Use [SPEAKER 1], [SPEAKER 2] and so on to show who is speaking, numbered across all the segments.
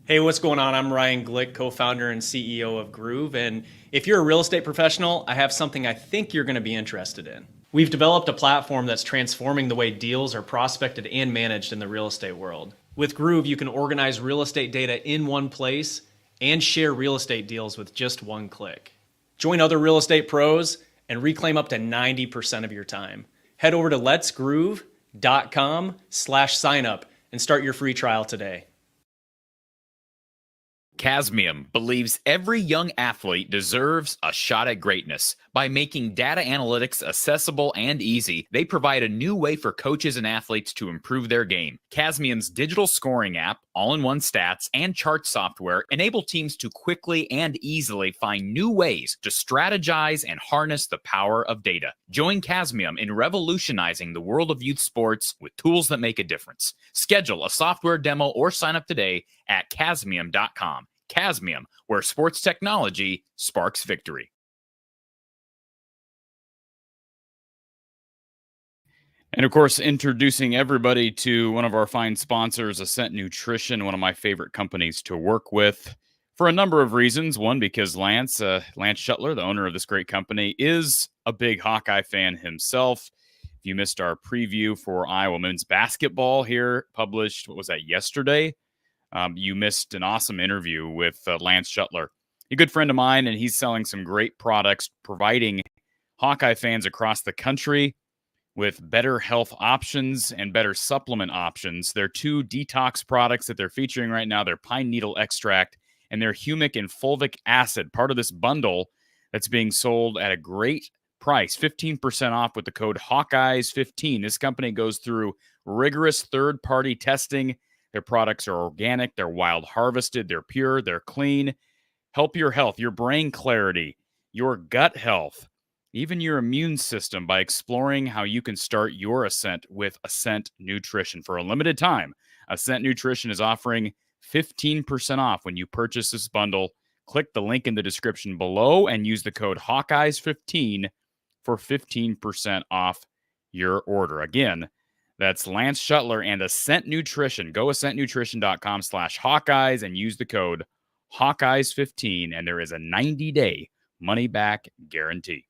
[SPEAKER 1] Hey, what's going on? I'm Ryan Glick, co-founder and CEO of Groove. And if you're a real estate professional, I have something I think you're going to be interested in. We've developed a platform that's transforming the way deals are prospected and managed in the real estate world. With Groove, you can organize real estate data in one place and share real estate deals with just one click. Join other real estate pros and reclaim up to 90% of your time. Head over to letsgroove.com/signup and start your free trial today.
[SPEAKER 2] Casmium believes every young athlete deserves a shot at greatness. By making data analytics accessible and easy, they provide a new way for coaches and athletes to improve their game. Casmium's digital scoring app, all-in-one stats, and chart software enable teams to quickly and easily find new ways to strategize and harness the power of data. Join Casmium in revolutionizing the world of youth sports with tools that make a difference. Schedule a software demo or sign up today at Casmium.com. Casmium, where sports technology sparks victory. And of course, introducing everybody to one of our fine sponsors, Ascent Nutrition, one of my favorite companies to work with for a number of reasons. One, because Lance Shuttler, the owner of this great company, is a big Hawkeye fan himself. If you missed our preview for Iowa men's basketball here, published, what was that, yesterday? You missed an awesome interview with Lance Shuttler, a good friend of mine, and he's selling some great products, providing Hawkeye fans across the country with better health options and better supplement options. Their two detox products that they're featuring right now, their pine needle extract and their humic and fulvic acid, part of this bundle that's being sold at a great price, 15% off with the code Hawkeyes15. This company goes through rigorous third-party testing. Their products are organic, they're wild harvested, they're pure, they're clean. Help your health, your brain clarity, your gut health, even your immune system by exploring how you can start your ascent with Ascent Nutrition. For a limited time, Ascent Nutrition is offering 15% off when you purchase this bundle. Click the link in the description below and use the code Hawkeyes15 for 15% off your order. Again, that's Lance Shuttler and Ascent Nutrition. Go ascentnutrition.com/Hawkeyes and use the code Hawkeyes15, and there is a 90-day money-back guarantee.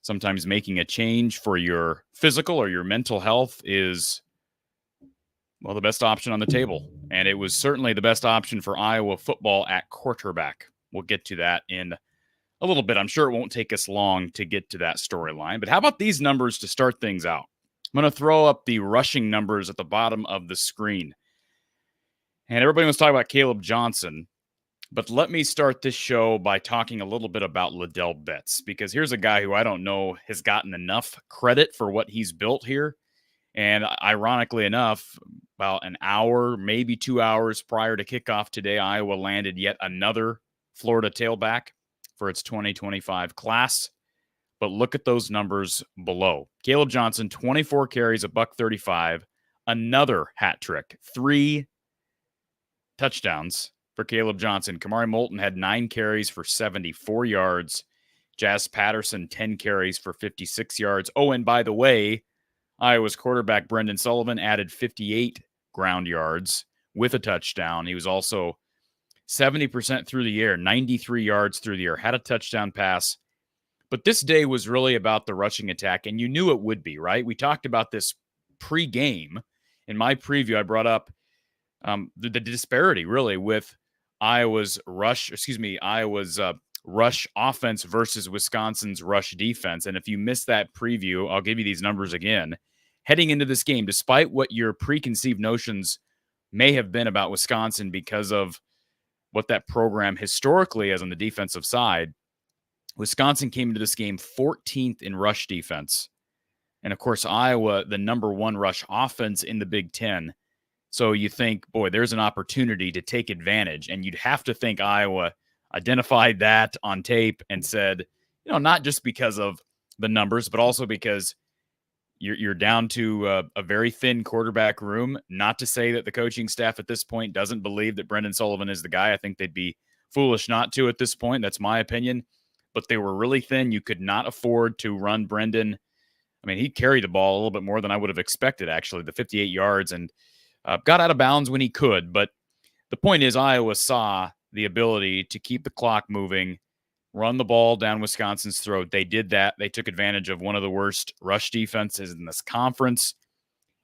[SPEAKER 2] Sometimes making a change for your physical or your mental health is, well, the best option on the table. And it was certainly the best option for Iowa football at quarterback. We'll get to that in a little bit. I'm sure it won't take us long to get to that storyline. But how about these numbers to start things out? I'm going to throw up the rushing numbers at the bottom of the screen. And everybody wants to talk about Caleb Johnson. But let me start this show by talking a little bit about Liddell Betts, because here's a guy who I don't know has gotten enough credit for what he's built here. And ironically enough, about an hour, maybe 2 hours prior to kickoff today, Iowa landed yet another Florida tailback for its 2025 class. But look at those numbers below. Caleb Johnson, 24 carries, $135, another hat trick, 3 touchdowns for Caleb Johnson. Kamari Moulton had 9 carries for 74 yards. Jas Patterson, 10 carries for 56 yards. Oh, and by the way, Iowa's quarterback Brendan Sullivan added 58 ground yards with a touchdown. He was also 70% through the air, 93 yards through the air, had a touchdown pass. But this day was really about the rushing attack, and you knew it would be, right? We talked about this pre-game. In my preview, I brought up the disparity, really, with Iowa's rush offense versus Wisconsin's rush defense. And if you missed that preview, I'll give you these numbers again. Heading into this game, despite what your preconceived notions may have been about Wisconsin because of what that program historically is on the defensive side, Wisconsin came into this game 14th in rush defense. And of course, Iowa, the number 1 rush offense in the Big Ten. So you think, boy, there's an opportunity to take advantage. And you'd have to think Iowa identified that on tape and said, not just because of the numbers, but also because you're down to a very thin quarterback room. Not to say that the coaching staff at this point doesn't believe that Brendan Sullivan is the guy. I think they'd be foolish not to at this point. That's my opinion. But they were really thin. You could not afford to run Brendan. I mean, he carried the ball a little bit more than I would have expected, actually, the 58 yards, and got out of bounds when he could. But the point is Iowa saw the ability to keep the clock moving, run the ball down Wisconsin's throat. They did that. They took advantage of one of the worst rush defenses in this conference.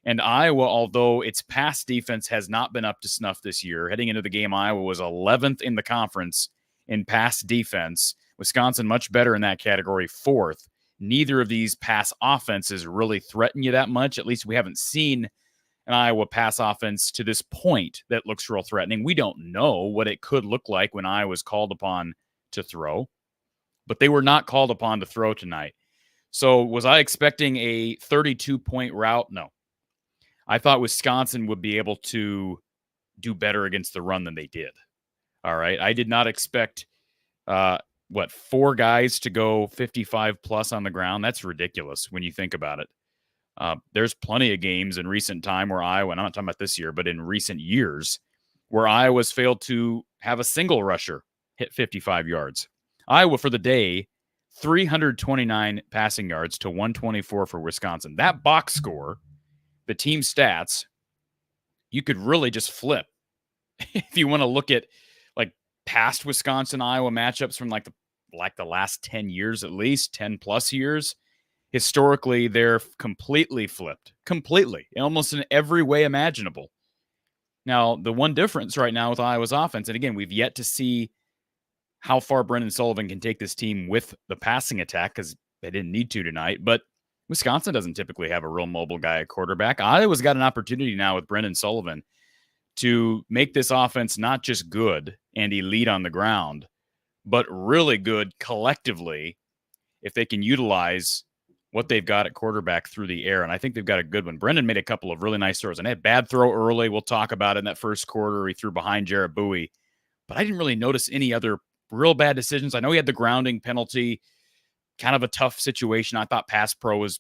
[SPEAKER 2] And Iowa, although its pass defense has not been up to snuff this year, heading into the game, Iowa was 11th in the conference in pass defense. Wisconsin much better in that category, 4th. Neither of these pass offenses really threaten you that much. At least we haven't seen an Iowa pass offense to this point that looks real threatening. We don't know what it could look like when Iowa's called upon to throw, but they were not called upon to throw tonight. So was I expecting a 32-point rout? No. I thought Wisconsin would be able to do better against the run than they did. All right. I did not expect, 4 guys to go 55 plus on the ground. That's ridiculous when you think about it. There's plenty of games in recent time where Iowa, and I'm not talking about this year, but in recent years, where Iowa's failed to have a single rusher hit 55 yards. Iowa for the day, 329 passing yards to 124 for Wisconsin. That box score, the team stats, you could really just flip. If you want to look at like past Wisconsin-Iowa matchups from like the last 10 years, at least 10 plus years, historically, they're completely flipped, completely, almost in every way imaginable. Now, the one difference right now with Iowa's offense, and again, we've yet to see how far Brendan Sullivan can take this team with the passing attack because they didn't need to tonight, but Wisconsin doesn't typically have a real mobile guy at quarterback. Iowa's got an opportunity now with Brendan Sullivan to make this offense not just good and elite on the ground, but really good collectively if they can utilize what they've got at quarterback through the air. And I think they've got a good one. Brendan made a couple of really nice throws, and had a bad throw early. We'll talk about it in that first quarter. He threw behind Jarrett Bowie, but I didn't really notice any other real bad decisions. I know he had the grounding penalty, kind of a tough situation. I thought pass pro was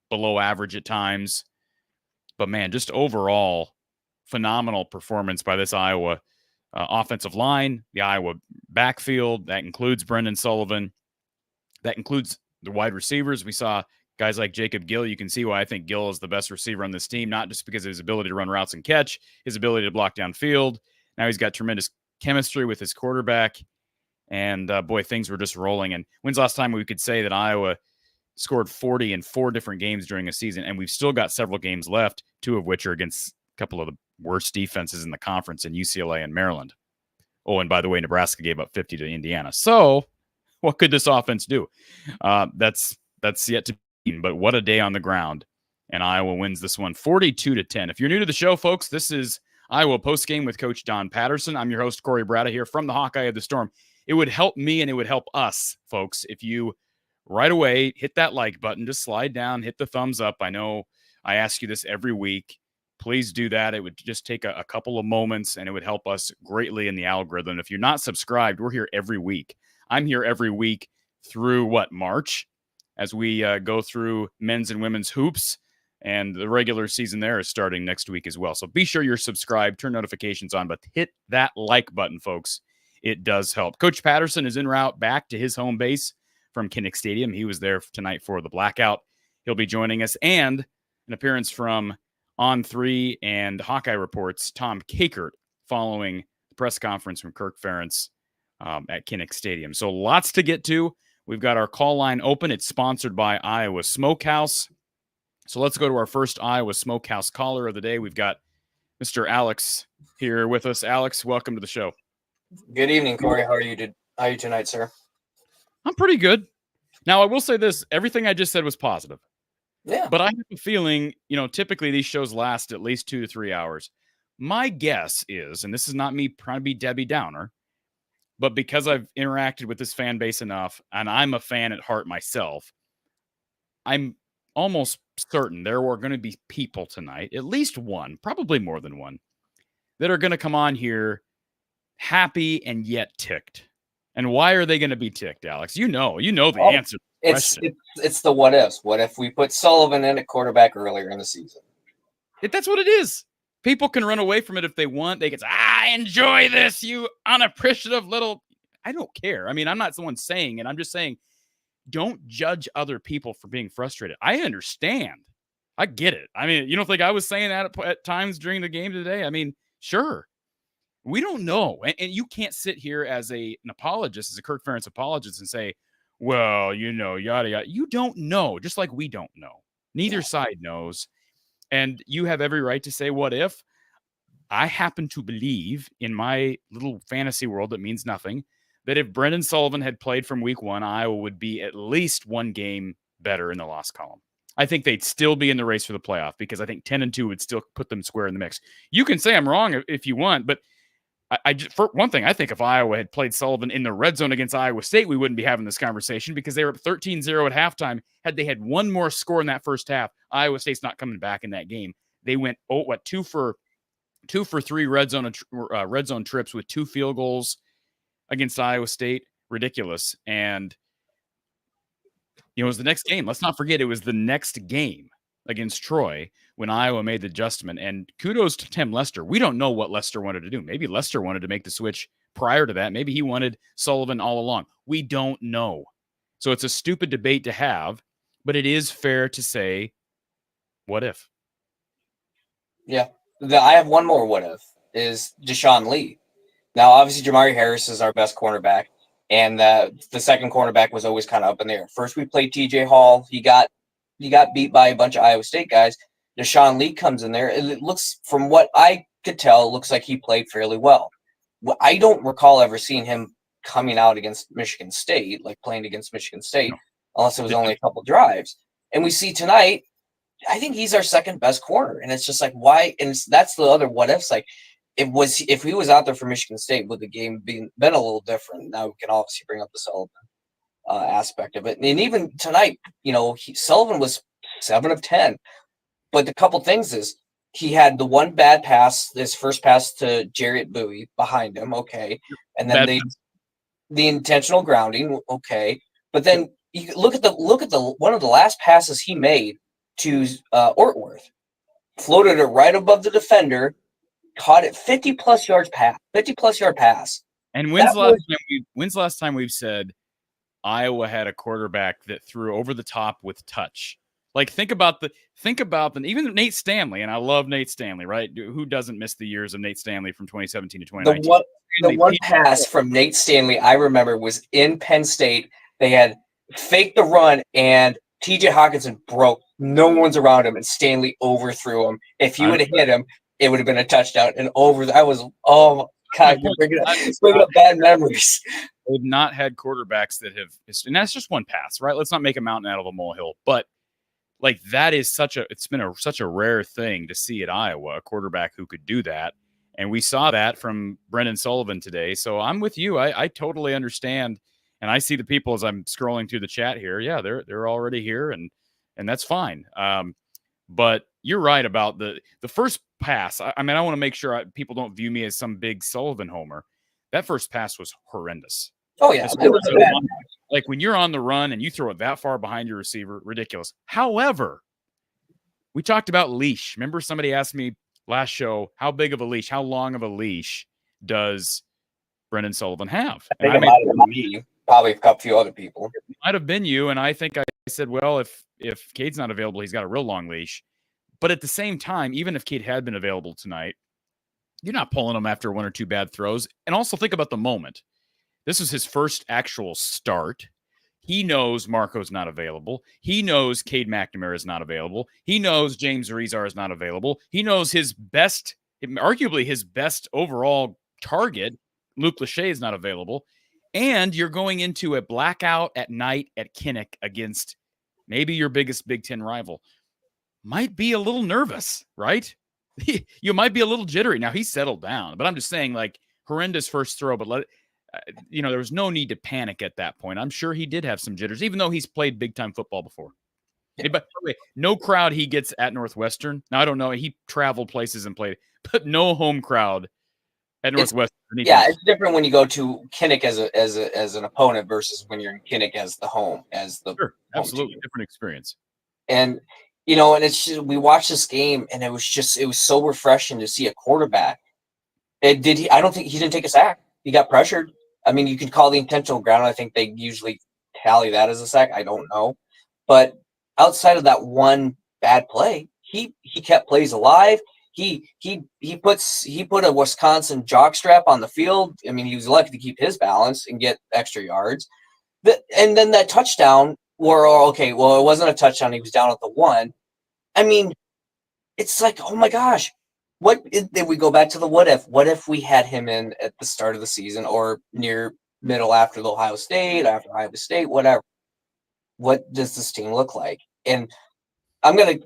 [SPEAKER 2] below average at times, but man, just overall phenomenal performance by this Iowa offensive line, the Iowa backfield. That includes Brendan Sullivan. That includes the wide receivers. We saw guys like Jacob Gill. You can see why I think Gill is the best receiver on this team, not just because of his ability to run routes and catch, his ability to block downfield. Now he's got tremendous chemistry with his quarterback. And boy, things were just rolling. And when's the last time we could say that Iowa scored 40 in 4 different games during a season? And we've still got several games left, 2 of which are against a couple of the worst defenses in the conference in UCLA and Maryland. Oh, and by the way, Nebraska gave up 50 to Indiana. So what could this offense do? That's yet to be seen, but what a day on the ground. And Iowa wins this one 42-10. If you're new to the show, folks, this is Iowa Postgame with Coach Don Patterson. I'm your host, Corey Brada, here from the Hawkeye of the Storm. It would help me and it would help us, folks, if you right away hit that like button, just slide down, hit the thumbs up. I know I ask you this every week. Please do that. It would just take a couple of moments and it would help us greatly in the algorithm. If you're not subscribed, we're here every week. I'm here every week through March, as we go through men's and women's hoops, and the regular season there is starting next week as well. So be sure you're subscribed, turn notifications on, but hit that like button, folks. It does help. Coach Patterson is en route back to his home base from Kinnick Stadium. He was there tonight for the blackout. He'll be joining us, and an appearance from On 3 and Hawkeye Reports, Tom Kakert, following the press conference from Kirk Ferentz at Kinnick Stadium. So lots to get to. We've got our call line open. It's sponsored by Iowa Smokehouse. So let's go to our first Iowa Smokehouse caller of the day. We've got Mr. Alex here with us. Alex, welcome to the show.
[SPEAKER 3] Good evening, Corey. How are you tonight, sir?
[SPEAKER 2] I'm pretty good. Now, I will say this. Everything I just said was positive.
[SPEAKER 3] Yeah.
[SPEAKER 2] But I have a feeling, typically these shows last at least 2 to 3 hours. My guess is, and this is not me trying to be Debbie Downer, but because I've interacted with this fan base enough, and I'm a fan at heart myself, I'm almost certain there are going to be people tonight, at least one, probably more than one, that are going to come on here happy and yet ticked. And why are they going to be ticked, Alex? You know the answer to the question.
[SPEAKER 3] It's the what ifs. What if we put Sullivan in at quarterback earlier in the season?
[SPEAKER 2] That's what it is. People can run away from it if they want. They can say, enjoy this, you unappreciative little. I don't care. I mean, I'm not someone saying it. I'm just saying, don't judge other people for being frustrated. I understand. I get it. I mean, you don't think I was saying that at times during the game today? I mean, sure. We don't know. And you can't sit here as an apologist, as a Kirk Ferentz apologist, and say, well, yada, yada. You don't know, just like we don't know. Neither side knows. And you have every right to say, what if? I happen to believe, in my little fantasy world that means nothing, that if Brendan Sullivan had played from week 1, Iowa would be at least one game better in the loss column. I think they'd still be in the race for the playoff, because I think 10-2 would still put them square in the mix. You can say I'm wrong if you want, but for one thing, I think if Iowa had played Sullivan in the red zone against Iowa State, we wouldn't be having this conversation, because they were up 13-0 at halftime. Had they had one more score in that first half, Iowa State's not coming back in that game. They went 2 for 3 red zone trips with 2 field goals against Iowa State. Ridiculous. And it was the next game. Let's not forget, it was the next game against Troy when Iowa made the adjustment. And kudos to Tim Lester. We don't know what Lester wanted to do. Maybe Lester wanted to make the switch prior to that. Maybe he wanted Sullivan all along. We don't know. So it's a stupid debate to have, but it is fair to say, what if?
[SPEAKER 3] Yeah. I have one more what if, is Deshaun Lee. Now, obviously, Jamari Harris is our best cornerback, and the second cornerback was always kind of up in the air. First, we played TJ Hall. He got beat by a bunch of Iowa State guys. Deshaun Lee comes in there. It looks, from what I could tell, it looks like he played fairly well. I don't recall ever seeing him coming out against Michigan State, like playing against Michigan State, unless it was only a couple drives. And we see tonight, I think he's our second best corner. And it's just like, why? And that's the other what ifs. Like, if he was out there for Michigan State, would the game been a little different? Now we can obviously bring up the Sullivan aspect of it. And even tonight, Sullivan was 7 of 10. But the couple things is, he had the one bad pass, his first pass to Jarrett Bowie behind him, okay. And then the intentional grounding, okay. But then you look at the one of the last passes he made to Ortworth, floated it right above the defender, caught it 50-plus yard pass. And
[SPEAKER 2] when's the last time we've said Iowa had a quarterback that threw over the top with touch? Like, think about even Nate Stanley, and I love Nate Stanley, right? Who doesn't miss the years of Nate Stanley from 2017 to 2019?
[SPEAKER 3] The one pass from Nate Stanley I remember was in Penn State. They had faked the run, and TJ Hawkinson broke. No one's around him, and Stanley overthrew him. If you would have hit him, it would have been a touchdown. And oh God, you're bringing up bad memories.
[SPEAKER 2] They've not had quarterbacks that have, and that's just one pass, right? Let's not make a mountain out of a molehill, but like, that is it's been such a rare thing to see at Iowa, a quarterback who could do that. And we saw that from Brendan Sullivan today. So I'm with you. I totally understand. And I see the people as I'm scrolling through the chat here. Yeah, they're already here, and that's fine. But you're right about the first pass. I mean, I want to make sure people don't view me as some big Sullivan homer. That first pass was horrendous.
[SPEAKER 3] Oh, yeah. It was bad.
[SPEAKER 2] Like, when you're on the run and you throw it that far behind your receiver, ridiculous. However, we talked about leash. Remember, somebody asked me last show, how big of a leash, how long of a leash does Brendan Sullivan have?
[SPEAKER 3] I think it might have been me, probably a few other people.
[SPEAKER 2] It might have been you, and I think I said, well, if Cade's not available, he's got a real long leash. But at the same time, even if Cade had been available tonight, you're not pulling him after 1 or 2 bad throws. And also think about the moment. This is his first actual start. He knows Marco's not available. He knows Cade McNamara is not available. He knows James Rezar is not available. He knows arguably his best overall target, Luke Lachey, is not available. And you're going into a blackout at night at Kinnick against maybe your biggest Big Ten rival. Might be a little nervous, right? You might be a little jittery. Now, he settled down, but I'm just saying, like, horrendous first throw, but there was no need to panic at that point. I'm sure he did have some jitters, even though he's played big-time football before. Yeah. But by the way, no crowd he gets at Northwestern. Now, I don't know. He traveled places and played, but no home crowd at Northwestern.
[SPEAKER 3] It's different when you go to Kinnick as an opponent versus when you're in Kinnick as the home,
[SPEAKER 2] Sure, absolutely
[SPEAKER 3] team.
[SPEAKER 2] Different experience.
[SPEAKER 3] And and it's just, we watched this game, and it was so refreshing to see a quarterback. I don't think he didn't take a sack. He got pressured. I mean, you could call the intentional ground. I think they usually tally that as a sack. I don't know. But outside of that one bad play, he kept plays alive. He put a Wisconsin jockstrap on the field. I mean, he was lucky to keep his balance and get extra yards. And then that touchdown, where okay, well, it wasn't a touchdown. He was down at the 1. I mean, it's like, oh my gosh, what if we go back to the what if? What if we had him in at the start of the season or near middle after Ohio State, whatever? What does this team look like? And I'm gonna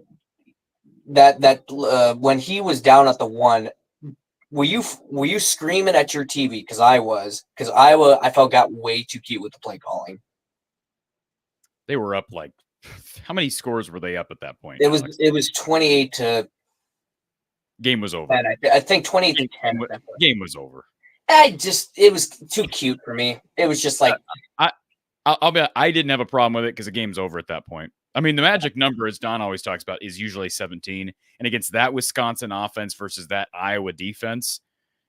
[SPEAKER 3] when he was down at the 1, were you screaming at your TV? Because I was, because Iowa, I felt, got way too cute with the play calling.
[SPEAKER 2] They were up like, how many scores were they up at that point?
[SPEAKER 3] It was 28 to.
[SPEAKER 2] Game was over.
[SPEAKER 3] I think 28 to 10.
[SPEAKER 2] Game was over.
[SPEAKER 3] It was too cute for me. It was just like
[SPEAKER 2] I'll bet I didn't have a problem with it because the game's over at that point. I mean, the magic number, as Don always talks about, is usually 17. And against that Wisconsin offense versus that Iowa defense,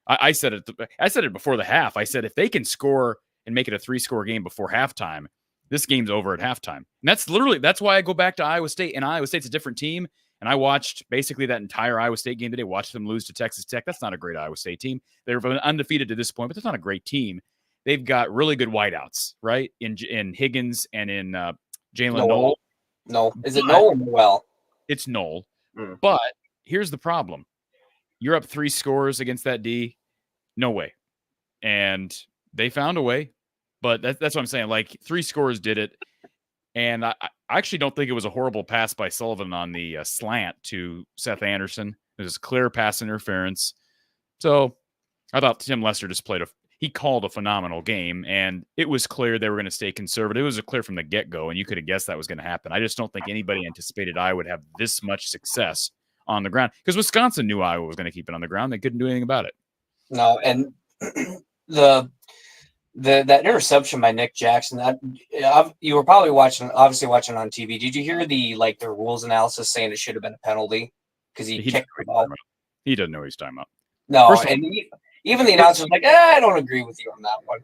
[SPEAKER 2] I said it before the half. I said if they can score and make it a 3-score game before halftime, this game's over at halftime. And that's why I go back to Iowa State. And Iowa State's a different team. And I watched basically that entire Iowa State game today. Watched them lose to Texas Tech. That's not a great Iowa State team. They're undefeated to this point, but that's not a great team. They've got really good wideouts, right? In Higgins and in Jalen Noel.
[SPEAKER 3] No, is it Noel or Noel?
[SPEAKER 2] It's Noel. But here's the problem: you're up 3 scores against that D. No way. And they found a way, but that's what I'm saying. Like 3 scores did it. And I actually don't think it was a horrible pass by Sullivan on the slant to Seth Anderson. It was clear pass interference. So I thought Tim Lester just he called a phenomenal game, and it was clear they were going to stay conservative. It was clear from the get-go, and you could have guessed that was going to happen. I just don't think anybody anticipated Iowa would have this much success on the ground because Wisconsin knew Iowa was going to keep it on the ground. They couldn't do anything about it.
[SPEAKER 3] No, and that interception by Nick Jackson, that you were probably obviously watching on TV. Did you hear the rules analysis saying it should have been a penalty because he kicked the ball?
[SPEAKER 2] He doesn't know what he's talking about.
[SPEAKER 3] No, even the announcer was like, I don't agree with you on that one.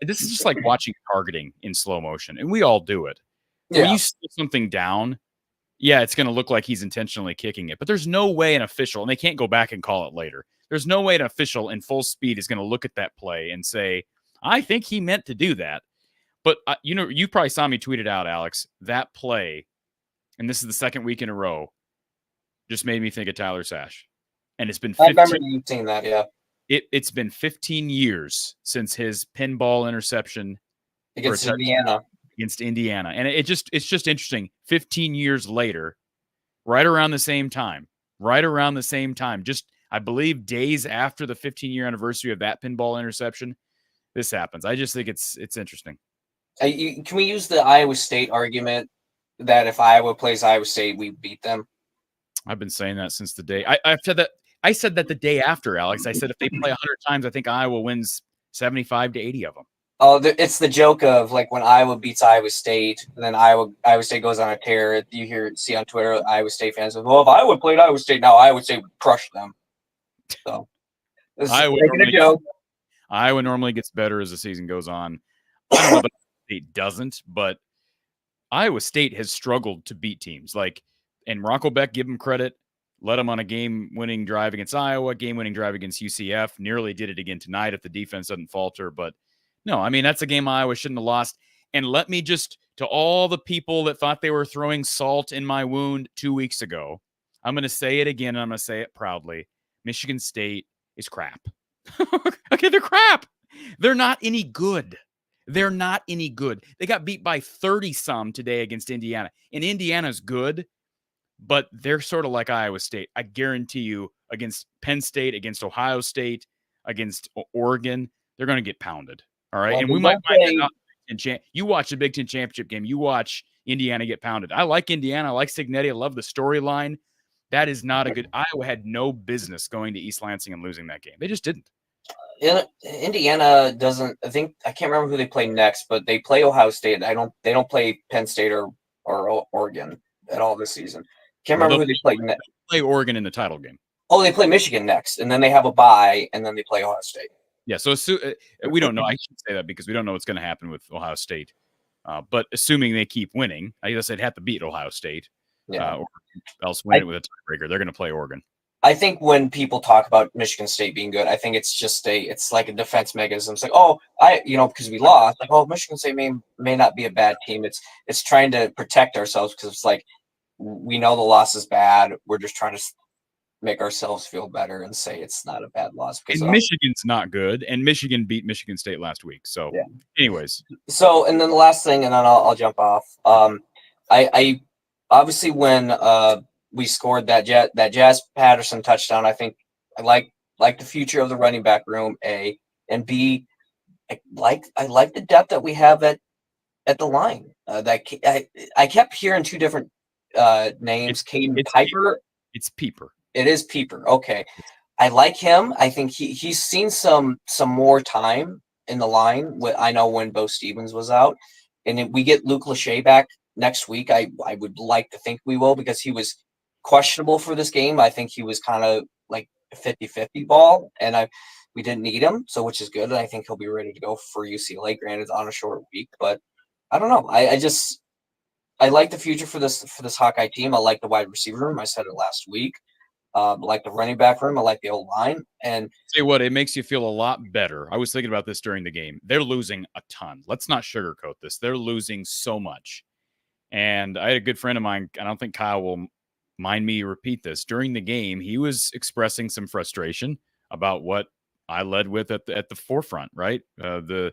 [SPEAKER 2] This is just like watching targeting in slow motion, and we all do it. Yeah. When you slow something down, yeah, it's going to look like he's intentionally kicking it, but there's no way an official, and they can't go back and call it later. There's no way an official in full speed is going to look at that play and say, I think he meant to do that. But, you probably saw me tweet it out, Alex. That play, and this is the second week in a row, just made me think of Tyler Sash. And it's been 15,
[SPEAKER 3] I remember you saying that, yeah.
[SPEAKER 2] It's been 15 years since his pinball interception
[SPEAKER 3] against Indiana.
[SPEAKER 2] And it's just interesting. 15 years later, right around the same time, just I believe days after the 15-year anniversary of that pinball interception, this happens. I just think it's interesting.
[SPEAKER 3] Can we use the Iowa State argument that if Iowa plays Iowa State, we beat them?
[SPEAKER 2] I've been saying that since the day I've said that. I said that the day after, Alex. I said if they play 100 times, I think Iowa wins 75 to 80 of them.
[SPEAKER 3] Oh, it's the joke of like when Iowa beats Iowa State, and then Iowa State goes on a tear. You see on Twitter, Iowa State fans say, well, if Iowa played Iowa State, now Iowa State would crush them. So this is making a joke.
[SPEAKER 2] Iowa normally gets better as the season goes on. I don't know if State doesn't, but Iowa State has struggled to beat teams. And Rocco Beck, give him credit, led them on a game-winning drive against Iowa, game-winning drive against UCF, nearly did it again tonight if the defense doesn't falter. But no, I mean, that's a game Iowa shouldn't have lost. And let me just, to all the people that thought they were throwing salt in my wound 2 weeks ago, I'm going to say it again, and I'm going to say it proudly. Michigan State is crap. Okay, they're crap. They're not any good. They got beat by 30-some today against Indiana. And Indiana's good, but they're sort of like Iowa State. I guarantee you, against Penn State, against Ohio State, against Oregon, they're going to get pounded. All right, well, and we might find out. You watch the Big Ten championship game. You watch Indiana get pounded. I like Indiana. I like Signetti. I love the storyline. That is not a good. Iowa had no business going to East Lansing and losing that game. They just didn't.
[SPEAKER 3] Indiana doesn't. I can't remember who they play next, but they play Ohio State. They don't play Penn State or Oregon at all this season. Can't remember who they play next.
[SPEAKER 2] Play Oregon in the title game.
[SPEAKER 3] Oh, they play Michigan next, and then they have a bye, and then they play Ohio State.
[SPEAKER 2] Yeah, so we don't know. I should say that because we don't know what's going to happen with Ohio State. But assuming they keep winning, I guess they'd have to beat Ohio State, or else win it with a tiebreaker. They're going to play Oregon.
[SPEAKER 3] I think when people talk about Michigan State being good, I think it's like a defense mechanism. It's like, oh, because we lost, like, oh, Michigan State may not be a bad team. It's trying to protect ourselves because it's like we know the loss is bad. We're just trying to make ourselves feel better and say it's not a bad loss. Because
[SPEAKER 2] Michigan's not good, and Michigan beat Michigan State last week. So, anyways.
[SPEAKER 3] So, and then the last thing, and then I'll jump off. I obviously when we scored that Jazz Patterson touchdown, I think I like the future of the running back room. A and B, I like the depth that we have at the line. I kept hearing two different names. Caden Piper.
[SPEAKER 2] It's Pieper.
[SPEAKER 3] It is Pieper. Okay, I like him. I think he's seen some more time in the line. I know when Bo Stevens was out, and if we get Luke Lachey back next week, I would like to think we will, because he was questionable for this game. I think he was kind of like a 50-50 ball, and we didn't need him, so which is good. And I think he'll be ready to go for UCLA. Granted, on a short week, but I don't know. I like the future for this Hawkeye team. I like the wide receiver room. I said it last week. I like the running back room. I like the old line. And
[SPEAKER 2] say what, it makes you feel a lot better. I was thinking about this during the game. They're losing a ton. Let's not sugarcoat this. They're losing so much. And I had a good friend of mine, I don't think Kyle will mind me repeat this. During the game, he was expressing some frustration about what I led with at the forefront, right? The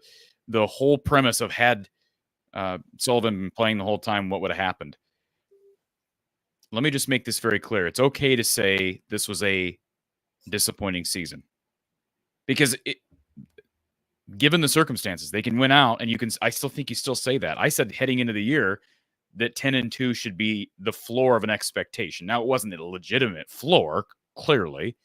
[SPEAKER 2] whole premise of had Sullivan been playing the whole time, what would have happened? Let me just make this very clear. It's okay to say this was a disappointing season, because given the circumstances, they can win out, and I still think you still say that. I said heading into the year that 10-2 should be the floor of an expectation. Now, it wasn't a legitimate floor, clearly,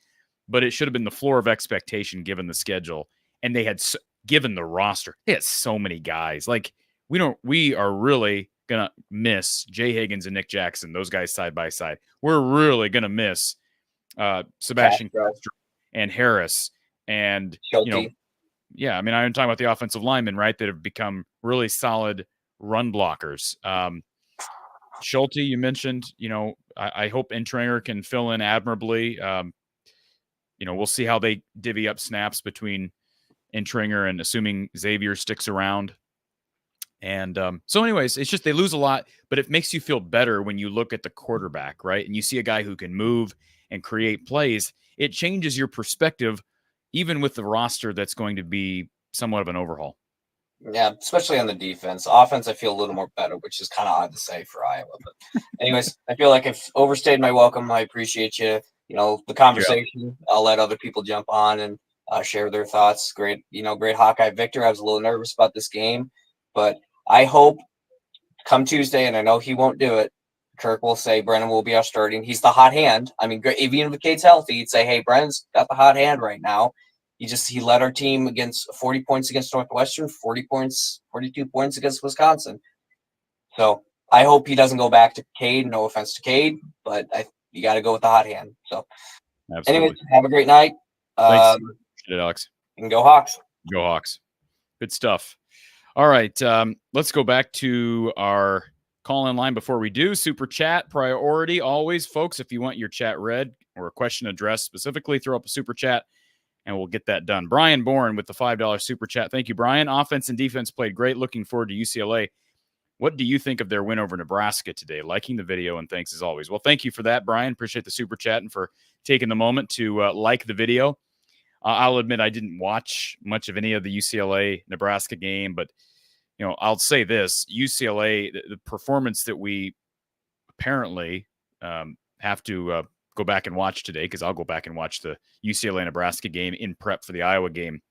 [SPEAKER 2] but it should have been the floor of expectation given the schedule. And they had given the roster, they had so many guys. Like, we are really gonna miss Jay Higgins and Nick Jackson, those guys side by side. We're really gonna miss Sebastian Castro and Harris and
[SPEAKER 3] Schulte.
[SPEAKER 2] I'm talking about the offensive linemen, right, that have become really solid run blockers. Schulte, you mentioned, I hope Entringer can fill in admirably. We'll see how they divvy up snaps between Entringer and assuming Xavier sticks around. And so anyways, it's just they lose a lot, but it makes you feel better when you look at the quarterback, right? And you see a guy who can move and create plays. It changes your perspective, even with the roster that's going to be somewhat of an overhaul.
[SPEAKER 3] Yeah, especially on the defense. Offense, I feel a little more better, which is kind of odd to say for Iowa. But anyways, I feel like I've overstayed my welcome. I appreciate you. The conversation. Yeah. I'll let other people jump on and share their thoughts. Great Hawkeye victor. I was a little nervous about this game, but I hope come Tuesday, and I know he won't do it, Kirk will say Brennan will be our starting. He's the hot hand. I mean, even if Cade's healthy, he'd say, hey, Brennan's got the hot hand right now. He led our team against 40 points against Northwestern, 42 points against Wisconsin. So I hope he doesn't go back to Cade. No offense to Cade, but you got to go with the hot hand. So anyways, have a great night.
[SPEAKER 2] Thanks. Alex.
[SPEAKER 3] And go Hawks.
[SPEAKER 2] Go Hawks. Good stuff. All right, let's go back to our call-in line before we do. Super chat priority always, folks. If you want your chat read or a question addressed specifically, throw up a super chat, and we'll get that done. Brian Bourne with the $5 super chat. Thank you, Brian. Offense and defense played great. Looking forward to UCLA. What do you think of their win over Nebraska today? Liking the video, and thanks as always. Well, thank you for that, Brian. Appreciate the super chat and for taking the moment to like the video. I'll admit I didn't watch much of any of the UCLA-Nebraska game, but I'll say this: UCLA, the performance that we apparently have to go back and watch today, because I'll go back and watch the UCLA-Nebraska game in prep for the Iowa game.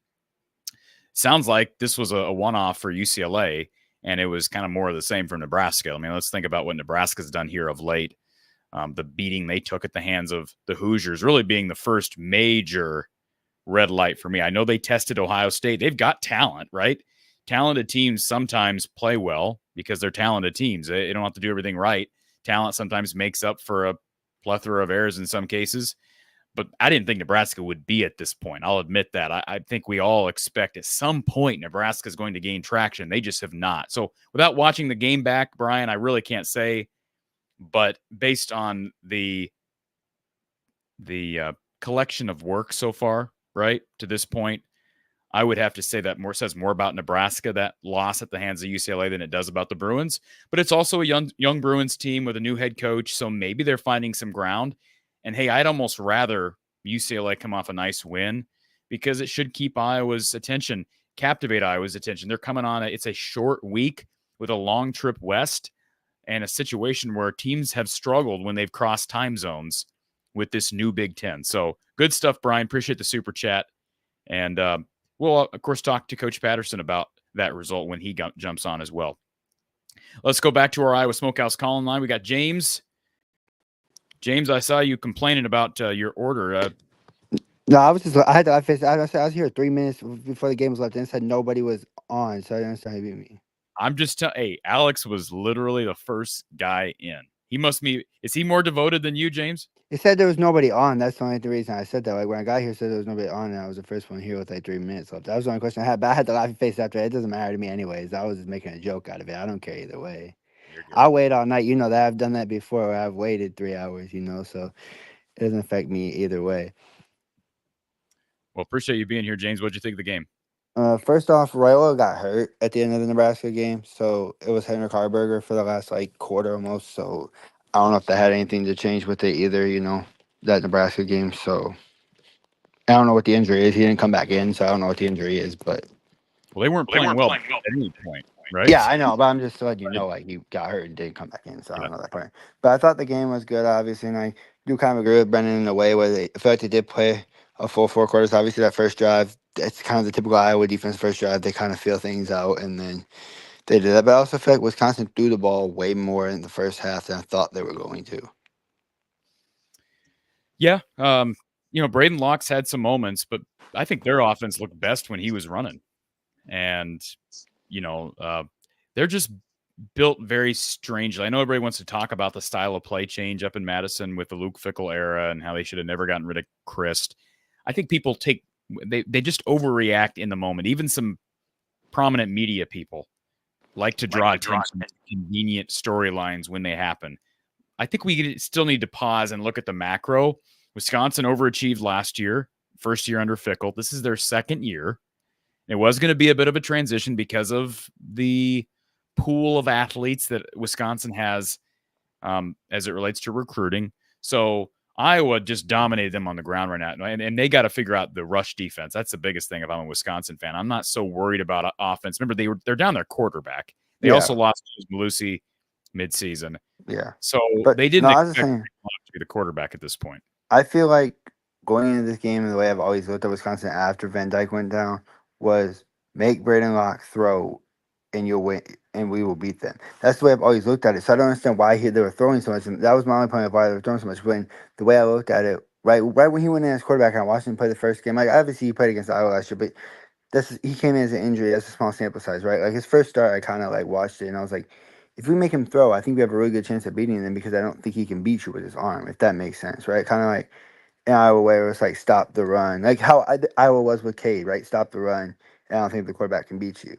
[SPEAKER 2] Sounds like this was a one-off for UCLA, and it was kind of more of the same for Nebraska. I mean, let's think about what Nebraska's done here of late. The beating they took at the hands of the Hoosiers really being the first major red light for me. I know they tested Ohio State. They've got talent, right? Talented teams sometimes play well because they're talented teams. They don't have to do everything right. Talent sometimes makes up for a plethora of errors in some cases. But I didn't think Nebraska would be at this point. I'll admit that. I think we all expect at some point Nebraska is going to gain traction. They just have not. So without watching the game back, Brian, I really can't say. But based on the the collection of work so far, right, to this point, I would have to say that says more about Nebraska, that loss at the hands of UCLA, than it does about the Bruins. But it's also a young Bruins team with a new head coach, so maybe they're finding some ground. And hey, I'd almost rather UCLA come off a nice win because it should keep Iowa's attention, captivate Iowa's attention. They're coming on it's a short week with a long trip west and a situation where teams have struggled when they've crossed time zones with this new Big Ten. So good stuff, Brian. Appreciate the super chat. And we'll, of course, talk to Coach Patterson about that result when he jumps on as well. Let's go back to our Iowa Smokehouse call-in line. We got James. James, I saw you complaining about your order.
[SPEAKER 4] No, I was here 3 minutes before the game was left and said nobody was on, so I didn't understand how you beat me.
[SPEAKER 2] I'm just telling. Hey, Alex was literally the first guy in. He must be. Is he more devoted than you, James?
[SPEAKER 4] It said there was nobody on. That's the only reason I said that. Like when I got here, it said there was nobody on, and I was the first one here with like 3 minutes left. That was the only question I had. But I had the laughing face after. It doesn't matter to me anyways. I was just making a joke out of it. I don't care either way. I'll wait all night. You know that I've done that before. Where I've waited 3 hours. So it doesn't affect me either way.
[SPEAKER 2] Well, appreciate you being here, James. What'd you think of the game?
[SPEAKER 4] First off, Raiola got hurt at the end of the Nebraska game, so it was Henrik Harberger for the last quarter almost. So I don't know if that had anything to change with it either. That Nebraska game. So I don't know what the injury is. He didn't come back in, so I don't know what the injury is. But
[SPEAKER 2] they weren't playing well at any point, right?
[SPEAKER 4] Yeah, I know, but I'm just letting you know, he got hurt and didn't come back in, so I don't know that part. But I thought the game was good, obviously, and I do kind of agree with Brendan in a way where I feel like they did play a full 4 quarters. Obviously, that first drive, it's kind of the typical Iowa defense first drive. They kind of feel things out, and then they did that. But I also feel like Wisconsin threw the ball way more in the first half than I thought they were going to.
[SPEAKER 2] Yeah. Braden Locke's had some moments, but I think their offense looked best when he was running. And, they're just built very strangely. I know everybody wants to talk about the style of play change up in Madison with the Luke Fickell era and how they should have never gotten rid of Christ. I think people they just overreact in the moment. Even some prominent media people like to draw attention to convenient storylines when they happen. I think we still need to pause and look at the macro. Wisconsin overachieved last year, first year under Fickell. This is their second year. It was going to be a bit of a transition because of the pool of athletes that Wisconsin has as it relates to recruiting. So Iowa just dominated them on the ground right now. And they got to figure out the rush defense. That's the biggest thing if I'm a Wisconsin fan. I'm not so worried about offense. Remember, they're down their quarterback. They also lost Malusi midseason.
[SPEAKER 4] Yeah.
[SPEAKER 2] So they didn't expect to be the quarterback at this point.
[SPEAKER 4] I feel like going into this game and the way I've always looked at Wisconsin after Van Dyke went down was make Braden Locke throw and you'll win and we will beat them. That's the way I've always looked at it. So I don't understand why they were throwing so much. And that was my only point of why they were throwing so much. When the way I looked at it, right when he went in as quarterback and I watched him play the first game, obviously he played against Iowa last year, but he came in as an injury. That's a small sample size, right? Like his first start, I kind of watched it and I was like, if we make him throw, I think we have a really good chance of beating him because I don't think he can beat you with his arm, if that makes sense, right? Kind of like in Iowa way where it's stop the run. Like how Iowa was with Cade, right? Stop the run. And I don't think the quarterback can beat you.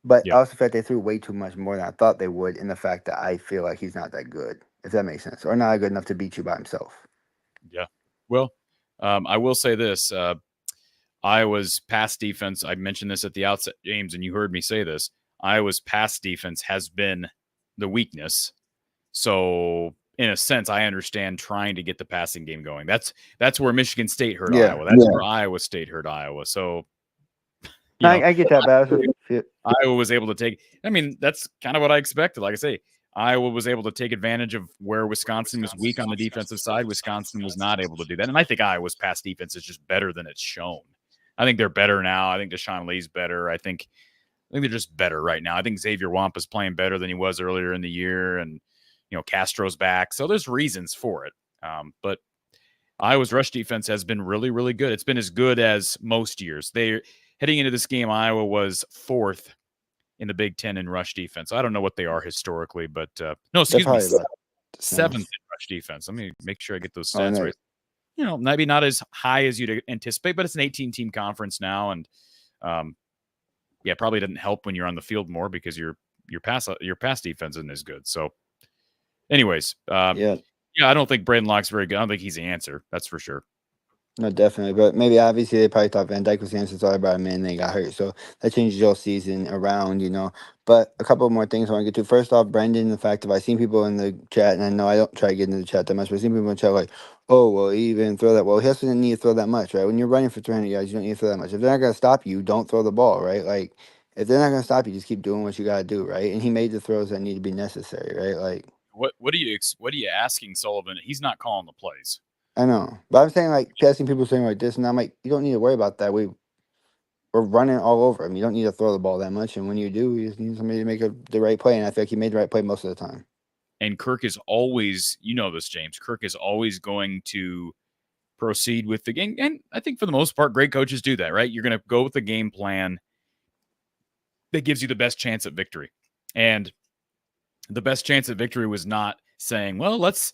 [SPEAKER 4] But I also felt they threw way too much more than I thought they would in the fact that I feel like he's not that good, if that makes sense, or not good enough to beat you by himself.
[SPEAKER 2] Yeah. Well, I will say this. Iowa's pass defense, I mentioned this at the outset, James, and you heard me say this. Iowa's pass defense has been the weakness. So, in a sense, I understand trying to get the passing game going. That's where Michigan State hurt Iowa. That's where Iowa State hurt Iowa. So,
[SPEAKER 4] I get that, but
[SPEAKER 2] Iowa was able to take. I mean, that's kind of what I expected. Like I say, Iowa was able to take advantage of where Wisconsin was weak on the defensive side. Wisconsin was not able to do that. And I think Iowa's pass defense is just better than it's shown. I think they're better now. I think Deshaun Lee's better. I think they're just better right now. I think Xavier Wamp is playing better than he was earlier in the year. And, Castro's back. So there's reasons for it. But Iowa's rush defense has been really, really good. It's been as good as most years. Heading into this game, Iowa was 4th in the Big Ten in rush defense. I don't know what they are historically, but no, excuse me, 7th in rush defense. Let me make sure I get those stats right. Maybe not as high as you'd anticipate, but it's an 18-team conference now, and probably doesn't help when you're on the field more because your pass defense isn't as good. So, anyways, Yeah, I don't think Braden Locke's very good. I don't think he's the answer. That's for sure.
[SPEAKER 4] No, definitely. But maybe obviously they probably thought Van Dyke was the answer, so I brought him in and then he got hurt. So that changes your season around, you know. But a couple more things I want to get to. First off, Brendan, the fact of I've seen people in the chat, and I know I don't try to get into the chat that much, but I've seen people in the chat like, oh, well, he even throw that. Well, he doesn't need to throw that much, right? When you're running for 300 yards, you don't need to throw that much. If they're not going to stop you, don't throw the ball, right? Like, if they're not going to stop you, just keep doing what you got to do, right? And he made the throws that need to be necessary, right? Like,
[SPEAKER 2] What are you asking Sullivan? He's not calling the plays.
[SPEAKER 4] I know. But I'm saying, like, asking people saying like this, and I'm like, you don't need to worry about that. We're running all over him. You don't need to throw the ball that much. And when you do, you just need somebody to make the right play. And I feel like he made the right play most of the time.
[SPEAKER 2] And Kirk is always, you know this, James, Kirk is always going to proceed with the game. And I think for the most part, great coaches do that, right? You're going to go with the game plan that gives you the best chance at victory. And the best chance at victory was not saying, well, let's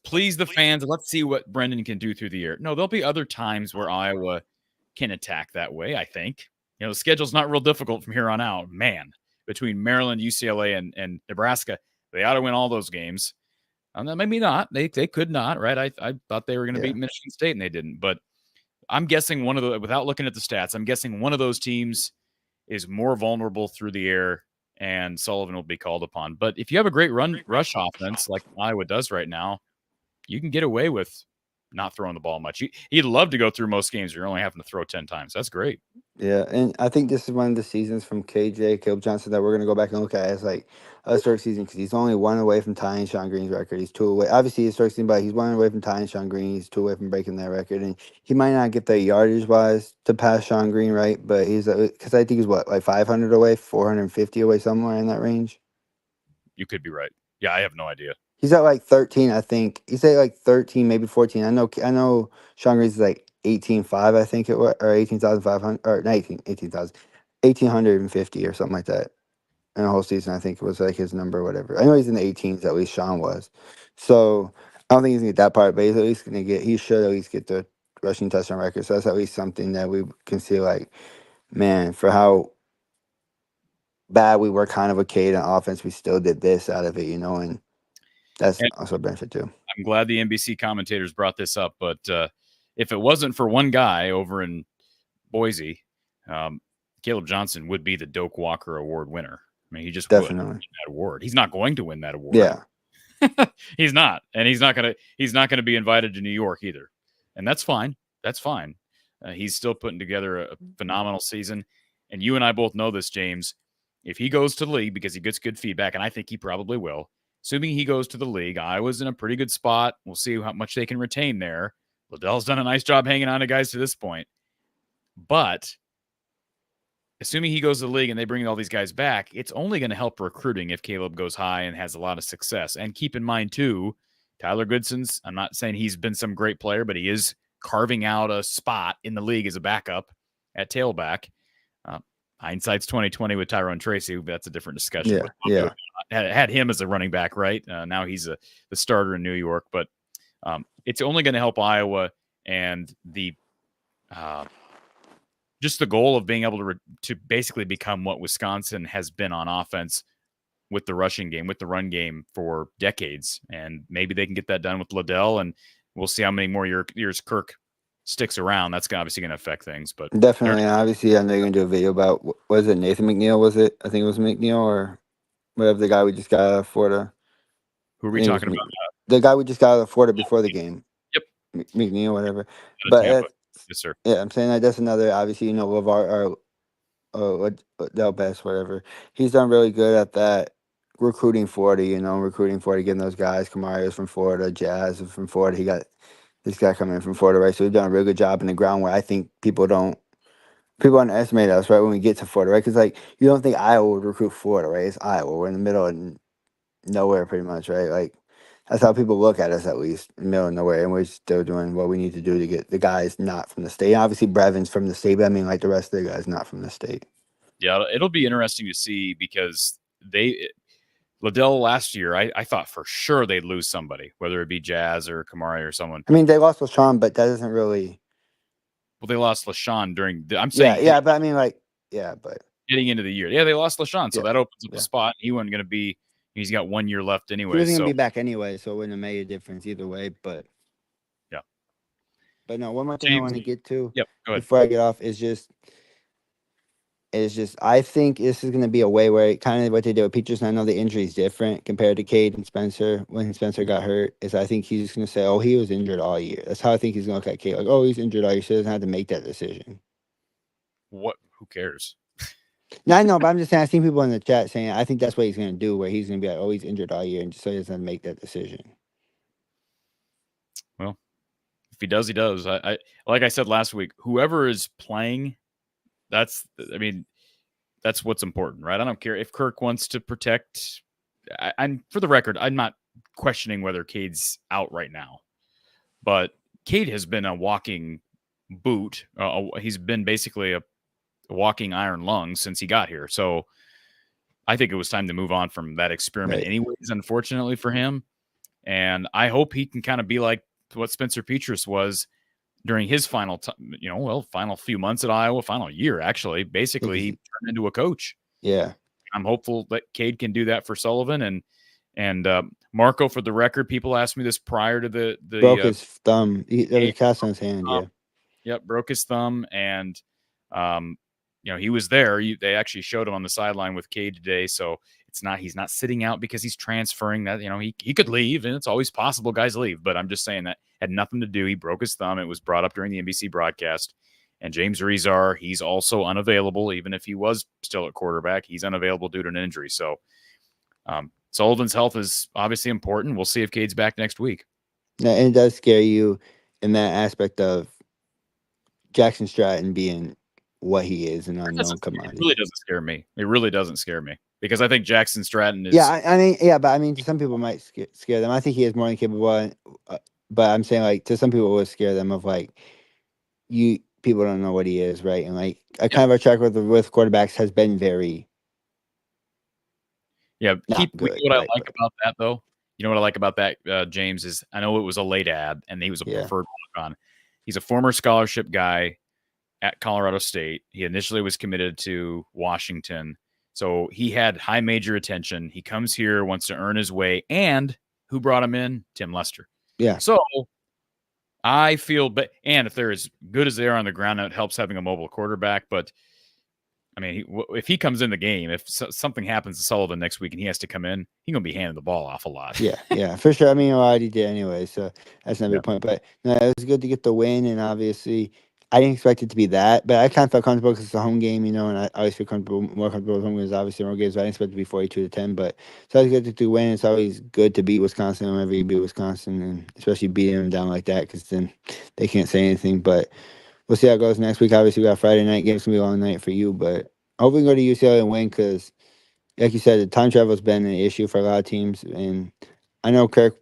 [SPEAKER 2] please the fans and let's see what Brendan can do through the air. No, there'll be other times where Iowa can attack that way, I think. You know, the schedule's not real difficult from here on out. Man, between Maryland, UCLA, and Nebraska, they ought to win all those games. Maybe not. They could not, right? I thought they were going to beat Michigan State, and they didn't. But I'm guessing without looking at the stats, I'm guessing one of those teams is more vulnerable through the air, and Sullivan will be called upon. But if you have a great rush offense like Iowa does right now, you can get away with not throwing the ball much. He'd love to go through most games where you're only having to throw 10 times. That's great.
[SPEAKER 4] Yeah, and I think this is one of the seasons from Caleb Johnson, that we're going to go back and look at as like a historic season, because he's only one away from tying Sean Green's record. He's two away. Obviously, he's historic season, but he's one away from tying Sean Green. He's two away from breaking that record. And he might not get the yardage-wise to pass Sean Green, right? But he's, because I think he's what, like 500 away, 450 away, somewhere in that range?
[SPEAKER 2] You could be right. Yeah, I have no idea.
[SPEAKER 4] He's at like 13, I think. He's at like 13, maybe 14. I know Sean Green's is like 18.5, I think it was, or 18,500, or not 18,000, 1,850 or something like that. In the whole season, I think it was like his number or whatever. I know he's in the 18s, at least Sean was. So I don't think he's going to get that part, but he's at least going to he should at least get the rushing touchdown record. So that's at least something that we can see, like, man, for how bad we were kind of a Cade on offense, we still did this out of it, you know, and that's also a benefit too.
[SPEAKER 2] I'm glad the NBC commentators brought this up, but if it wasn't for one guy over in Boise, Caleb Johnson would be the Doak Walker Award winner. I mean, he just would win that award. He's not going to win that award.
[SPEAKER 4] Yeah,
[SPEAKER 2] he's not, and he's not gonna be invited to New York either, and that's fine. That's fine. He's still putting together a phenomenal season, and you and I both know this, James. If he goes to the league, because he gets good feedback, and I think he probably will. Assuming he goes to the league, Iowa's in a pretty good spot. We'll see how much they can retain there. Liddell's done a nice job hanging on to guys to this point. But assuming he goes to the league and they bring all these guys back, it's only going to help recruiting if Caleb goes high and has a lot of success. And keep in mind, too, Tyler Goodson's, I'm not saying he's been some great player, but he is carving out a spot in the league as a backup at tailback. Hindsight's 2020 with Tyrone Tracy. That's a different discussion.
[SPEAKER 4] Yeah.
[SPEAKER 2] Had him as a running back, right? Now he's the starter in New York, but it's only going to help Iowa, and the just the goal of being able to basically become what Wisconsin has been on offense with the rushing game, with the run game for decades, and maybe they can get that done with Liddell, and we'll see how many more years Kirk sticks around. That's obviously going to affect things, but
[SPEAKER 4] definitely. And obviously, I know you're going to do a video about, was it Nathan McNeil? Was it? I think it was McNeil, or whatever, the guy we just got out of Florida.
[SPEAKER 2] Who are we talking about?
[SPEAKER 4] The guy we just got out of Florida before the game.
[SPEAKER 2] Yep.
[SPEAKER 4] McNeil, whatever. But
[SPEAKER 2] yes, sir.
[SPEAKER 4] Yeah, I'm saying that's another, obviously, you know, LeVar or Del Best, whatever. He's done really good at that recruiting Florida, getting those guys. Kamari's from Florida, Jazz is from Florida. He got this guy coming in from Florida, right? So we've done a really good job in the ground where I think people underestimate us, right, when we get to Florida, right? Because, like, you don't think Iowa would recruit Florida, right? It's Iowa. We're in the middle of nowhere, pretty much, right? Like, that's how people look at us, at least, in the middle of nowhere. And we're still doing what we need to do to get the guys not from the state. Obviously, Brevin's from the state, but I mean, like, the rest of the guys not from the state.
[SPEAKER 2] Yeah, it'll be interesting to see, because Liddell last year, I thought for sure they'd lose somebody, whether it be Jazz or Kamari or someone.
[SPEAKER 4] I mean, they lost LaShawn, but that doesn't really.
[SPEAKER 2] Well, they lost LaShawn I'm saying.
[SPEAKER 4] Yeah, but I mean, like, yeah, but
[SPEAKER 2] getting into the year. Yeah, they lost LaShawn, so that opens up a spot. He wasn't going to be, He's got 1 year left
[SPEAKER 4] He
[SPEAKER 2] anyway.
[SPEAKER 4] wasn't
[SPEAKER 2] So
[SPEAKER 4] gonna be back anyway, so it wouldn't have made a difference either way. But
[SPEAKER 2] yeah.
[SPEAKER 4] But no, one more thing I want to get to
[SPEAKER 2] Yep. Go ahead.
[SPEAKER 4] before I get off is just I think this is going to be a way where kind of what they did with Petrus. And I know the injury is different compared to Cade and Spencer when Spencer got hurt. Is I think he's just going to say, "Oh, he was injured all year." That's how I think he's going to look at Cade. Like, "Oh, he's injured all year," so he doesn't have to make that decision.
[SPEAKER 2] What? Who cares?
[SPEAKER 4] No, I know, but I'm just saying. I've seen people in the chat saying I think that's what he's going to do, where he's going to be like, "Oh, he's injured all year," and just so he doesn't make that decision.
[SPEAKER 2] Well, if he does, he does. I like I said last week, whoever is playing, that's what's important, right? I don't care if Kirk wants to protect. I'm for the record, I'm not questioning whether Cade's out right now, but Cade has been a walking boot. He's been basically a walking iron lung since he got here. So I think it was time to move on from that experiment anyways, unfortunately for him. And I hope he can kind of be like what Spencer Petrus was during his final final few months at Iowa, final year, actually. Basically, he turned into a coach.
[SPEAKER 4] Yeah.
[SPEAKER 2] I'm hopeful that Cade can do that for Sullivan. And Marco, for the record, people asked me this prior to the
[SPEAKER 4] broke his thumb. There was a cast on his hand, yeah.
[SPEAKER 2] Yep, broke his thumb. And, he was there. They actually showed him on the sideline with Cade today. So he's not sitting out because he's transferring. That he could leave, and it's always possible guys leave. But I'm just saying that had nothing to do. He broke his thumb. It was brought up during the NBC broadcast. And James Rezar, he's also unavailable. Even if he was still at quarterback, he's unavailable due to an injury. So Sullivan's health is obviously important. We'll see if Cade's back next week.
[SPEAKER 4] Yeah, and it does scare you in that aspect of Jackson Stratton being what he is, an unknown commodity.
[SPEAKER 2] It really doesn't scare me. It really doesn't scare me because I think Jackson Stratton is.
[SPEAKER 4] Yeah, but to some people it might scare them. I think he is more than capable. But I'm saying, like, to some people, it would scare them of like, people don't know what he is, right? And like, kind of our track record with quarterbacks has been very.
[SPEAKER 2] Yeah, what I like about that though. You know what I like about that, James, is I know it was a late ad and he was a preferred walk-on. He's a former scholarship guy at Colorado State. He initially was committed to Washington. So he had high major attention. He comes here, wants to earn his way. And who brought him in? Tim Lester.
[SPEAKER 4] Yeah.
[SPEAKER 2] So I feel, and if they're as good as they are on the ground, it helps having a mobile quarterback. But I mean, if he comes in the game, if something happens to Sullivan next week and he has to come in, he's going to be handing the ball off a lot.
[SPEAKER 4] Yeah, for sure. I mean, he did anyway, so that's not a big point. But no, it was good to get the win, and obviously, I didn't expect it to be that, but I kind of felt comfortable because it's a home game, and I always feel more comfortable with home games, obviously, road games. So I didn't expect it to be 42-10, but it's always good to win. It's always good to beat Wisconsin whenever you beat Wisconsin, and especially beating them down like that because then they can't say anything. But we'll see how it goes next week. Obviously, we got Friday night game. It's going to be a long night for you, but hopefully we can go to UCLA and win because, like you said, the time travel has been an issue for a lot of teams, and I know Kirk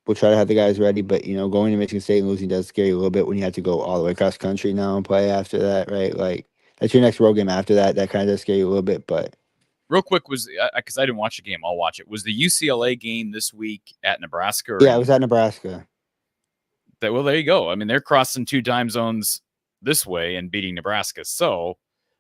[SPEAKER 4] will try to have the guys ready, but, going to Michigan State and losing does scare you a little bit when you have to go all the way across country now and play after that, right? Like, that's your next road game after that. That kind of does scare you a little bit, but.
[SPEAKER 2] Real quick, because I didn't watch the game, I'll watch it. Was the UCLA game this week at Nebraska?
[SPEAKER 4] Yeah, it was at Nebraska.
[SPEAKER 2] Well, there you go. I mean, they're crossing 2 time zones this way and beating Nebraska. So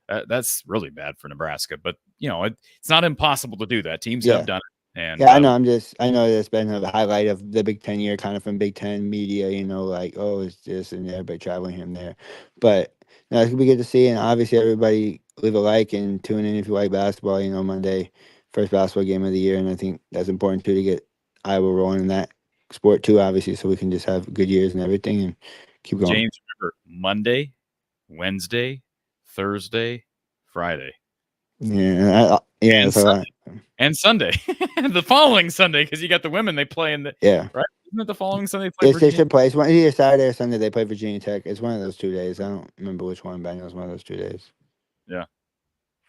[SPEAKER 2] that's really bad for Nebraska. But, it's not impossible to do that. Teams have done it. And,
[SPEAKER 4] I know. I know that's been a highlight of the Big Ten year, kind of from Big Ten media, like, oh, it's this and everybody traveling him there. But no, it's going to be good to see. And obviously, everybody leave a like and tune in if you like basketball, Monday, first basketball game of the year. And I think that's important, too, to get Iowa rolling in that sport, too, obviously, so we can just have good years and everything and keep going.
[SPEAKER 2] James, remember, Monday, Wednesday, Thursday, Friday.
[SPEAKER 4] Yeah,
[SPEAKER 2] and Sunday. And Sunday, the following Sunday, because you got the women they play in the right. Isn't it the following Sunday?
[SPEAKER 4] They should play. It's either Saturday or Sunday. They play Virginia Tech. It's one of those 2 days. I don't remember which one, but I know it's one of those 2 days.
[SPEAKER 2] Yeah,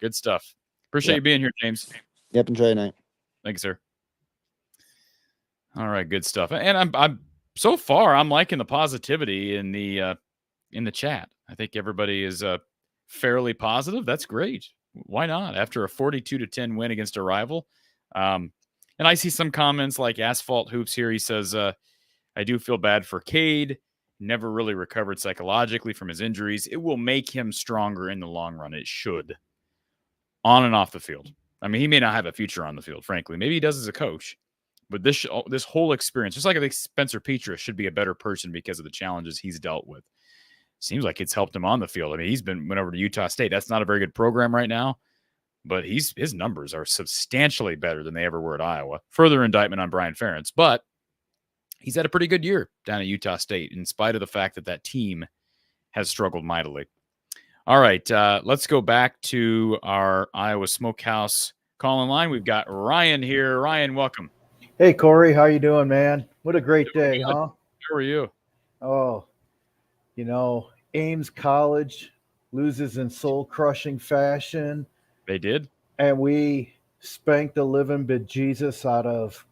[SPEAKER 2] good stuff. Appreciate you being here, James.
[SPEAKER 4] Yep, enjoy your night.
[SPEAKER 2] Thank you, sir. All right, good stuff. And I'm so far I'm liking the positivity in the chat. I think everybody is fairly positive. That's great. Why not? After a 42-10 win against a rival. And I see some comments like Asphalt Hoops here. He says, I do feel bad for Cade. Never really recovered psychologically from his injuries. It will make him stronger in the long run. It should. On and off the field. I mean, he may not have a future on the field, frankly. Maybe he does as a coach. But this whole experience, just like I think Spencer Petras should be a better person because of the challenges he's dealt with. Seems like it's helped him on the field. I mean, went over to Utah State. That's not a very good program right now, but his numbers are substantially better than they ever were at Iowa. Further indictment on Brian Ferentz, but he's had a pretty good year down at Utah State, in spite of the fact that team has struggled mightily. All right, let's go back to our Iowa Smokehouse call-in line. We've got Ryan here. Ryan, welcome.
[SPEAKER 5] Hey, Corey, how you doing, man? What a great day, huh?
[SPEAKER 2] How are you?
[SPEAKER 5] Oh, Ames College loses in soul-crushing fashion.
[SPEAKER 2] They did?
[SPEAKER 5] And we spanked the living bejesus out of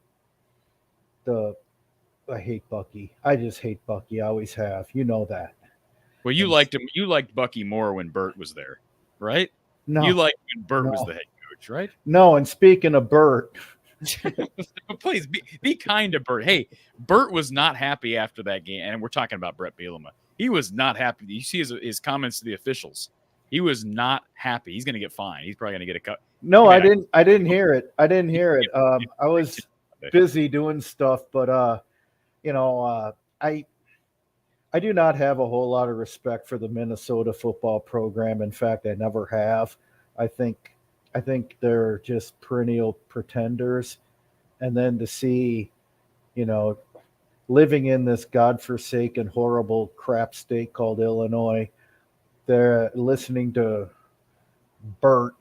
[SPEAKER 5] I hate Bucky. I just hate Bucky. I always have. You know that.
[SPEAKER 2] Well, you liked him. You liked Bucky more when Bert was there, right?
[SPEAKER 5] No.
[SPEAKER 2] You liked when Bert was the head coach, right?
[SPEAKER 5] No, and speaking of Bert.
[SPEAKER 2] Please be kind to Bert. Hey, Bert was not happy after that game, and we're talking about Brett Bielema. He was not happy. You see his comments to the officials. He was not happy. He's going to get fined. He's probably going to get a cut.
[SPEAKER 5] No, I didn't hear it. I didn't hear it. I was busy doing stuff, but I do not have a whole lot of respect for the Minnesota football program. In fact, I never have. I think they're just perennial pretenders. And then to see, living in this godforsaken, horrible crap state called Illinois, they're listening to Bert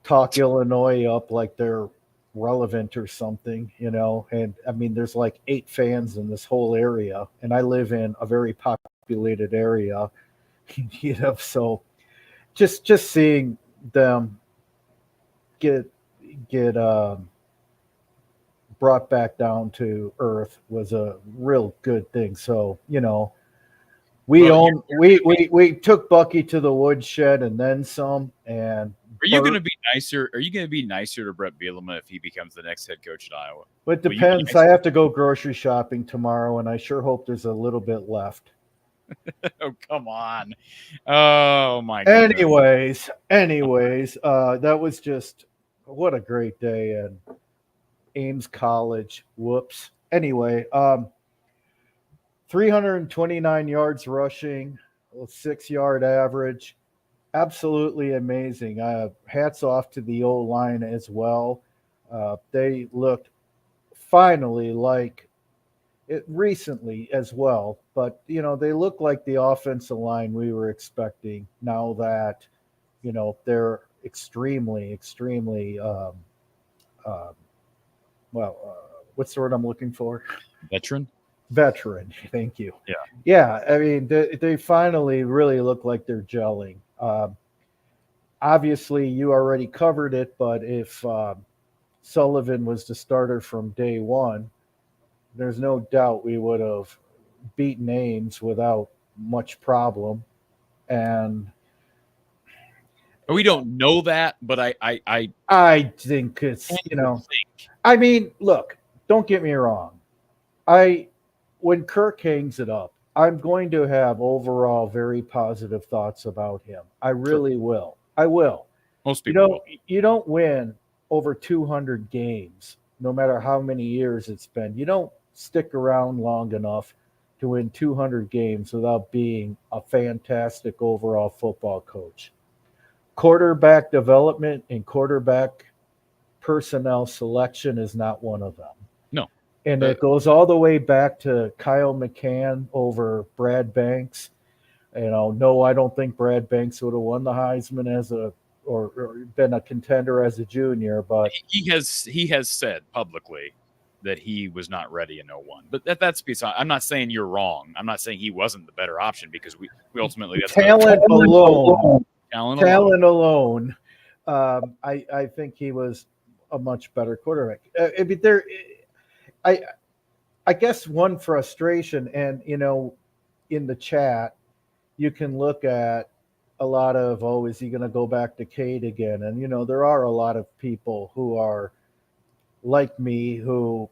[SPEAKER 5] talk Illinois up like they're relevant or something, and I mean, there's like 8 fans in this whole area, and I live in a very populated area, so just seeing them get brought back down to earth was a real good thing. So, we took Bucky to the woodshed and then some. And
[SPEAKER 2] are you going to be nicer? Are you going to be nicer to Brett Bielema if he becomes the next head coach at Iowa?
[SPEAKER 5] It depends. I have to go grocery shopping tomorrow, and I sure hope there's a little bit left.
[SPEAKER 2] Oh, come on. Oh, my goodness.
[SPEAKER 5] Anyways, that was just what a great day at Ames College. Whoops. Anyway, 329 yards rushing, a 6-yard average. Absolutely amazing. Hats off to the O-line as well. They looked finally like it recently as well, but they look like the offensive line we were expecting now that they're extremely what's the word I'm looking for?
[SPEAKER 2] Veteran.
[SPEAKER 5] Thank you.
[SPEAKER 2] Yeah.
[SPEAKER 5] I mean, they finally really look like they're gelling. Obviously you already covered it, but if Sullivan was the starter from day one, there's no doubt we would have beaten Ames without much problem. And
[SPEAKER 2] we don't know that, but
[SPEAKER 5] I think it's, I mean, look, don't get me wrong. When Kirk hangs it up, I'm going to have overall very positive thoughts about him. I really will. I will.
[SPEAKER 2] Most people
[SPEAKER 5] you don't win over 200 games, no matter how many years it's been. You don't stick around long enough to win 200 games without being a fantastic overall football coach. Quarterback development and quarterback personnel selection is not one of them.
[SPEAKER 2] No.
[SPEAKER 5] And it goes all the way back to Kyle McCann over Brad Banks. No, I don't think Brad Banks would have won the Heisman or been a contender as a junior, but
[SPEAKER 2] he has said publicly that he was not ready in 01. But that's beside. I'm not saying you're wrong. I'm not saying he wasn't the better option because we ultimately got
[SPEAKER 5] talent alone. I think he was a much better quarterback. I guess one frustration, and in the chat, you can look at a lot of, is he going to go back to Cade again? And there are a lot of people who are like me who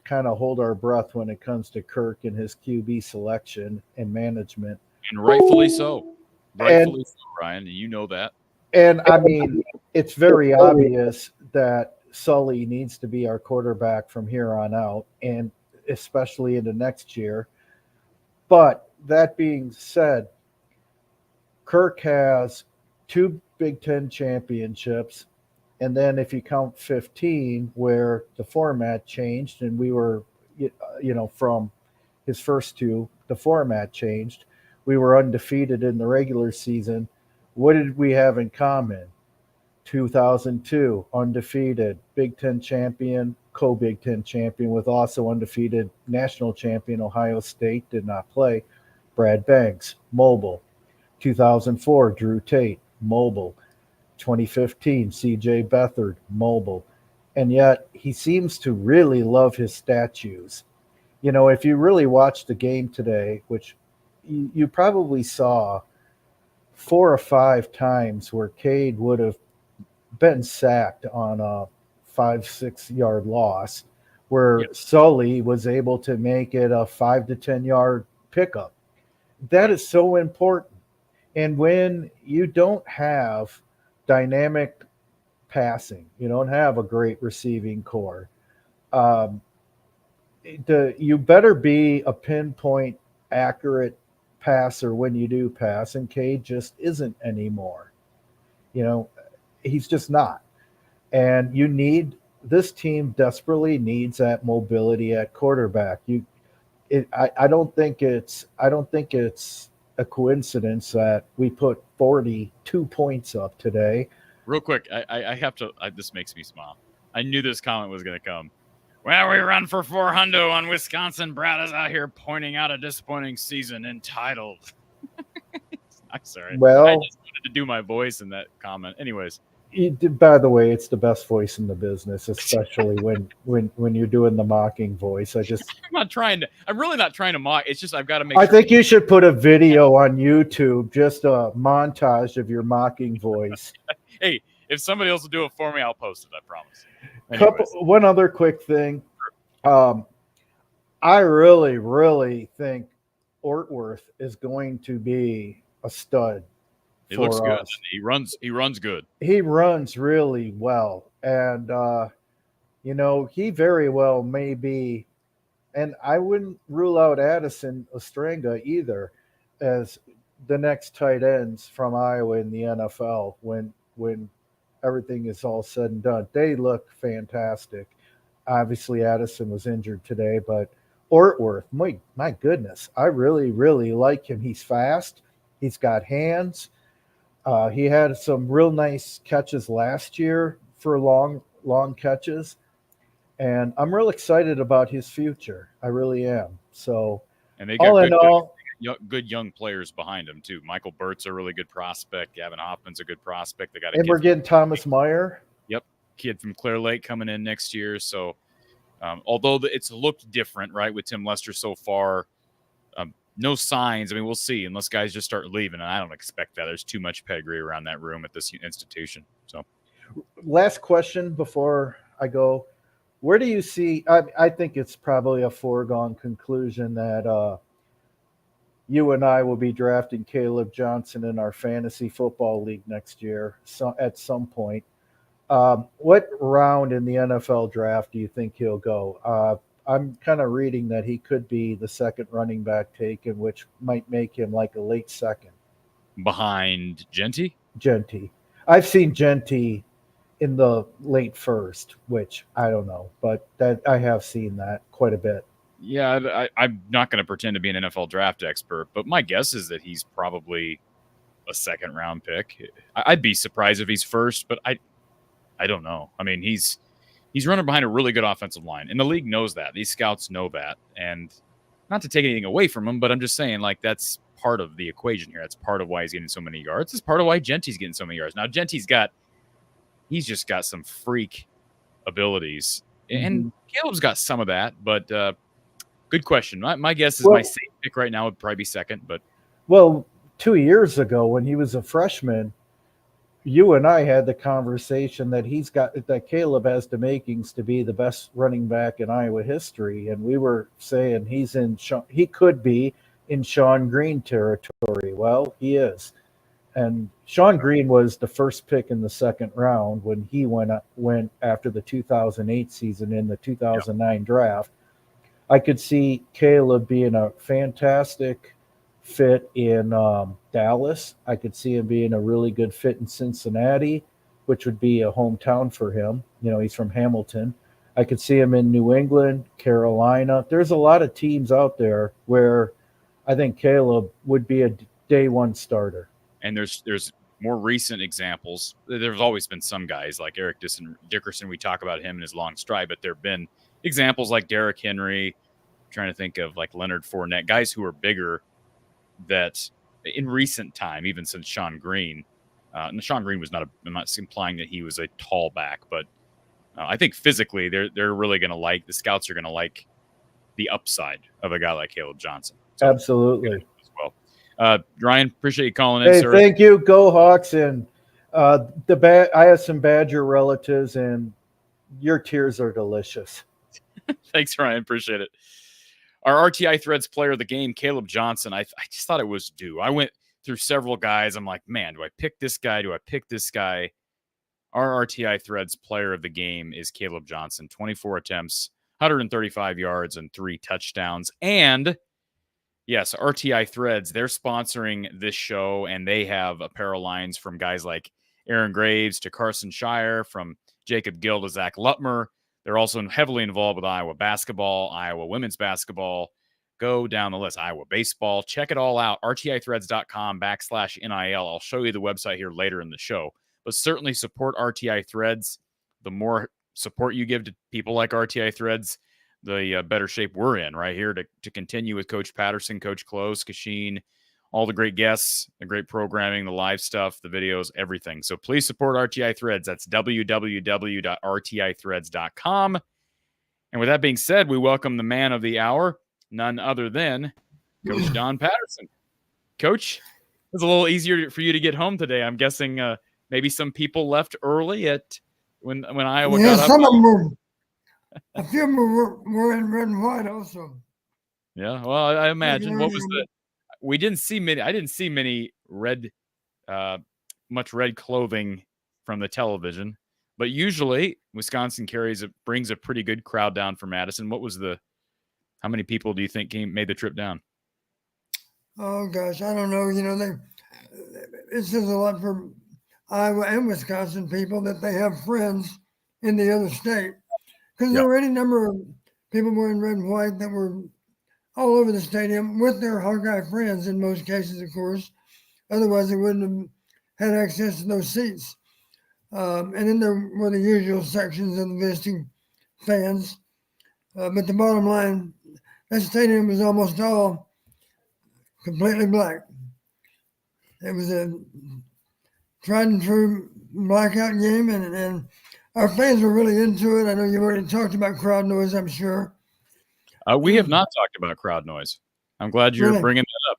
[SPEAKER 5] kind of hold our breath when it comes to Kirk and his QB selection and management,
[SPEAKER 2] and rightfully so. Rightfully so, Ryan, and you know that.
[SPEAKER 5] And I mean, it's very obvious that Sully needs to be our quarterback from here on out, and especially into next year. But that being said, Kirk has 2 Big Ten championships. And then if you count 15, where the format changed and we were, from his first 2, the format changed. We were undefeated in the regular season. What did we have in common? 2002, undefeated, Big Ten champion, co-Big Ten champion with also undefeated national champion Ohio State, did not play, Brad Banks, mobile. 2004, Drew Tate, mobile. 2015, CJ Beathard, mobile. And yet he seems to really love his statues. If you really watched the game today, which you probably saw 4 or 5 times where Cade would have been sacked on a 5-6 yard loss, where Sully was able to make it a 5 to 10 yard pickup. That is so important. And when you don't have dynamic passing, you don't have a great receiving core, you better be a pinpoint accurate passer when you do pass, and Cade just isn't anymore. He's just not. And this team desperately needs that mobility at quarterback. I don't think it's a coincidence that we put 42 points up today.
[SPEAKER 2] Real quick, I have to. This makes me smile. I knew this comment was going to come. Well, we run for 400 on Wisconsin. Brad is out here pointing out a disappointing season entitled. I'm sorry.
[SPEAKER 5] Well,
[SPEAKER 2] I just wanted to do my voice in that comment. Anyways.
[SPEAKER 5] By the way, it's the best voice in the business, especially when you're doing the mocking voice. I'm really not trying to mock. It's just I've got to make. I think you should put a video on YouTube, just a montage of your mocking voice.
[SPEAKER 2] Hey, if somebody else will do it for me, I'll post it. I promise.
[SPEAKER 5] One other quick thing. I really, really think Ortworth is going to be a stud.
[SPEAKER 2] He looks good. He runs good. He
[SPEAKER 5] runs really well. And, he very well may be, and I wouldn't rule out Addison Ostrenga either as the next tight ends from Iowa in the NFL when everything is all said and done. They look fantastic. Obviously, Addison was injured today, but Ortworth, my goodness, I really, really like him. He's fast. He's got hands. He had some real nice catches last year for long catches. And I'm real excited about his future. I really am. So,
[SPEAKER 2] and they got good young players behind him, too. Michael Burt's a really good prospect. Gavin Hoffman's a good prospect.
[SPEAKER 5] And we're getting Thomas Meyer.
[SPEAKER 2] Yep. Kid from Clear Lake coming in next year. So, although it's looked different, right, with Tim Lester so far, no signs. I mean, we'll see unless guys just start leaving, and I don't expect that. There's too much pedigree around that room at this institution. So,
[SPEAKER 5] last question before I go. Where do you see – I think it's probably a foregone conclusion that you and I will be drafting Caleb Johnson in our fantasy football league next year at some point. What round in the NFL draft do you think he'll go? I'm kind of reading that he could be the second running back taken, which might make him like a late second.
[SPEAKER 2] Behind Genty?
[SPEAKER 5] Genty. I've seen Genty in the late first, which I don't know, but that I have seen that quite a bit.
[SPEAKER 2] Yeah, I'm not going to pretend to be an NFL draft expert, but my guess is that he's probably a second round pick. I'd be surprised if he's first, but I don't know. I mean, he's running behind a really good offensive line, and the league knows that. These scouts know that, and not to take anything away from him, but I'm just saying, like, that's part of the equation here. That's part of why he's getting so many yards. It's part of why Genty's getting so many yards. Now, he's just got some freak abilities, and Caleb's got some of that, but good question. My guess is my safe pick right now would probably be second, but.
[SPEAKER 5] Well, 2 years ago when he was a freshman, you and I had the conversation that Caleb has the makings to be the best running back in Iowa history. And we were saying he could be in Sean Green territory. Well, he is. And Sean Green was the first pick in the second round when he went after the 2008 season in the 2009 draft. I could see Caleb being a fantastic fit in Dallas. I could see him being a really good fit in Cincinnati, which would be a hometown for him. He's from Hamilton. I could see him in New England, Carolina. There's a lot of teams out there where I think Caleb would be a day one starter.
[SPEAKER 2] And there's more recent examples. There's always been some guys like Eric Dickerson. We talk about him and his long stride, but there have been examples like Derrick Henry. I'm trying to think of like Leonard Fournette, guys who are bigger that in recent time, even since Sean Green. And Sean Green was I'm not implying that he was a tall back, but I think physically they're really going to the scouts are going to like the upside of a guy like Caleb Johnson. So,
[SPEAKER 5] absolutely.
[SPEAKER 2] As well. Ryan, appreciate you calling in,
[SPEAKER 5] Hey,
[SPEAKER 2] sir.
[SPEAKER 5] thank you. Go Hawks. And I have some Badger relatives, and your tears are delicious.
[SPEAKER 2] Thanks, Ryan. Appreciate it. Our RTI Threads player of the game, Caleb Johnson, I just thought it was due. I went through several guys. I'm like, man, do I pick this guy? Do I pick this guy? Our RTI Threads player of the game is Caleb Johnson. 24 attempts, 135 yards, and 3 touchdowns. And yes, RTI Threads, they're sponsoring this show, and they have apparel lines from guys like Aaron Graves to Carson Shire, from Jacob Gill to Zach Lutmer. They're also heavily involved with Iowa basketball, Iowa women's basketball. Go down the list. Iowa baseball. Check it all out. RTIthreads.com/NIL. I'll show you the website here later in the show. But certainly support RTI Threads. The more support you give to people like RTI Threads, the better shape we're in right here to continue with Coach Patterson, Coach Close, Kashin, all the great guests, the great programming, the live stuff, the videos, everything. So please support RTI Threads. That's www.rtithreads.com. And with that being said, we welcome the man of the hour, none other than Coach Don Patterson. Coach, it was a little easier for you to get home today. I'm guessing maybe some people left early when Iowa got up.
[SPEAKER 6] Some of them were. A few of them were in red and white also.
[SPEAKER 2] Yeah, well, I imagine. What was we didn't see many. I didn't see many much red clothing from the television, but usually Wisconsin brings a pretty good crowd down for Madison. How many people do you think made the trip down?
[SPEAKER 6] Oh gosh, I don't know. It says a lot for Iowa and Wisconsin people that they have friends in the other state, because there were any number of people wearing red and white that were all over the stadium with their Hawkeye friends in most cases, of course. Otherwise, they wouldn't have had access to those seats. And then there were the usual sections of the visiting fans. But the bottom line, that stadium was almost all completely black. It was a tried and true blackout game, and our fans were really into it. I know you've already talked about crowd noise, I'm sure.
[SPEAKER 2] We have not talked about crowd noise. I'm glad you're bringing that up.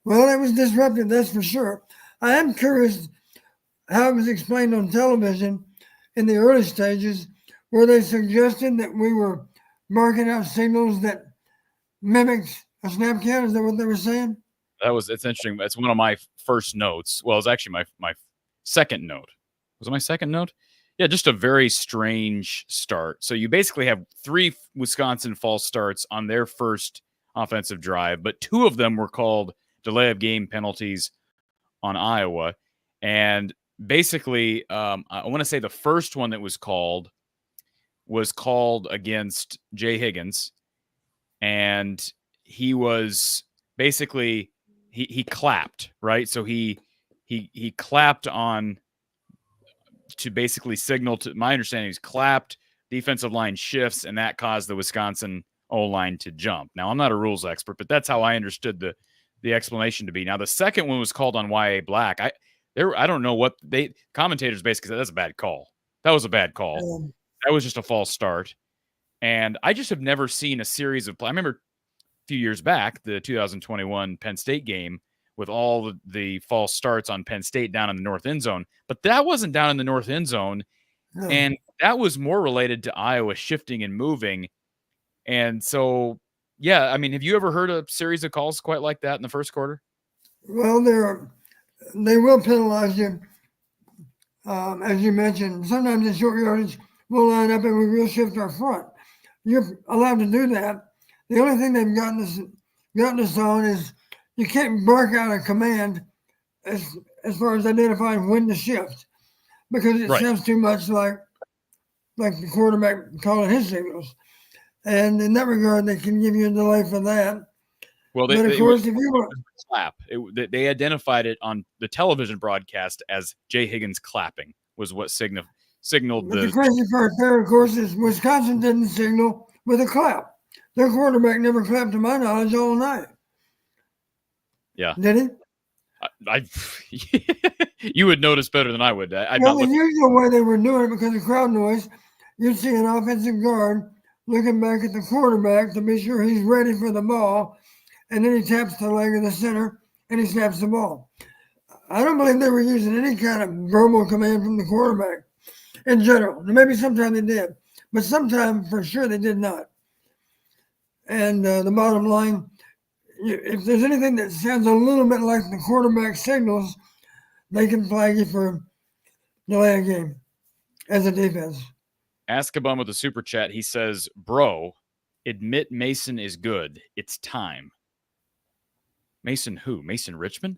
[SPEAKER 6] Well, it was disruptive, that's for sure. I am curious how it was explained on television in the early stages, where they suggested that we were marking out signals that mimicked a snap count. Is that what they were saying?
[SPEAKER 2] It's interesting. That's one of my first notes. Well, it's actually my second note. Was it my second note? Yeah, just a very strange start. So you basically have 3 Wisconsin false starts on their first offensive drive, but 2 of them were called delay of game penalties on Iowa. And basically, I want to say the first one that was called against Jay Higgins. And he was basically, he clapped, right? So he clapped on to basically signal to, my understanding is clapped, defensive line shifts, and that caused the Wisconsin O-line to jump. Now, I'm not a rules expert, but that's how I understood the explanation to be. Now, the second one was called on YA Black. I don't know what commentators basically said. That's a bad call. That was a bad call. That was just a false start. And I just have never seen a series of, I remember a few years back, the 2021 Penn State game with all the false starts on Penn State down in the north end zone. But that wasn't down in the north end zone. No. And that was more related to Iowa shifting and moving. And so, yeah, I mean, have you ever heard a series of calls quite like that in the first quarter?
[SPEAKER 6] Well, there they will penalize you. As you mentioned, sometimes in short yardage, we'll line up and we will shift our front. You're allowed to do that. The only thing they've gotten us on is you can't bark out a command as far as identifying when to shift, because it
[SPEAKER 2] Right.
[SPEAKER 6] sounds too much like the quarterback calling his signals. And in that regard, they can give you a delay for that.
[SPEAKER 2] Well,
[SPEAKER 6] But of course, if you want,
[SPEAKER 2] clap. They identified it on the television broadcast as Jay Higgins clapping was what signaled
[SPEAKER 6] but the crazy part there, of course, is Wisconsin didn't signal with a clap. Their quarterback never clapped, to my knowledge, all night.
[SPEAKER 2] Yeah.
[SPEAKER 6] Did he?
[SPEAKER 2] I you would notice better than I would.
[SPEAKER 6] Well, the usual way they were doing it, because of crowd noise, you'd see an offensive guard looking back at the quarterback to be sure he's ready for the ball, and then he taps the leg of the center and he snaps the ball. I don't believe they were using any kind of verbal command from the quarterback in general. Maybe sometimes they did, but sometimes for sure they did not. And the bottom line, if there's anything that sounds a little bit like the quarterback signals, they can flag you for delay a game as a defense.
[SPEAKER 2] Askabum with a super chat. He says, "Bro, admit Mason is good. It's time." Mason who? Mason Richmond?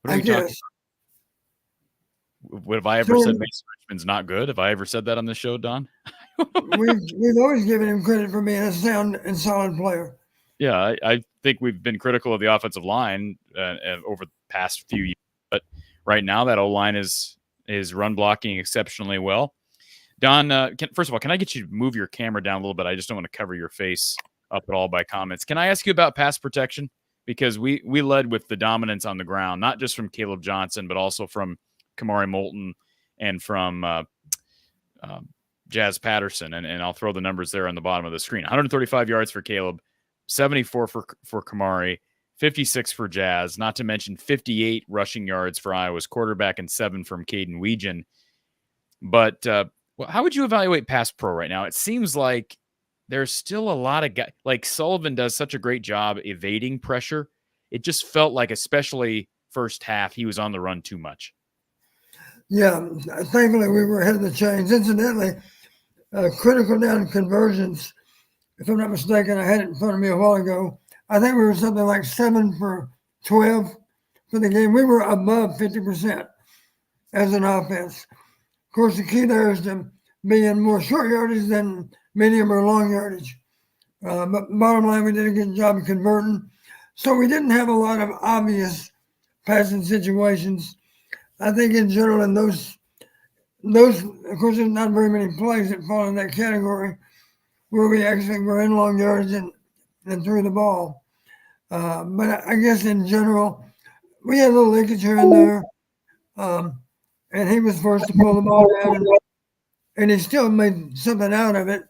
[SPEAKER 2] What are we talking? What have I ever said? Mason Richmond's not good? Have I ever said that on the show, Don?
[SPEAKER 6] we've always given him credit for being a sound and solid player.
[SPEAKER 2] Yeah, I think we've been critical of the offensive line over the past few years, but right now that O-line is run blocking exceptionally well. Don, first of all, can I get you to move your camera down a little bit? I just don't want to cover your face up at all by comments. Can I ask you about pass protection? Because we led with the dominance on the ground, not just from Caleb Johnson, but also from Kamari Moulton and from Jazz Patterson. And I'll throw the numbers there on the bottom of the screen. 135 yards for Caleb, 74 for Kamari, 56 for Jazz, not to mention 58 rushing yards for Iowa's quarterback and 7 from Caden Weegan. But how would you evaluate pass pro right now? It seems like there's still a lot of guys. Like Sullivan does such a great job evading pressure. It just felt like, especially first half, he was on the run too much.
[SPEAKER 6] Yeah, thankfully we were ahead of the chains. Incidentally, critical down conversions, if I'm not mistaken, I had it in front of me a while ago. I think we were something like 7 for 12 for the game. We were above 50% as an offense. Of course, the key there is to be in more short yardage than medium or long yardage. But bottom line, we did a good job of converting. So we didn't have a lot of obvious passing situations. I think in general, in those, of course, there's not very many plays that fall in that category where we actually were in long yardage and threw the ball. But I guess in general, we had a little leakage here and there. And he was forced to pull the ball down, and he still made something out of it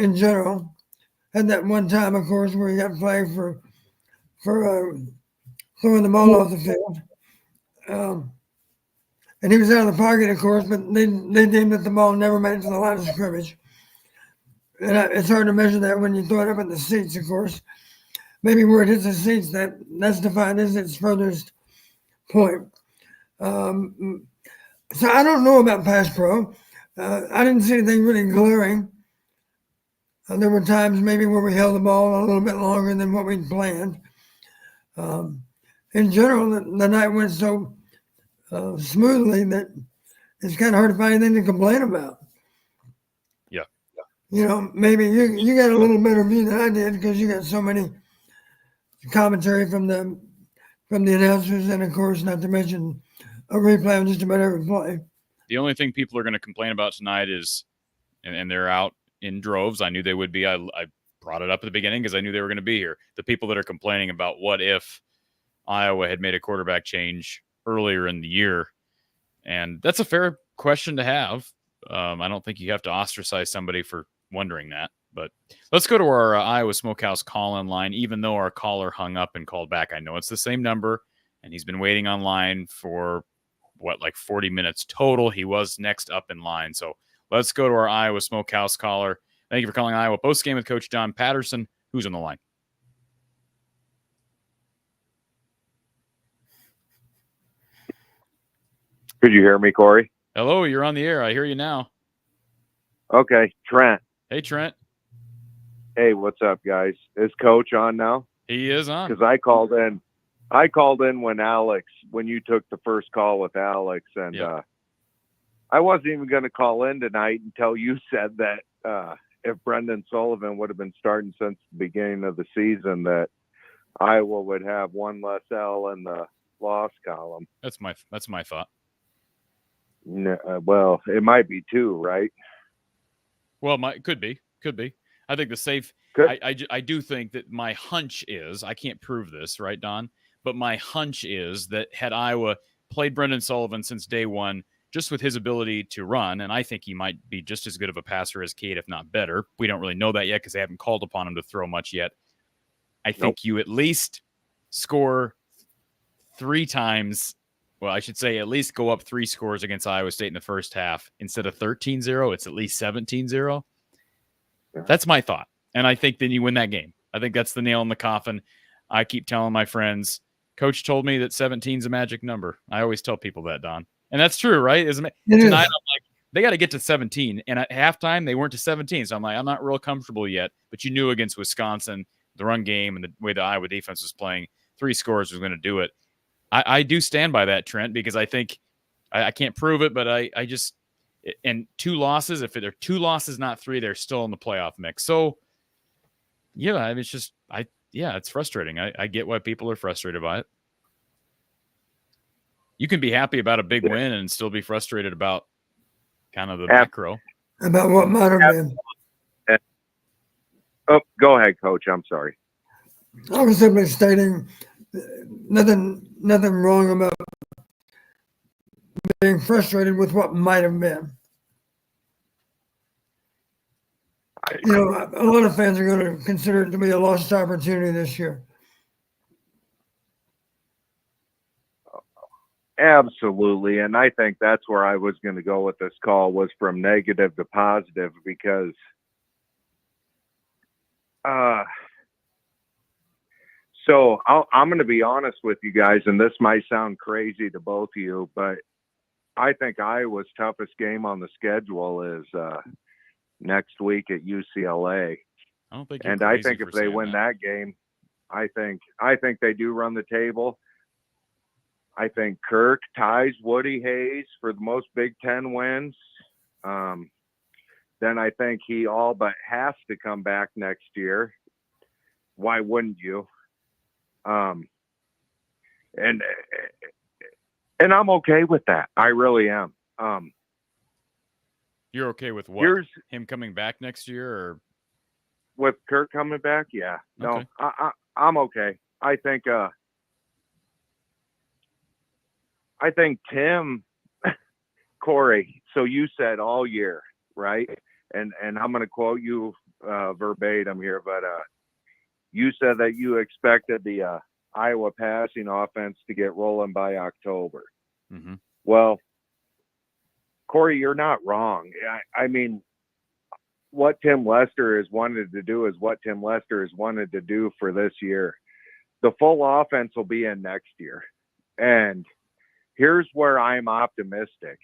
[SPEAKER 6] in general. Had that one time, of course, where he got flagged for throwing the ball off the field. And he was out of the pocket, of course, but they deemed that the ball never made it to the line of scrimmage. And it's hard to measure that when you throw it up in the seats, of course. Maybe where it hits the seats, that's defined as its furthest point. So I don't know about pass pro. I didn't see anything really glaring. There were times maybe where we held the ball a little bit longer than what we'd planned. In general, the night went so smoothly that it's kind of hard to find anything to complain about.
[SPEAKER 2] Yeah.
[SPEAKER 6] You know, maybe you got a little better view than I did because you got so many commentary from the announcers, and of course, not to mention a replay on just about every play.
[SPEAKER 2] The only thing people are going to complain about tonight is, and they're out in droves. I knew they would be. I brought it up at the beginning because I knew they were going to be here. The people that are complaining about what if Iowa had made a quarterback change earlier in the year. And that's a fair question to have. I don't think you have to ostracize somebody for wondering that. But let's go to our Iowa Smokehouse call-in line, even though our caller hung up and called back. I know it's the same number, and he's been waiting online for, 40 minutes total. He was next up in line. So let's go to our Iowa Smokehouse caller. Thank you for calling Iowa Postgame with Coach Don Patterson. Who's on the line?
[SPEAKER 7] Could you hear me, Corey?
[SPEAKER 2] Hello, you're on the air. I hear you now.
[SPEAKER 7] Okay, Trent.
[SPEAKER 2] Hey, Trent.
[SPEAKER 7] Hey, what's up, guys? Is Coach on now?
[SPEAKER 2] He is on.
[SPEAKER 7] Because I called in. I called in when you took the first call with Alex, and
[SPEAKER 2] Yep.
[SPEAKER 7] I wasn't even going to call in tonight until you said that if Brendan Sullivan would have been starting since the beginning of the season, that Iowa would have one less L in the loss column.
[SPEAKER 2] That's my thought.
[SPEAKER 7] Well, it might be two, right?
[SPEAKER 2] Well, could be. I think the safe.
[SPEAKER 7] Could.
[SPEAKER 2] I do think that my hunch is, I can't prove this, right, Don? But my hunch is that had Iowa played Brendan Sullivan since day one, just with his ability to run, and I think he might be just as good of a passer as Cade, if not better. We don't really know that yet because they haven't called upon him to throw much yet. I think you at least score 3 times. Well, I should say at least go up 3 scores against Iowa State in the first half. Instead of 13-0, it's at least 17-0. That's my thought. And I think then you win that game. I think that's the nail in the coffin. I keep telling my friends, Coach told me that 17 is a magic number. I always tell people that, Don. And that's true, right? Tonight, I'm like, they got to get to 17. And at halftime, they weren't to 17. So I'm like, I'm not real comfortable yet. But you knew against Wisconsin, the run game and the way the Iowa defense was playing, 3 scores was going to do it. I do stand by that, Trent, because I think I can't prove it, but I just – and 2 losses, if they're 2 losses, not 3, they're still in the playoff mix. So, yeah, I mean, it's just it's frustrating. I get why people are frustrated by it. You can be happy about a big win and still be frustrated about kind of the macro.
[SPEAKER 6] About what might have been.
[SPEAKER 7] Oh, go ahead, Coach. I'm sorry.
[SPEAKER 6] I was simply stating nothing wrong about being frustrated with what might have been. You know, a lot of fans are going to consider it to be a lost opportunity this year.
[SPEAKER 7] Absolutely. And I think that's where I was going to go with this call, was from negative to positive, because so I'm going to be honest with you guys, and this might sound crazy to both of you, but I think Iowa's toughest game on the schedule is next week at UCLA.
[SPEAKER 2] I don't think
[SPEAKER 7] and I think if they win that game, I think they do run the table. I think Kirk ties Woody Hayes for the most Big Ten wins. Then I think he all but has to come back next year. Why wouldn't you? And I'm okay with that. I really am.
[SPEAKER 2] You're okay with what? Him coming back next year, or
[SPEAKER 7] with Kirk coming back? Yeah. No,
[SPEAKER 2] okay.
[SPEAKER 7] I'm okay. I think Tim, Corey, so you said all year, right? And I'm going to quote you verbatim here, but you said that you expected the Iowa passing offense to get rolling by October.
[SPEAKER 2] Mm-hmm.
[SPEAKER 7] Well, Corey, you're not wrong. I mean, what Tim Lester has wanted to do is what Tim Lester has wanted to do for this year. The full offense will be in next year. And here's where I'm optimistic.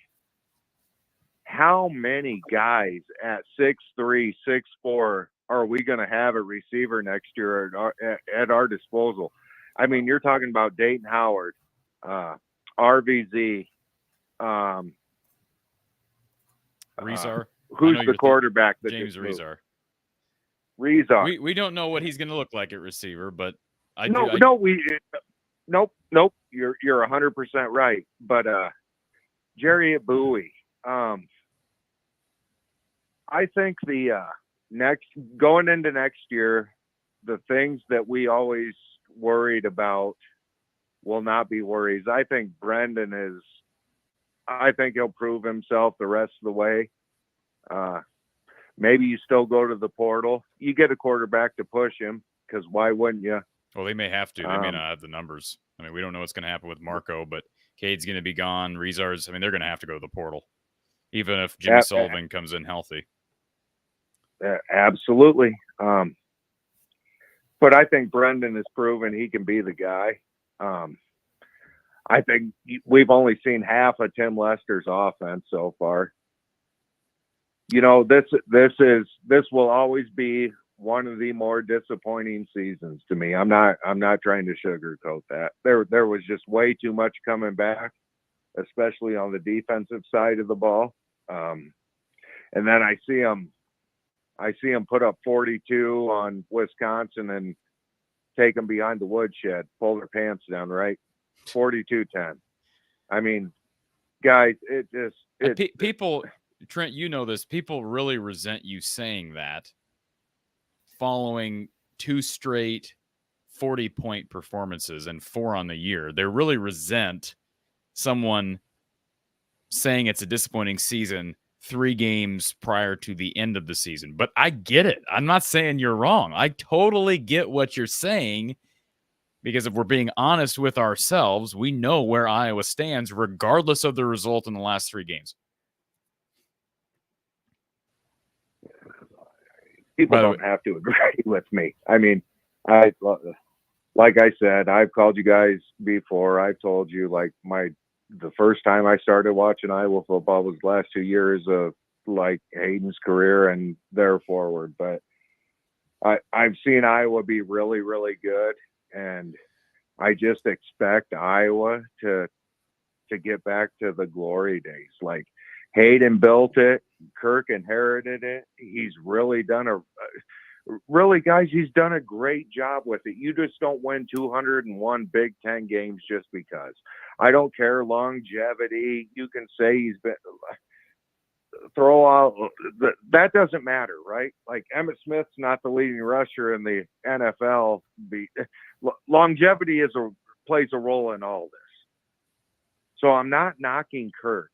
[SPEAKER 7] How many guys at 6'3", 6'4" are we going to have a receiver next year at our disposal? I mean, you're talking about Dayton Howard, RVZ,
[SPEAKER 2] Rezar.
[SPEAKER 7] Who's the quarterback?
[SPEAKER 2] James Rezar.
[SPEAKER 7] Rezar.
[SPEAKER 2] We don't know what he's going to look like at receiver, but
[SPEAKER 7] Nope. You're 100% right. But Jerry Bowie, I think the going into next year, the things that we always worried about will not be worries. I think Brendan I think he'll prove himself the rest of the way. Maybe you still go to the portal. You get a quarterback to push him, because why wouldn't you?
[SPEAKER 2] Well, they may have to. They may not have the numbers. I mean, we don't know what's going to happen with Marco, but Cade's going to be gone. Rezar's, they're going to have to go to the portal, even if Jimmy Sullivan comes in healthy.
[SPEAKER 7] Absolutely. But I think Brendan has proven he can be the guy. I think we've only seen half of Tim Lester's offense so far. You know, this will always be one of the more disappointing seasons to me. I'm not trying to sugarcoat that. There was just way too much coming back, especially on the defensive side of the ball. And then I see them put up 42 on Wisconsin and take them behind the woodshed, pull their pants down, right? 42-10. I mean, guys,
[SPEAKER 2] people, Trent, you know this. People really resent you saying that following 2 straight 40-point performances and 4 on the year. They really resent someone saying it's a disappointing season 3 games prior to the end of the season. But I get it. I'm not saying you're wrong. I totally get what you're saying, because if we're being honest with ourselves, we know where Iowa stands regardless of the result in the last 3 games.
[SPEAKER 7] People don't have to agree with me. I mean, like I said, I've called you guys before. I've told you, like, the first time I started watching Iowa football was the last 2 years of like Hayden's career and their forward. But I've seen Iowa be really, really good, and I just expect Iowa to get back to the glory days. Like, Hayden built it, Kirk inherited it. He's really done he's done a great job with it. You just don't win 201 Big Ten games just because. I don't care longevity. You can say he's been throw out that doesn't matter, right? Like, Emmitt Smith's not the leading rusher in the NFL. Longevity plays a role in all this. So I'm not knocking Kirk.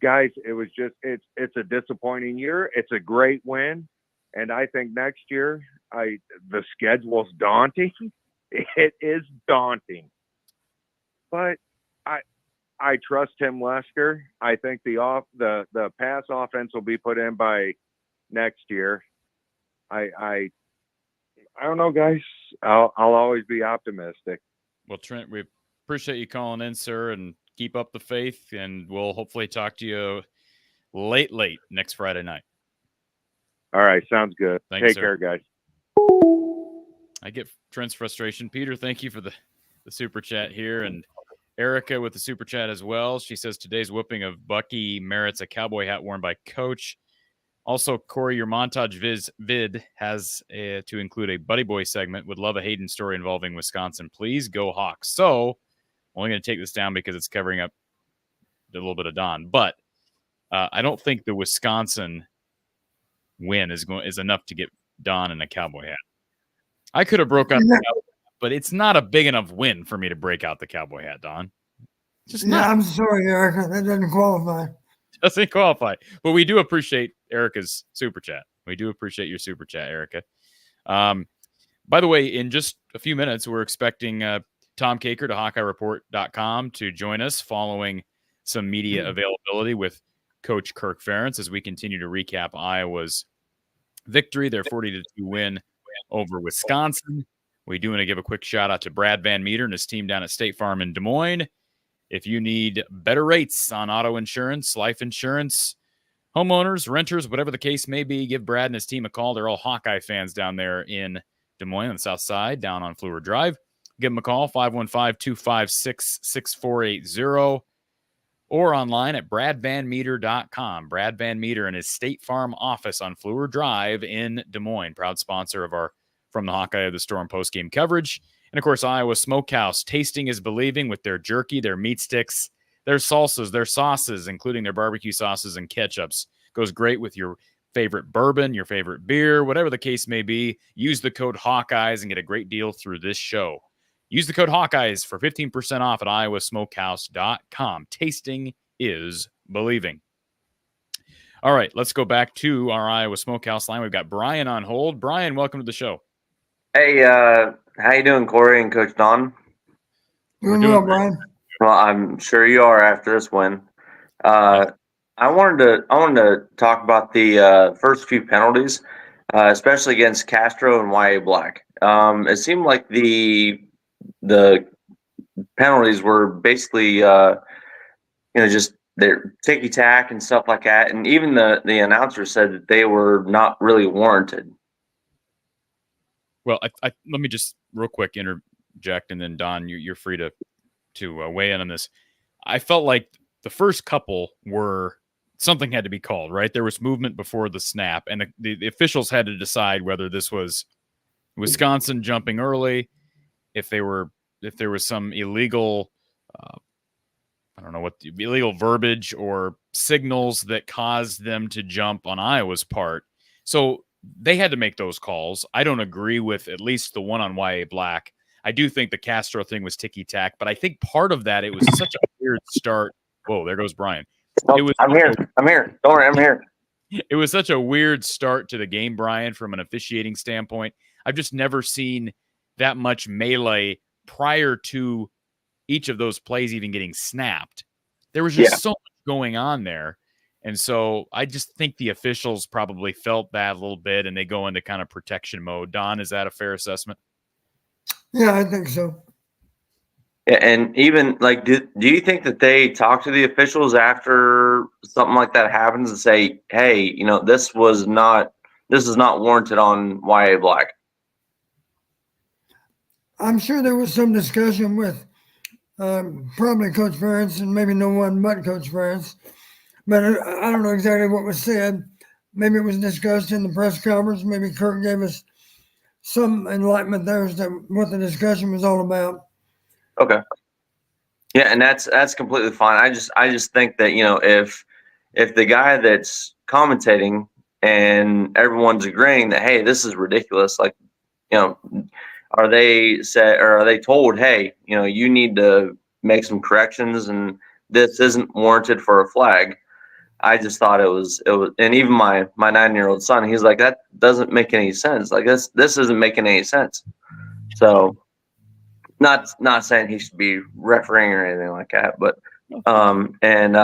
[SPEAKER 7] Guys, it was just it's a disappointing year. It's a great win, and I think next year the schedule's daunting. It is daunting, but I trust Tim Lester. I think the pass offense will be put in by next year. I don't know, guys. I'll always be optimistic.
[SPEAKER 2] Well, Trent, we appreciate you calling in, sir, and keep up the faith, and we'll hopefully talk to you late next Friday night.
[SPEAKER 7] All right, sounds good.
[SPEAKER 2] Thank you,
[SPEAKER 7] Take
[SPEAKER 2] sir.
[SPEAKER 7] care, guys.
[SPEAKER 2] I get Trent's frustration. Peter, thank you for the super chat here, and Erica with the super chat as well. She says today's whooping of Bucky merits a cowboy hat worn by Coach. Also, Corey, your montage vid has to include a Buddy Boy segment. Would love a Hayden story involving Wisconsin. Please go Hawks. So I'm only going to take this down because it's covering up a little bit of Don. But I don't think the Wisconsin win is enough to get Don in a cowboy hat. I could have broke out the cowboy hat, but it's not a big enough win for me to break out the cowboy hat, Don. Just not.
[SPEAKER 6] I'm sorry, Erica. That doesn't qualify.
[SPEAKER 2] Doesn't qualify. But we do appreciate Erica's super chat. We do appreciate your super chat, Erica. By the way, in just a few minutes, we're expecting Tom Kakert of HawkeyeReport.com to join us following some media availability with Coach Kirk Ferentz as we continue to recap Iowa's victory, their 40-2 win over Wisconsin. We do want to give a quick shout out to Brad Van Meter and his team down at State Farm in Des Moines. If you need better rates on auto insurance, life insurance, homeowners, renters, whatever the case may be, give Brad and his team a call. They're all Hawkeye fans down there in Des Moines on the south side, down on Fleur Drive. Give them a call, 515-256-6480, or online at bradvanmeter.com. Brad Van Meter and his State Farm office on Fleur Drive in Des Moines, proud sponsor of our From the Hawkeye of the Storm postgame coverage. And, of course, Iowa Smokehouse. Tasting is believing with their jerky, their meat sticks, their salsas, their sauces, including their barbecue sauces and ketchups. Goes great with your favorite bourbon, your favorite beer, whatever the case may be. Use the code Hawkeyes and get a great deal through this show. Use the code Hawkeyes for 15% off at iowasmokehouse.com. Tasting is believing. All right, let's go back to our Iowa Smokehouse line. We've got Brian on hold. Brian, welcome to the show.
[SPEAKER 8] Hey, how you doing, Corey and Coach Don?
[SPEAKER 6] Doing well, Brian.
[SPEAKER 8] Well, I'm sure you are after this win. I wanted to talk about the first few penalties, especially against Castro and YA Black. It seemed like the penalties were basically, just their ticky tack and stuff like that. And even the announcer said that they were not really warranted.
[SPEAKER 2] Well, let me just real quick interject, and then Don, you're free to weigh in on this. I felt like the first couple were something had to be called, right? There was movement before the snap, and the officials had to decide whether this was Wisconsin jumping early, if there was some illegal, I don't know what the illegal verbiage or signals that caused them to jump on Iowa's part. So they had to make those calls. I don't agree with at least the one on YA Black. I do think the Castro thing was ticky-tack, but I think part of that, it was such a weird start. Whoa, there goes Brian.
[SPEAKER 8] I'm here. Don't worry, I'm here.
[SPEAKER 2] It was such a weird start to the game, Brian, from an officiating standpoint. I've just never seen that much melee prior to each of those plays even getting snapped. There was just so much going on there. And so I just think the officials probably felt that a little bit, and they go into kind of protection mode. Don, is that a fair assessment?
[SPEAKER 6] Yeah, I think so.
[SPEAKER 8] Yeah, and even like, do you think that they talk to the officials after something like that happens and say, hey, this is not warranted on YA Black?
[SPEAKER 6] I'm sure there was some discussion with probably Coach Ferentz and maybe no one but Coach Ferentz. But I don't know exactly what was said. Maybe it was discussed in the press conference. Maybe Kirk gave us some enlightenment there as to what the discussion was all about.
[SPEAKER 8] Okay. Yeah, and that's completely fine. I just think that, if the guy that's commentating and everyone's agreeing that, hey, this is ridiculous, like, are they told, hey, you need to make some corrections and this isn't warranted for a flag? I just thought it was, and even my 9-year-old son, he's like, that doesn't make any sense. Like this isn't making any sense. So not saying he should be refereeing or anything like that, but, and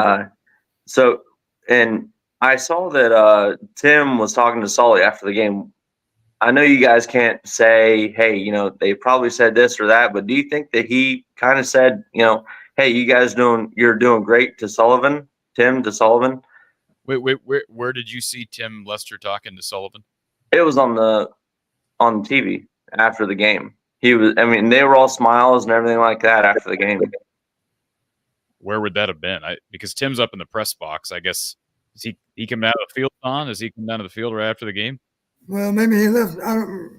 [SPEAKER 8] I saw that, Tim was talking to Sully after the game. I know you guys can't say, hey, they probably said this or that, but do you think that he kind of said, hey, you guys you're doing great to Tim to Sullivan?
[SPEAKER 2] Wait, where did you see Tim Lester talking to Sullivan?
[SPEAKER 8] It was on TV after the game. They were all smiles and everything like that after the game.
[SPEAKER 2] Where would that have been? Because Tim's up in the press box, I guess. Is he come out of the field, Don? Does he come down to the field right after the game?
[SPEAKER 6] Well, maybe he left.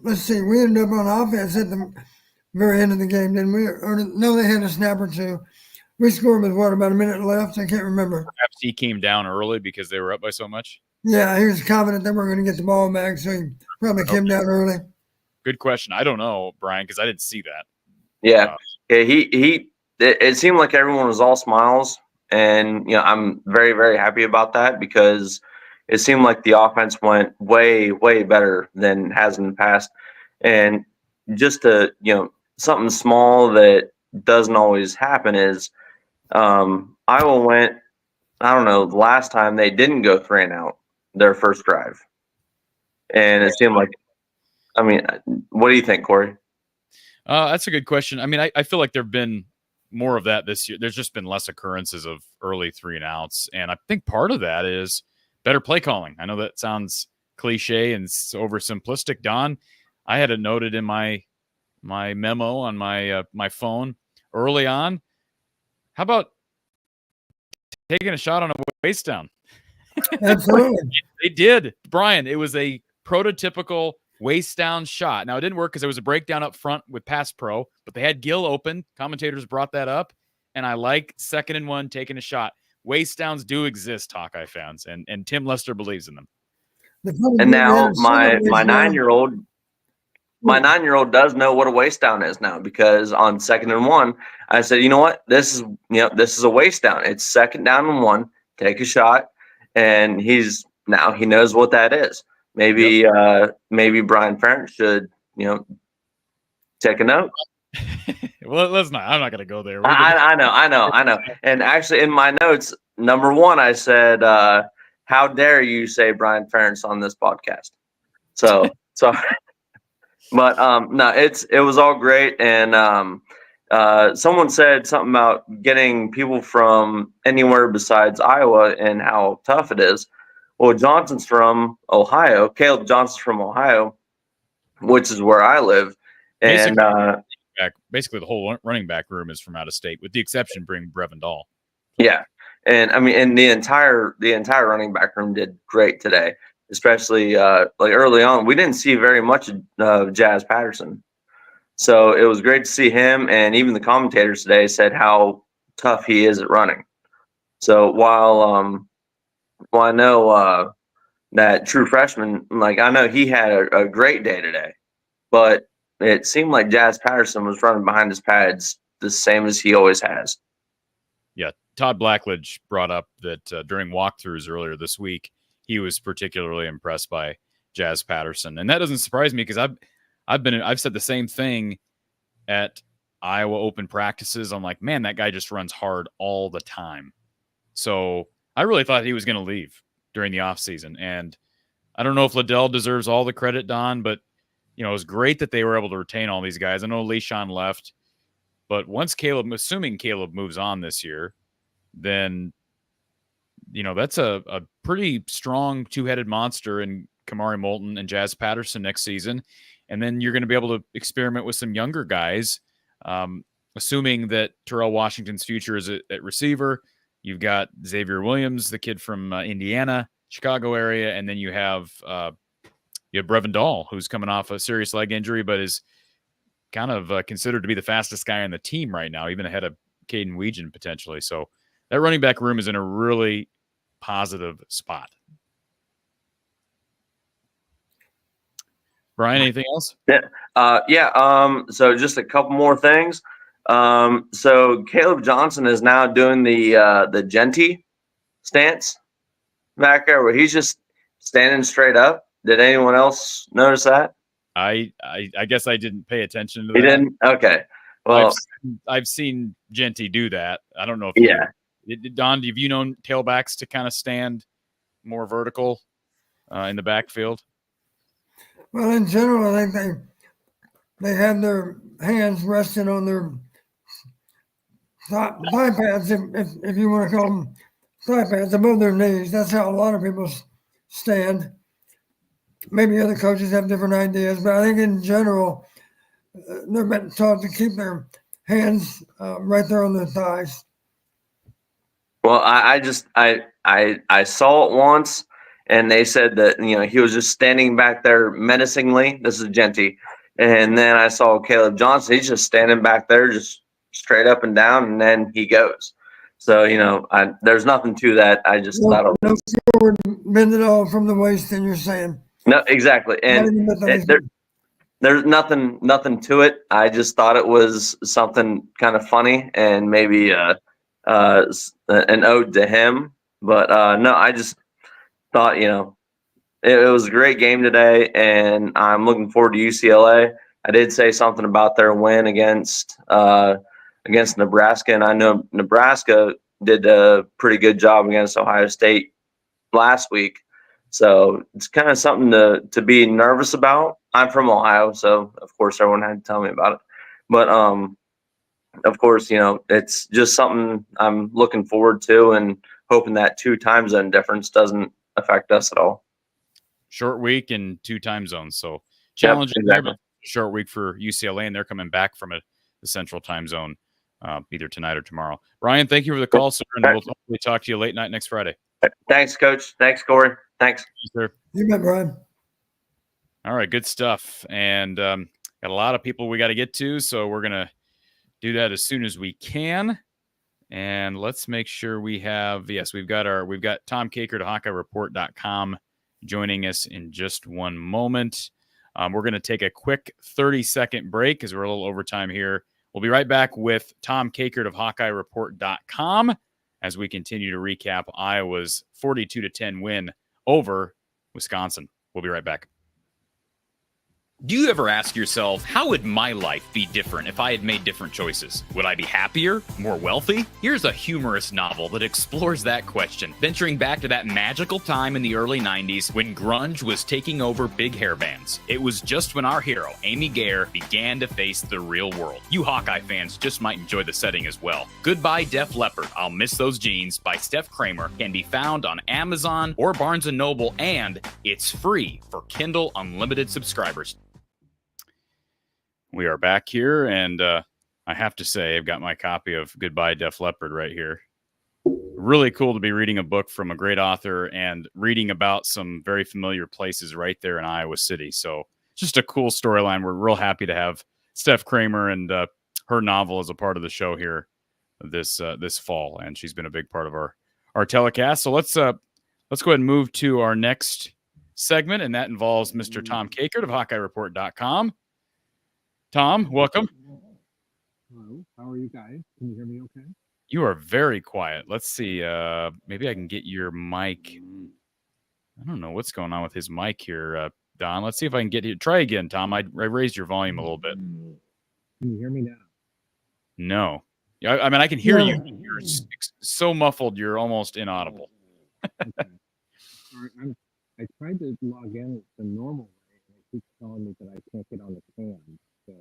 [SPEAKER 6] Let's see. We ended up on offense at the very end of the game, didn't we? Or no, they had a snap or two. We scored with about a minute left? I can't remember.
[SPEAKER 2] Perhaps he came down early because they were up by so much?
[SPEAKER 6] Yeah, he was confident that we were going to get the ball back, so he probably came down early.
[SPEAKER 2] Good question. I don't know, Brian, because I didn't see that.
[SPEAKER 8] Yeah. It seemed like everyone was all smiles, and I'm very, very happy about that because it seemed like the offense went way, way better than it has in the past. And just something small that doesn't always happen is Iowa went, I don't know, the last time they didn't go 3-and-out their first drive. And it seemed like, what do you think, Corey?
[SPEAKER 2] That's a good question. I feel like there have been more of that this year. There's just been less occurrences of early 3-and-outs. And I think part of that is better play calling. I know that sounds cliche and oversimplistic. Don, I had it noted in my memo on my phone early on. How about taking a shot on a waist down?
[SPEAKER 6] Absolutely.
[SPEAKER 2] They did. Brian, it was a prototypical waist down shot. Now, it didn't work because there was a breakdown up front with Pass Pro, but they had Gill open. Commentators brought that up, and I like 2nd and 1 taking a shot. Waist downs do exist, Hawkeye fans, and Tim Lester believes in them.
[SPEAKER 8] And now my 9-year-old does know what a waist down is now, because on 2nd and 1, I said, you know what, this is a waist down. It's 2nd down and 1. Take a shot, and he knows what that is. Maybe Brian Ferentz should take a note.
[SPEAKER 2] Well, let's not. I'm not going to go there.
[SPEAKER 8] I know. And actually, in my notes, number 1, I said, "How dare you say Brian Ferentz on this podcast?" So, but no, it was all great, and someone said something about getting people from anywhere besides Iowa and how tough it is. Well, Johnson's from Ohio. Caleb Johnson's from Ohio, which is where I live. And
[SPEAKER 2] basically the whole running back room is from out of state, with the exception being Brevin Dahl.
[SPEAKER 8] yeah. And I mean, and the entire running back room did great today, especially like early on. We didn't see very much of Jazz Patterson. So it was great to see him, and even the commentators today said how tough he is at running. So while I know that true freshman, like I know he had a great day today, but it seemed like Jazz Patterson was running behind his pads the same as he always has.
[SPEAKER 2] Yeah, Todd Blackledge brought up that during walkthroughs earlier this week, he was particularly impressed by Jazz Patterson, and that doesn't surprise me because I've said the same thing at Iowa Open practices. I'm like, man, that guy just runs hard all the time. So I really thought he was going to leave during the offseason. And I don't know if Liddell deserves all the credit, Don, but it was great that they were able to retain all these guys. I know Leishon left, but once assuming Caleb moves on this year, then that's a pretty strong two-headed monster in Kamari Moulton and Jazz Patterson next season. And then you're going to be able to experiment with some younger guys, assuming that Terrell Washington's future is at receiver. You've got Xavier Williams, the kid from Indiana, Chicago area, and then you have Brevin Dahl, who's coming off a serious leg injury, but is kind of considered to be the fastest guy on the team right now, even ahead of Caden Weegan potentially. So that running back room is in a really positive spot. Brian, anything else?
[SPEAKER 8] So just a couple more things. So Caleb Johnson is now doing the Genty stance back there, where he's just standing straight up. Did anyone else notice that?
[SPEAKER 2] I guess I didn't pay attention to that.
[SPEAKER 8] You didn't? Okay. Well,
[SPEAKER 2] I've seen Genty do that. I don't know if Don, have you known tailbacks to kind of stand more vertical in the backfield?
[SPEAKER 6] Well, in general, I think they have their hands resting on their thigh pads, if you want to call them thigh pads, above their knees. That's how a lot of people stand. Maybe other coaches have different ideas, but I think in general, they're been taught to keep their hands right there on their thighs.
[SPEAKER 8] Well, I saw it once, and they said that he was just standing back there menacingly. This is Genty, and then I saw Caleb Johnson. He's just standing back there, just straight up and down, and then he goes. So there's nothing to that. I just thought it was
[SPEAKER 6] forward bend it all from the waist. And you're saying
[SPEAKER 8] no, exactly, and there's nothing to it. I just thought it was something kind of funny and maybe an ode to him. But no, I just thought, it was a great game today, and I'm looking forward to UCLA. I did say something about their win against Nebraska, and I know Nebraska did a pretty good job against Ohio State last week. So it's kind of something to be nervous about. I'm from Ohio, so of course everyone had to tell me about it. But of course, it's just something I'm looking forward to and hoping that 2 time zone difference doesn't affect us at all.
[SPEAKER 2] Short week and 2 time zones, so challenging.
[SPEAKER 8] Yep, exactly.
[SPEAKER 2] Short week for UCLA, and they're coming back from the central time zone either tonight or tomorrow. Ryan, thank you for the call, sir, and we'll hopefully talk to you late night next Friday.
[SPEAKER 8] Thanks, Coach. Thanks, Corey. Thanks.
[SPEAKER 2] Sir.
[SPEAKER 6] You bet, Brian.
[SPEAKER 2] All right, good stuff. And got a lot of people we got to get to, so we're going to do that as soon as we can. And let's make sure we have, we've got Tom Kakert at HawkeyeReport.com joining us in just one moment. We're going to take a quick 30-second break because we're a little over time here. We'll be right back with Tom Kakert of HawkeyeReport.com as we continue to recap Iowa's 42-10 win over Wisconsin. We'll be right back. Do you ever ask yourself, how would my life be different if I had made different choices? Would I be happier? More wealthy? Here's a humorous novel that explores that question, venturing back to that magical time in the early 90s when grunge was taking over big hairbands. It was just when our hero, Amy Gare, began to face the real world. You Hawkeye fans just might enjoy the setting as well. Goodbye Def Leppard, I'll Miss Those Jeans by Steph Kramer can be found on Amazon or Barnes & Noble, and it's free for Kindle Unlimited subscribers. We are back here, and I have to say, I've got my copy of Goodbye Def Leppard right here. Really cool to be reading a book from a great author and reading about some very familiar places right there in Iowa City. So just a cool storyline. We're real happy to have Steph Kramer and her novel as a part of the show here this fall, and she's been a big part of our telecast. So let's go ahead and move to our next segment, and that involves Mr. Tom Kakert of HawkeyeReport.com. Tom, welcome.
[SPEAKER 9] Hello. How are you guys? Can you hear me okay?
[SPEAKER 2] You are very quiet. Let's see. Maybe I can get your mic. I don't know what's going on with his mic here, Don. Let's see if I can get you. Try again, Tom. I raised your volume a little bit.
[SPEAKER 9] Can you hear me now?
[SPEAKER 2] No. I mean, I can hear you. You're so muffled, you're almost inaudible.
[SPEAKER 9] Okay. All right, I tried to log in the normal way, and it keeps telling me that I can't get on the cam. So,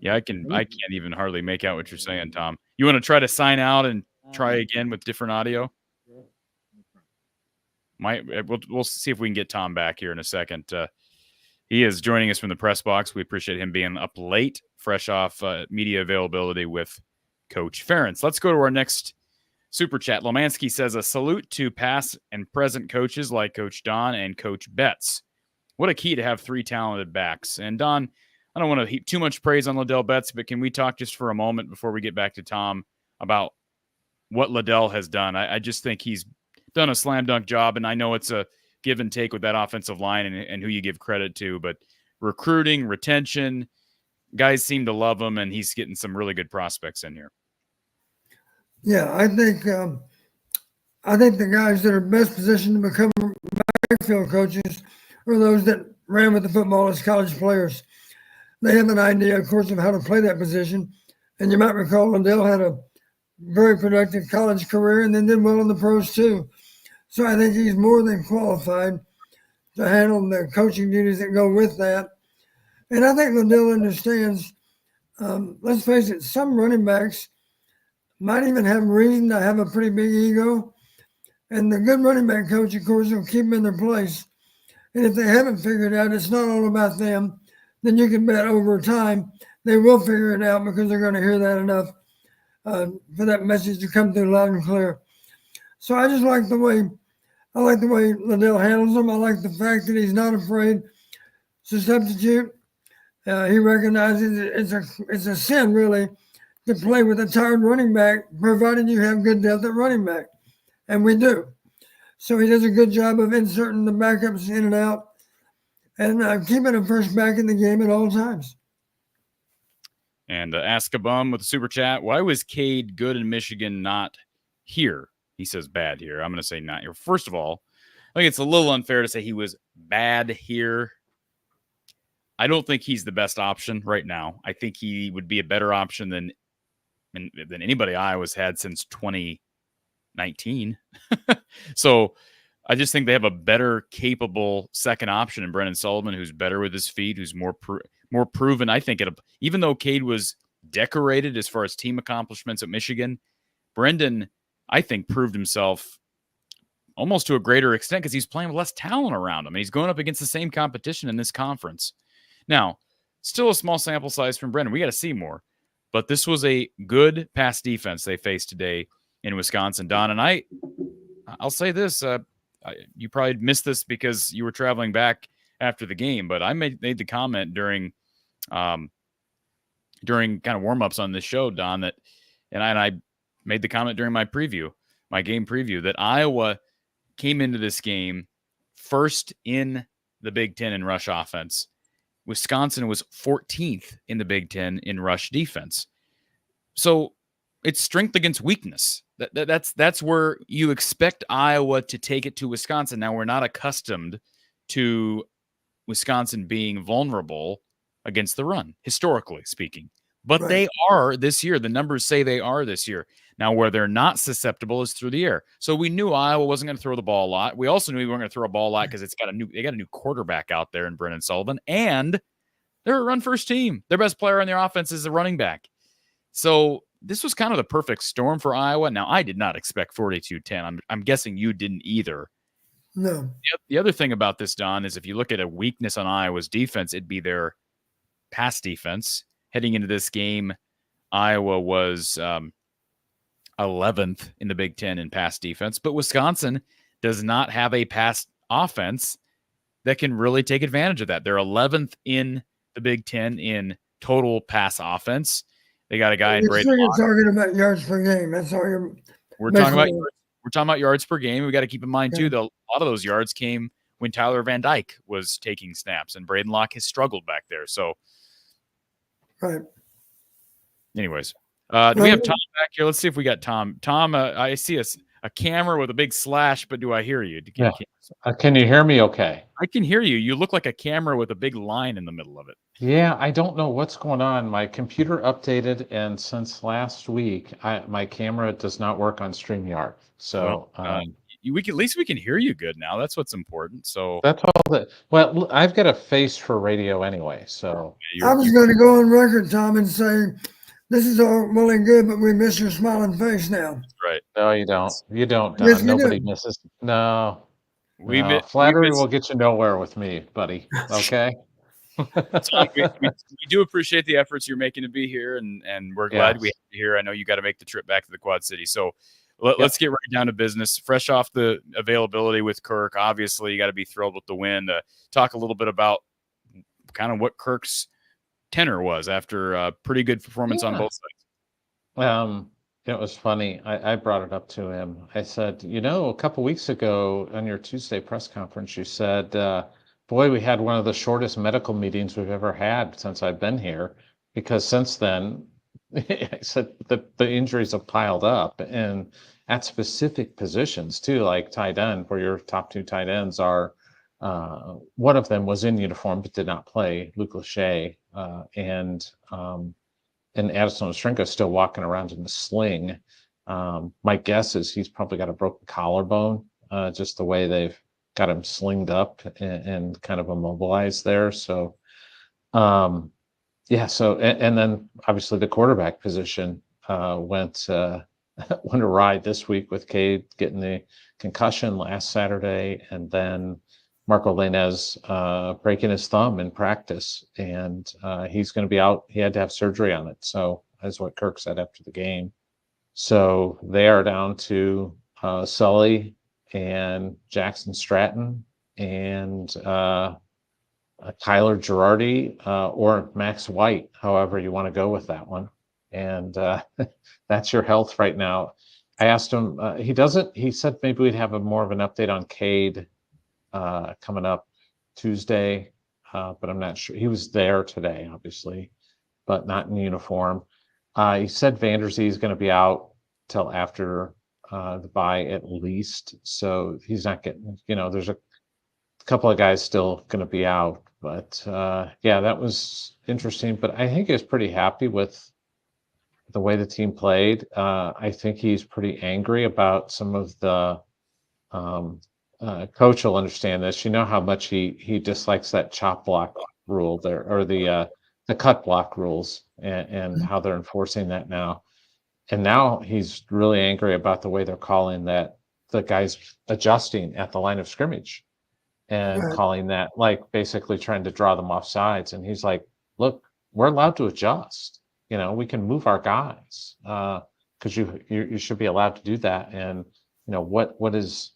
[SPEAKER 2] yeah, I can't even hardly make out what you're saying, Tom. You want to try to sign out and try again with different audio? We'll see if we can get Tom back here in a second. He is joining us from the press box. We appreciate him being up late, fresh off media availability with Coach Ferentz. Let's go to our next super chat. Lomansky says, a salute to past and present coaches like Coach Don and Coach Betts. What a key to have three talented backs. And Don, I don't want to heap too much praise on Liddell Betts, but can we talk just for a moment before we get back to Tom about what Liddell has done? I just think he's done a slam dunk job, and I know it's a give and take with that offensive line and who you give credit to, but recruiting, retention, guys seem to love him, and he's getting some really good prospects in here.
[SPEAKER 6] Yeah, I think the guys that are best positioned to become backfield coaches are those that ran with the football as college players. They have an idea, of course, of how to play that position. And you might recall Liddell had a very productive college career and then did well in the pros too. So I think he's more than qualified to handle the coaching duties that go with that. And I think Liddell understands, let's face it, some running backs might even have reason to have a pretty big ego. And the good running back coach, of course, will keep them in their place. And if they haven't figured out it's not all about them, then you can bet over time they will figure it out because they're going to hear that enough for that message to come through loud and clear. So I just like the way Liddell handles them. I like the fact that he's not afraid to substitute. He recognizes it's a sin really to play with a tired running back, provided you have good depth at running back, and we do. So he does a good job of inserting the backups in and out, and keeping a first back in the game at all times.
[SPEAKER 2] And Ask a Bum with a super chat. Why was Cade good in Michigan, not here? He says bad here. I'm going to say not here. First of all, I think it's a little unfair to say he was bad here. I don't think he's the best option right now. I think he would be a better option than anybody Iowa's had since 2019. So I just think they have a better capable second option in Brendan Sullivan, who's better with his feet, who's more proven. I think even though Cade was decorated as far as team accomplishments at Michigan, Brendan, I think, proved himself almost to a greater extent because he's playing with less talent around him. And he's going up against the same competition in this conference. Now, still a small sample size from Brendan. We got to see more. But this was a good pass defense they faced today in Wisconsin, Don. And I'll say this. You probably missed this because you were traveling back after the game, but I made the comment during kind of warm-ups on this show, Don, that and I made the comment during my game preview, that Iowa came into this game first in the Big Ten in rush offense. Wisconsin was 14th in the Big Ten in rush defense. So it's strength against weakness. That's where you expect Iowa to take it to Wisconsin. Now, we're not accustomed to Wisconsin being vulnerable against the run, historically speaking. But
[SPEAKER 6] Right.
[SPEAKER 2] they are this year. The numbers say they are this year. Now, where they're not susceptible is through the air. So we knew Iowa wasn't going to throw the ball a lot. We also knew we weren't going to throw a ball a lot because they got a new quarterback out there in Brennan Sullivan, and they're a run-first team. Their best player on their offense is a running back. So this was kind of the perfect storm for Iowa. Now, I did not expect 42-10. I'm guessing you didn't either.
[SPEAKER 6] No.
[SPEAKER 2] The other thing about this, Don, is if you look at a weakness on Iowa's defense, it'd be their pass defense. Heading into this game, Iowa was 11th in the Big Ten in pass defense, but Wisconsin does not have a pass offense that can really take advantage of that. They're 11th in the Big Ten in total pass offense. They got a guy in Braden.
[SPEAKER 6] You're talking about yards per game. That's all you're.
[SPEAKER 2] We're talking about yards per game. We got to keep in mind too, though, a lot of those yards came when Tyler Van Dyke was taking snaps, and Braden Locke has struggled back there. So,
[SPEAKER 6] right.
[SPEAKER 2] Anyways, do we have Tom back here? Let's see if we got Tom. Tom, I see a camera with a big slash, but do I hear you?
[SPEAKER 10] Can you hear me okay?
[SPEAKER 2] I can hear you. You look like a camera with a big line in the middle of it.
[SPEAKER 10] Yeah, I don't know what's going on. My computer updated, and since last week, my camera does not work on StreamYard. So
[SPEAKER 2] at least we can hear you good now. That's what's important. So
[SPEAKER 10] that's all. Well, I've got a face for radio anyway. So
[SPEAKER 6] I was going to go on record, Tom, and say this is all well and good, but we miss your smiling face now.
[SPEAKER 2] Right?
[SPEAKER 10] No, you don't. You don't.
[SPEAKER 6] Yes,
[SPEAKER 10] Nobody
[SPEAKER 6] do.
[SPEAKER 10] misses. No. Flattery will get you nowhere with me, buddy. Okay.
[SPEAKER 2] Tom, we do appreciate the efforts you're making to be here, and we're glad we have you here. I know you got to make the trip back to the Quad City, so let's get right down to business. Fresh off the availability with Kirk, obviously you got to be thrilled with the win. Talk a little bit about kind of what Kirk's tenor was after a pretty good performance on both sides.
[SPEAKER 10] It was funny. I brought it up to him. I said, a couple weeks ago on your Tuesday press conference, you said, boy, we had one of the shortest medical meetings we've ever had since I've been here, because since then, I said that the injuries have piled up, and at specific positions too, like tight end, where your top two tight ends are. One of them was in uniform but did not play, Luke Lachey, and Addison Ostrenko is still walking around in a sling. My guess is he's probably got a broken collarbone, just the way they've got him slinged up and kind of immobilized there. So, So, and then obviously the quarterback position went awry this week with Cade getting the concussion last Saturday, and then Marco Lainez breaking his thumb in practice, and he's going to be out. He had to have surgery on it. So that's what Kirk said after the game. So they are down to Sully and Jackson Stratton and Tyler Girardi or Max White, however you want to go with that one. And that's your health right now. I asked him, he said maybe we'd have more of an update on Cade coming up Tuesday, but I'm not sure. He was there today, obviously, but not in uniform. He said Vanderzee is going to be out till after the bye at least, so he's not getting. There's a couple of guys still going to be out, but that was interesting. But I think he was pretty happy with the way the team played. I think he's pretty angry about some of the. Coach will understand this. You know how much he dislikes that chop block rule there, or the cut block rules, and how they're enforcing that now. And now he's really angry about the way they're calling that, the guys adjusting at the line of scrimmage and calling that, like, basically trying to draw them off sides. And he's like, look, we're allowed to adjust. We can move our guys because you should be allowed to do that. And what is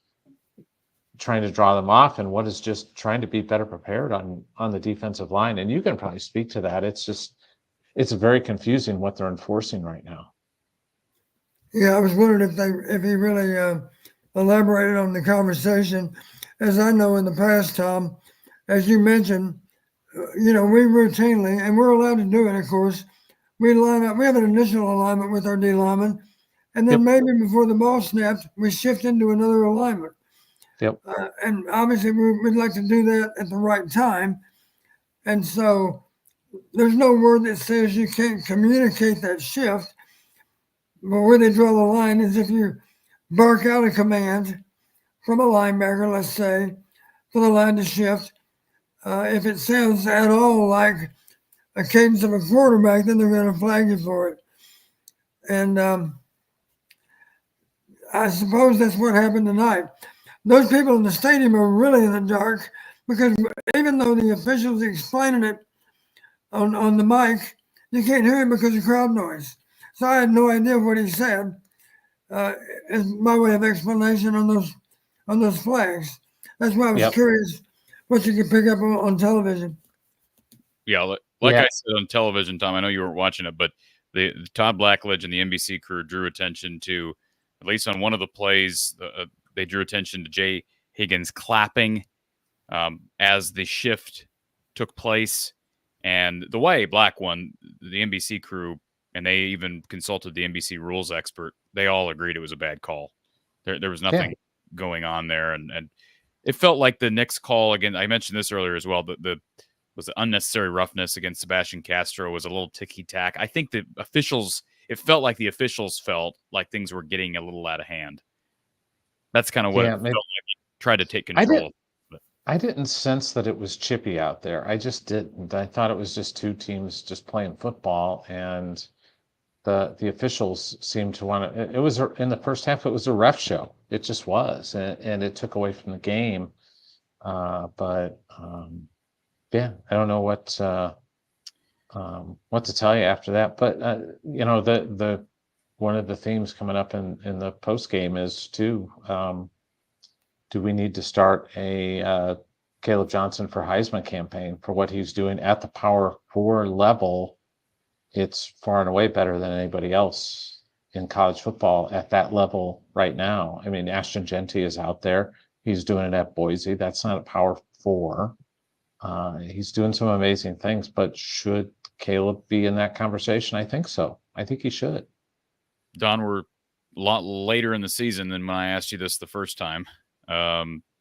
[SPEAKER 10] trying to draw them off, and what is just trying to be better prepared on the defensive line. And you can probably speak to that. It's very confusing what they're enforcing right now.
[SPEAKER 6] Yeah, I was wondering if he really elaborated on the conversation. As I know in the past, Tom, as you mentioned, we routinely, and we're allowed to do it, of course, we line up. We have an initial alignment with our D lineman, and then maybe before the ball snaps, we shift into another alignment.
[SPEAKER 10] Yep.
[SPEAKER 6] And obviously, we'd like to do that at the right time. And so there's no word that says you can't communicate that shift. But where they draw the line is if you bark out a command from a linebacker, let's say, for the line to shift, if it sounds at all like a cadence of a quarterback, then they're going to flag you for it. And I suppose that's what happened tonight. Those people in the stadium are really in the dark because even though the officials explaining it on the mic, you can't hear it because of crowd noise. So I had no idea what he said. Is my way of explanation on those flags. That's why I was curious what you could pick up on television.
[SPEAKER 2] Yeah, like I said on television, Tom, I know you weren't watching it, but the Todd Blackledge and the NBC crew drew attention to, at least on one of the plays, they drew attention to Jay Higgins clapping as the shift took place. And the way Black won, the NBC crew, and they even consulted the NBC rules expert, they all agreed it was a bad call. There was nothing going on there. And it felt like the next call, again, I mentioned this earlier as well, the unnecessary roughness against Sebastian Castro was a little ticky-tack. I think the officials, it felt like the officials felt like things were getting a little out of hand. That's kind of what it felt like. Tried to take control.
[SPEAKER 10] I didn't sense that it was chippy out there. I just didn't. I thought it was just two teams just playing football, and the officials seemed to want to. It was in the first half. It was a ref show. It just was, and it took away from the game. But yeah, I don't know what to tell you after that. But you know, the one of the themes coming up in the post game is too. Do we need to start a Caleb Johnson for Heisman campaign for what he's doing at the Power 4 level? It's far and away better than anybody else in college football at that level right now. I mean, Ashton Genty is out there. He's doing it at Boise. That's not a Power 4. He's doing some amazing things, but should Caleb be in that conversation? I think so. I think he should.
[SPEAKER 2] Don, we're a lot later in the season than when I asked you this the first time.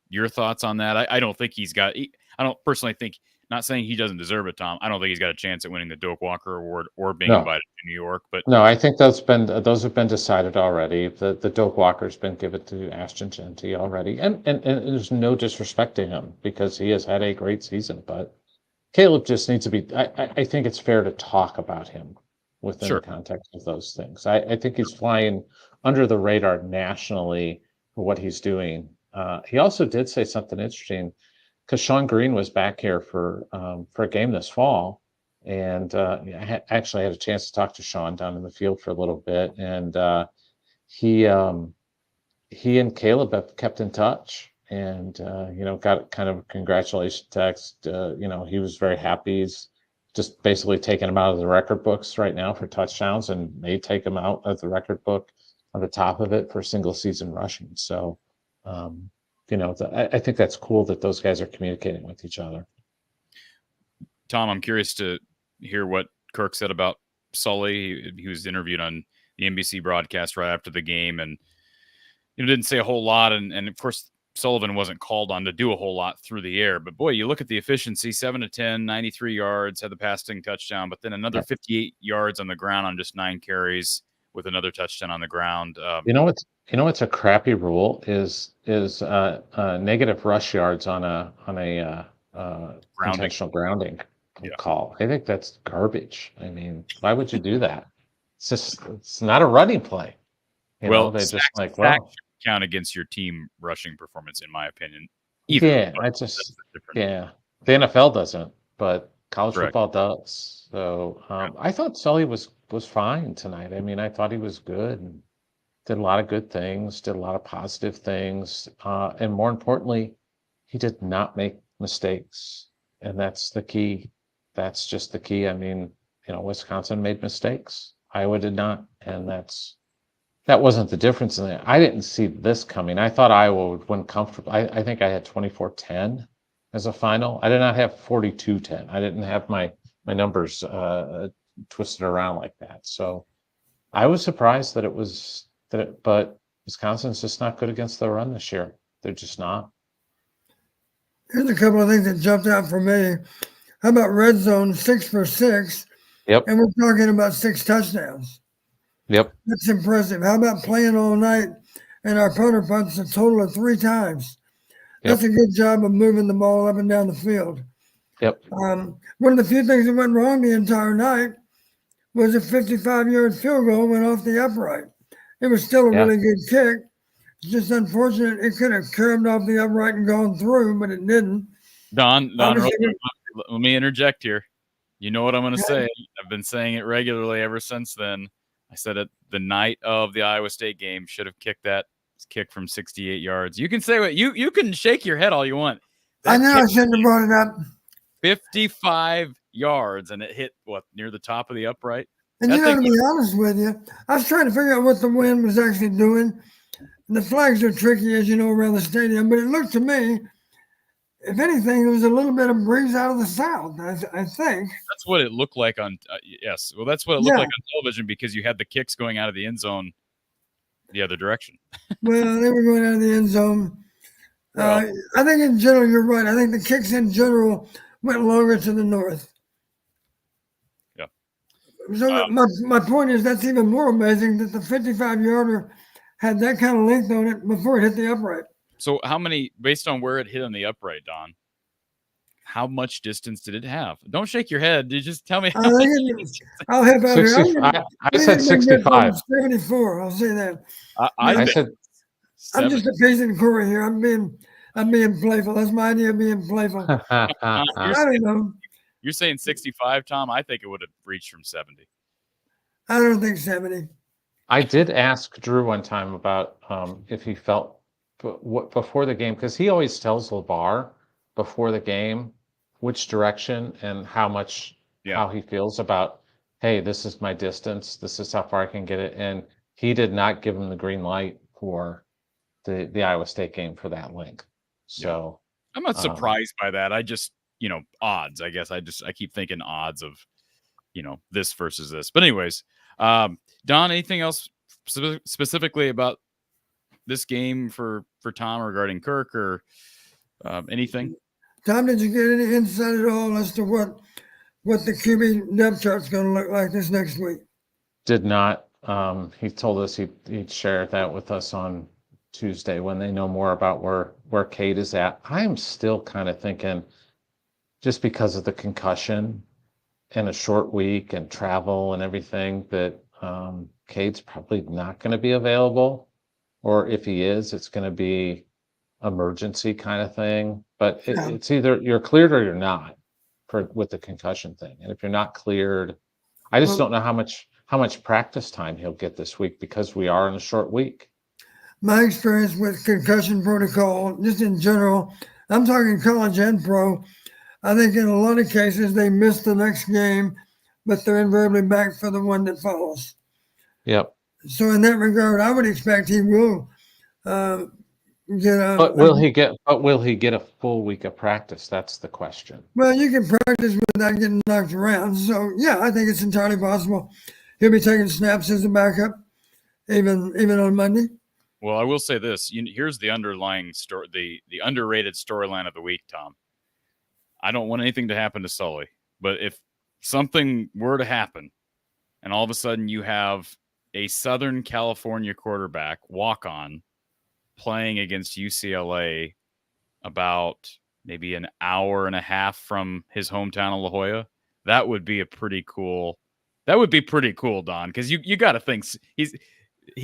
[SPEAKER 2] Your thoughts on that? I don't think I don't personally think, not saying he doesn't deserve it, Tom. I don't think he's got a chance at winning the Doak Walker Award or being invited to New York. But
[SPEAKER 10] no, I think those have been decided already. The Doak Walker's been given to Ashton Genty already, and there's no disrespect to him because he has had a great season. But Caleb just needs to be. I think it's fair to talk about him within the context of those things. I think he's flying under the radar nationally for what he's doing. He also did say something interesting because Sean Green was back here for a game this fall, and I actually had a chance to talk to Sean down in the field for a little bit, and he and Caleb have kept in touch, and got kind of a congratulations text. He was very happy. He's just basically taking him out of the record books right now for touchdowns, and may take him out of the record book on the top of it for single season rushing. So. I think that's cool that those guys are communicating with each other.
[SPEAKER 2] Tom, I'm curious to hear what Kirk said about Sully. He was interviewed on the NBC broadcast right after the game, and didn't say a whole lot. And of course, Sullivan wasn't called on to do a whole lot through the air. But boy, you look at the efficiency: 7 of 10, 93 yards, had the passing touchdown, but then another 58 yards on the ground on just 9 carries with another touchdown on the ground.
[SPEAKER 10] What's a crappy rule is negative rush yards on a intentional grounding call. I think that's garbage. I mean, why would you do that? It's not a running play. They just
[SPEAKER 2] count against your team rushing performance, in my opinion.
[SPEAKER 10] The NFL doesn't, but college football does. So I thought Sully was fine tonight. I mean, I thought he was good and did a lot of good things, did a lot of positive things. And more importantly, he did not make mistakes. And that's the key. That's just the key. I mean, Wisconsin made mistakes. Iowa did not. And that wasn't the difference in it. I didn't see this coming. I thought Iowa would win comfortably. I think I had 24-10 as a final. I did not have 42-10. I didn't have my numbers twisted around like that. So I was surprised that but Wisconsin's just not good against the run this year. They're just not.
[SPEAKER 6] Here's a couple of things that jumped out for me. How about red zone 6 for 6?
[SPEAKER 10] Yep.
[SPEAKER 6] And we're talking about 6 touchdowns.
[SPEAKER 10] Yep.
[SPEAKER 6] That's impressive. How about playing all night and our punter punts a total of 3 times? That's a good job of moving the ball up and down the field.
[SPEAKER 10] Yep.
[SPEAKER 6] One of the few things that went wrong the entire night was a 55-yard field goal went off the upright. It was still a really good kick. It's just unfortunate it could have curved off the upright and gone through, but it didn't.
[SPEAKER 2] Don, let me interject here. You know what I'm going to say. I've been saying it regularly ever since then. I said it the night of the Iowa State game, should have kicked that kick from 68 yards. You can say what you can shake your head all you want.
[SPEAKER 6] I know I shouldn't have brought it up.
[SPEAKER 2] 55 yards, and it hit near the top of the upright.
[SPEAKER 6] And to be honest with you, I was trying to figure out what the wind was actually doing. And the flags are tricky, as you know, around the stadium, but it looked to me, if anything, there was a little bit of breeze out of the south, I think.
[SPEAKER 2] That's what it looked like on yes. Well, that's what it looked like on television, because you had the kicks going out of the end zone the other direction.
[SPEAKER 6] Well, they were going out of the end zone. I think in general, you're right. I think the kicks in general went longer to the north.
[SPEAKER 2] Yeah.
[SPEAKER 6] So my point is that's even more amazing that the 55-yarder had that kind of length on it before it hit the upright.
[SPEAKER 2] So how many, based on where it hit on the upright, Don, how much distance did it have? Don't shake your head. You just tell me.
[SPEAKER 6] I'll help out here.
[SPEAKER 10] I said 65.
[SPEAKER 6] 74. I'll say that.
[SPEAKER 10] I said
[SPEAKER 6] I'm just appeasing Corey here. I'm being playful. That's my idea of being playful. I don't know.
[SPEAKER 2] You're saying 65, Tom? I think it would have reached from 70.
[SPEAKER 6] I don't think 70.
[SPEAKER 10] I did ask Drew one time about if he felt before the game, because he always tells LeVar before the game which direction and how he feels about, hey, this is my distance, this is how far I can get it. And he did not give him the green light for the Iowa State game for that link. So
[SPEAKER 2] I'm not surprised by that. I just, odds, I guess. I keep thinking odds of, this versus this. But anyways, Don, anything else specifically about this game for Tom regarding Kirk or anything?
[SPEAKER 6] Tom, did you get any insight at all as to what the QB depth chart's going to look like this next week?
[SPEAKER 10] Did not. He told us he'd share that with us on Tuesday when they know more about where Cade is at. I'm still kind of thinking, just because of the concussion and a short week and travel and everything, that Cade's probably not going to be available. Or if he is, it's going to be emergency kind of thing. But it's either you're cleared or you're not with the concussion thing. And if you're not cleared, I just don't know how much practice time he'll get this week, because we are in a short week.
[SPEAKER 6] My experience with concussion protocol, just in general, I'm talking college and pro, I think in a lot of cases they miss the next game, but they're invariably back for the one that follows.
[SPEAKER 10] Yep.
[SPEAKER 6] So in that regard, I would expect he will get a.
[SPEAKER 10] But will he get a full week of practice? That's the question.
[SPEAKER 6] Well, you can practice without getting knocked around. So yeah, I think it's entirely possible he'll be taking snaps as a backup, even on Monday.
[SPEAKER 2] Well, I will say this. Here's the underlying story, the underrated storyline of the week, Tom. I don't want anything to happen to Sully, but if something were to happen and all of a sudden you have a Southern California quarterback walk-on playing against UCLA about maybe an hour and a half from his hometown of La Jolla, that would be pretty cool, Don, because you got to think he's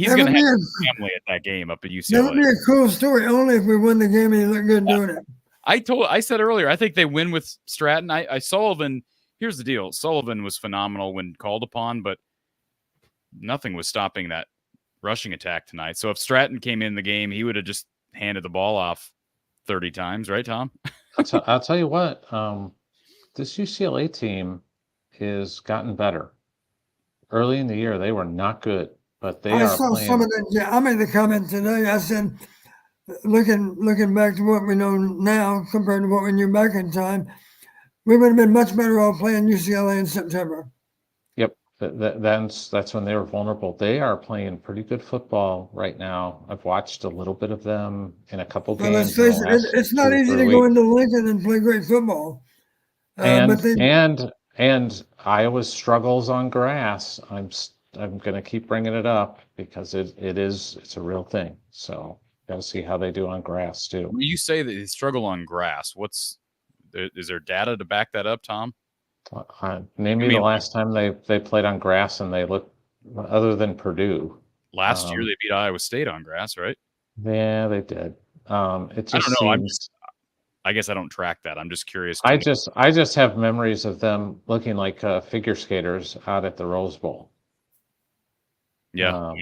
[SPEAKER 2] going to have a family at that game up at UCLA.
[SPEAKER 6] That would be a cool story, only if we win the game and he looked good doing it.
[SPEAKER 2] I said earlier, I think they win with Stratton. Sullivan, here's the deal. Sullivan was phenomenal when called upon, but nothing was stopping that rushing attack tonight. So if Stratton came in the game, he would have just handed the ball off 30 times, right, Tom?
[SPEAKER 10] I'll tell you what, this UCLA team has gotten better. Early in the year, they were not good, but they are playing.
[SPEAKER 6] Some of that. Yeah, I made the comment today. I said, looking back to what we know now compared to what we knew back in time, we would have been much better off playing UCLA in September.
[SPEAKER 10] Yep. That's when they were vulnerable. They are playing pretty good football right now. I've watched a little bit of them in a couple
[SPEAKER 6] Well, let's
[SPEAKER 10] games in the
[SPEAKER 6] face it,
[SPEAKER 10] last
[SPEAKER 6] it's
[SPEAKER 10] 2
[SPEAKER 6] not
[SPEAKER 10] or
[SPEAKER 6] easy
[SPEAKER 10] 3
[SPEAKER 6] to go
[SPEAKER 10] weeks.
[SPEAKER 6] into Lincoln and play great football.
[SPEAKER 10] And
[SPEAKER 6] But they,
[SPEAKER 10] and Iowa's struggles on grass. I'm going to keep bringing it up because it's a real thing. So got to see how they do on grass too.
[SPEAKER 2] When you say that they struggle on grass, is there data to back that up, Tom?
[SPEAKER 10] Name me the last time they played on grass and they looked, other than Purdue.
[SPEAKER 2] Last year they beat Iowa State on grass, right?
[SPEAKER 10] Yeah, they did. It just
[SPEAKER 2] I don't know.
[SPEAKER 10] seems.
[SPEAKER 2] I guess I don't track that. I'm just curious.
[SPEAKER 10] I just have memories of them looking like figure skaters out at the Rose Bowl.
[SPEAKER 2] Yeah.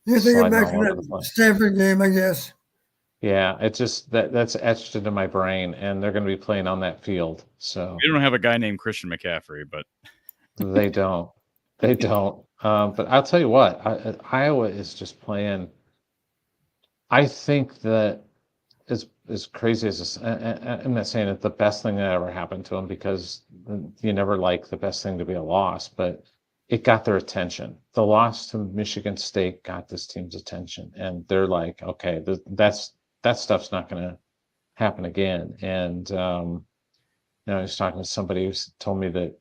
[SPEAKER 6] you're thinking back to that Stanford game, I guess.
[SPEAKER 10] Yeah, it's just that's etched into my brain, and they're going to be playing on that field. So
[SPEAKER 2] we don't have a guy named Christian McCaffrey, but
[SPEAKER 10] they don't. They don't. But I'll tell you what, Iowa is just playing. I think that as crazy as this, I'm not saying it's the best thing that ever happened to them, because you never like the best thing to be a loss, but it got their attention. The loss to Michigan State got this team's attention, and they're like, okay, that stuff's not going to happen again. And I was talking to somebody who told me that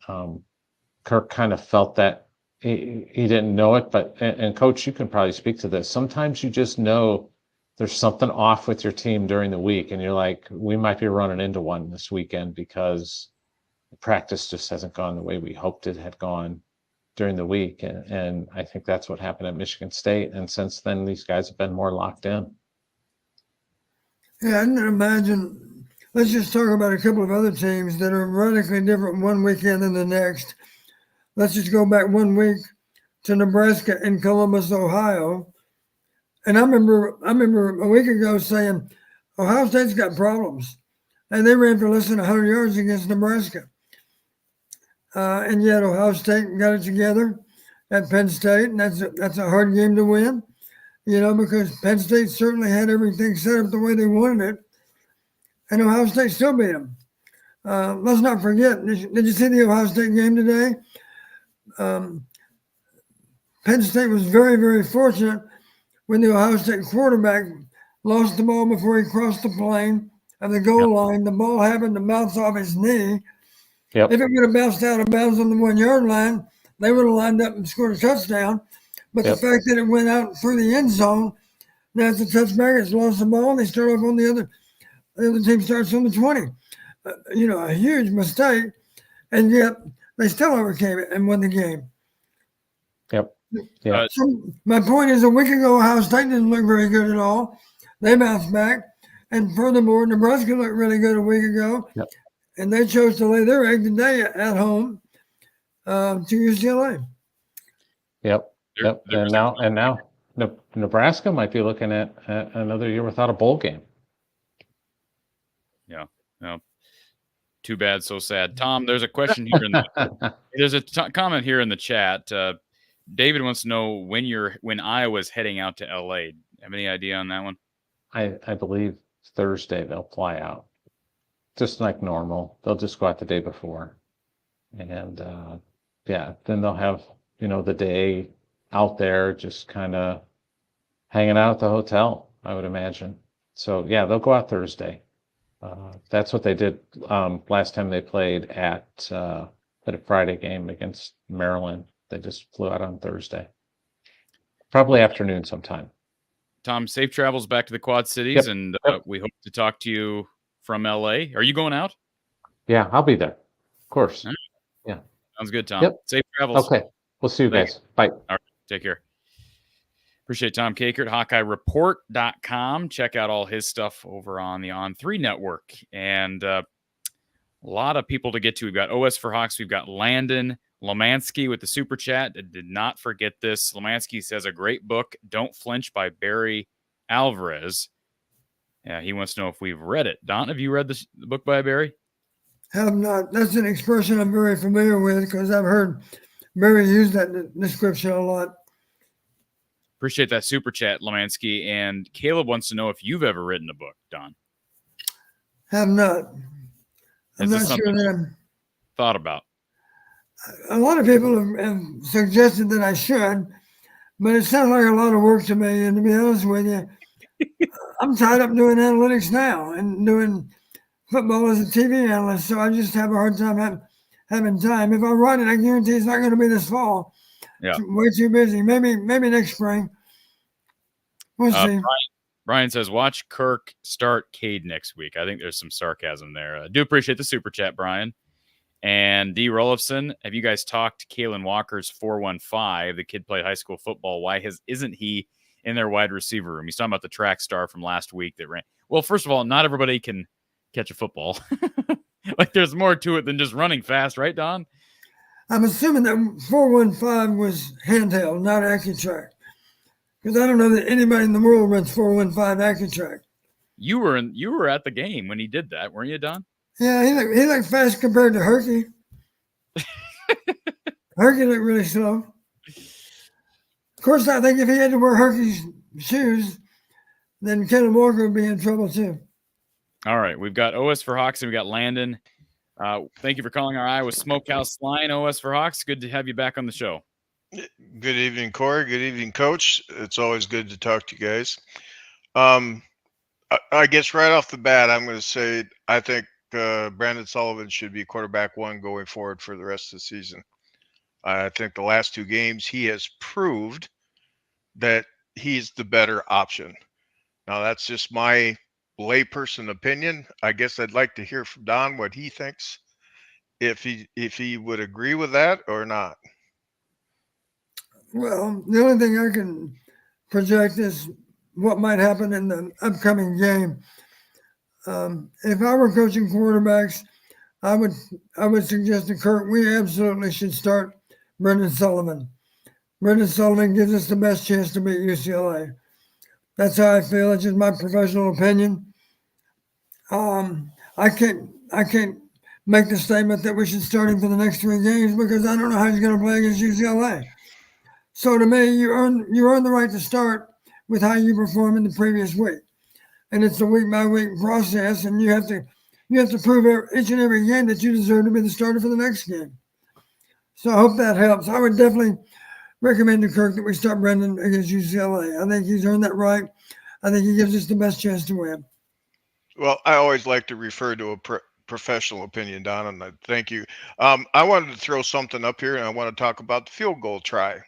[SPEAKER 10] Kirk kind of felt that he didn't know it, but and Coach, you can probably speak to this. Sometimes you just know there's something off with your team during the week, and you're like, we might be running into one this weekend because the practice just hasn't gone the way we hoped it had gone during the week. And I think that's what happened at Michigan State. And since then, these guys have been more locked in.
[SPEAKER 6] Yeah, I can imagine. Let's just talk about a couple of other teams that are radically different one weekend than the next. Let's just go back 1 week to Nebraska and Columbus, Ohio. And I remember a week ago saying, Ohio State's got problems. And they ran for less than 100 yards against Nebraska. And yet Ohio State got it together at Penn State. And that's a hard game to win, because Penn State certainly had everything set up the way they wanted it. And Ohio State still beat them. Let's not forget, did you see the Ohio State game today? Penn State was very, very fortunate when the Ohio State quarterback lost the ball before he crossed the plane of the goal line. The ball happened to bounce off his knee.
[SPEAKER 10] Yep.
[SPEAKER 6] If it would have bounced out of bounds on the 1 yard line, they would have lined up and scored a touchdown. But the fact that it went out through the end zone, now it's a touchback, it's lost the ball, and they start off on the other team starts on the 20. A huge mistake, and yet they still overcame it and won the game.
[SPEAKER 10] Yep. Yeah.
[SPEAKER 6] So my point is, a week ago, Ohio State didn't look very good at all. They bounced back. And furthermore, Nebraska looked really good a week ago.
[SPEAKER 10] Yep.
[SPEAKER 6] And they chose to lay their egg today at home to UCLA.
[SPEAKER 10] Yep. And now Nebraska might be looking at another year without a bowl game.
[SPEAKER 2] Yeah. No. Too bad, so sad. Tom, there's a question here there's a comment here in the chat. David wants to know when Iowa's heading out to LA. Have any idea on that one?
[SPEAKER 10] I believe Thursday they'll fly out, just like normal. They'll just go out the day before, and then they'll have the day out there, just kind of hanging out at the hotel, I would imagine. So yeah, they'll go out Thursday. That's what they did last time they played at a Friday game against Maryland. They just flew out on Thursday, probably afternoon sometime.
[SPEAKER 2] Tom, safe travels back to the Quad Cities, and we hope to talk to you from LA. Are you going out?
[SPEAKER 10] Yeah, I'll be there. Of course.
[SPEAKER 2] Right.
[SPEAKER 10] Yeah.
[SPEAKER 2] Sounds good, Tom.
[SPEAKER 10] Yep.
[SPEAKER 2] Safe travels.
[SPEAKER 10] Okay. We'll see you guys. Bye.
[SPEAKER 2] All right. Take care. Appreciate Tom Kakert, HawkeyeReport.com. Check out all his stuff over on the On3 network. And a lot of people to get to. We've got OS for Hawks. We've got Landon Lemansky with the super chat. Did not forget this. Lemansky says a great book, Don't Flinch by Barry Alvarez. Yeah, he wants to know if we've read it. Don, have you read the book by Barry?
[SPEAKER 6] Have not. That's an expression I'm very familiar with because I've heard Barry use that description a lot.
[SPEAKER 2] Appreciate that super chat, Lemansky. And Caleb wants to know if you've ever written a book, Don.
[SPEAKER 6] Have not. I'm
[SPEAKER 2] Is
[SPEAKER 6] not
[SPEAKER 2] this
[SPEAKER 6] sure
[SPEAKER 2] something
[SPEAKER 6] that I'm
[SPEAKER 2] thought about?
[SPEAKER 6] A lot of people have suggested that I should, but it sounds like a lot of work to me. And to be honest with you, I'm tied up doing analytics now and doing football as a TV analyst. So I just have a hard time having time. If I run it, I guarantee it's not going to be this fall.
[SPEAKER 2] Yeah.
[SPEAKER 6] It's way too busy. Maybe next spring. We'll see.
[SPEAKER 2] Brian says, watch Kirk start Cade next week. I think there's some sarcasm there. I do appreciate the super chat, Brian. And D. Rollifson, have you guys talked to Kalen Walker's 415? The kid played high school football. Why isn't he in their wide receiver room? He's talking about the track star from last week that ran. Well, first of all, not everybody can catch a football. Like, there's more to it than just running fast, right, Don?
[SPEAKER 6] I'm assuming that 415 was handheld, not AccuTrack. Because I don't know that anybody in the world runs 415 AccuTrack.
[SPEAKER 2] You were at the game when he did that, weren't you, Don?
[SPEAKER 6] Yeah, he looked fast compared to Herky. Herky looked really slow. Of course, I think if he had to wear Herky's shoes, then Kellen Walker would be in trouble too.
[SPEAKER 2] All right, we've got OS for Hawks and we got Landon. Thank you for calling our Iowa Smokehouse line, OS for Hawks. Good to have you back on the show.
[SPEAKER 11] Good evening, Corey. Good evening, Coach. It's always good to talk to you guys. I guess right off the bat, I'm going to say I think Brandon Sullivan should be quarterback one going forward for the rest of the season. I think the last two games he has proved that he's the better option. Now, that's just my layperson opinion. I guess I'd like to hear from Don what he thinks, if he would agree with that or not.
[SPEAKER 6] Well, the only thing I can project is what might happen in the upcoming game. If I were coaching quarterbacks, I would suggest to Kurt we absolutely should start Brendan Sullivan. Brendan Sullivan gives us the best chance to beat UCLA. That's how I feel. It's just my professional opinion. I can't make the statement that we should start him for the next 3 games because I don't know how he's going to play against UCLA. So to me, you earn the right to start with how you perform in the previous week, and it's a week by week process, and you have to prove each and every game that you deserve to be the starter for the next game. So I hope that helps. I would definitely recommend to Kirk that we start Brendan against UCLA. I think he's earned that right. I think he gives us the best chance to win.
[SPEAKER 11] Well, I always like to refer to a professional opinion, Don, and I thank you. I wanted to throw something up here, and I want to talk about the field goal try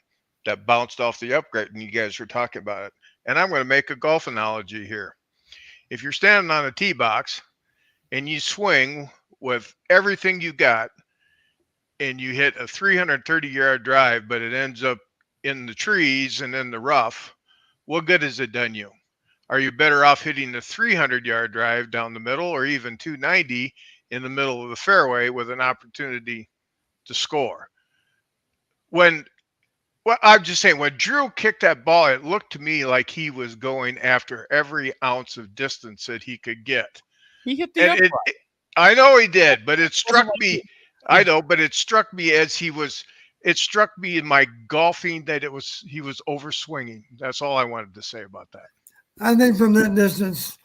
[SPEAKER 11] that bounced off the upgrade, and you guys were talking about it. And I'm going to make a golf analogy here. If you're standing on a tee box and you swing with everything you got and you hit a 330-yard drive, but it ends up in the trees and in the rough, what good has it done you? Are you better off hitting the 300-yard drive down the middle or even 290 in the middle of the fairway with an opportunity to score? Well, I'm just saying, when Drew kicked that ball, it looked to me like he was going after every ounce of distance that he could get.
[SPEAKER 2] He hit the upright.
[SPEAKER 11] I know he did, but it struck me. I know, but it struck me as he was. It struck me in my golfing that he was overswinging. That's all I wanted to say about that.
[SPEAKER 6] I think from that distance,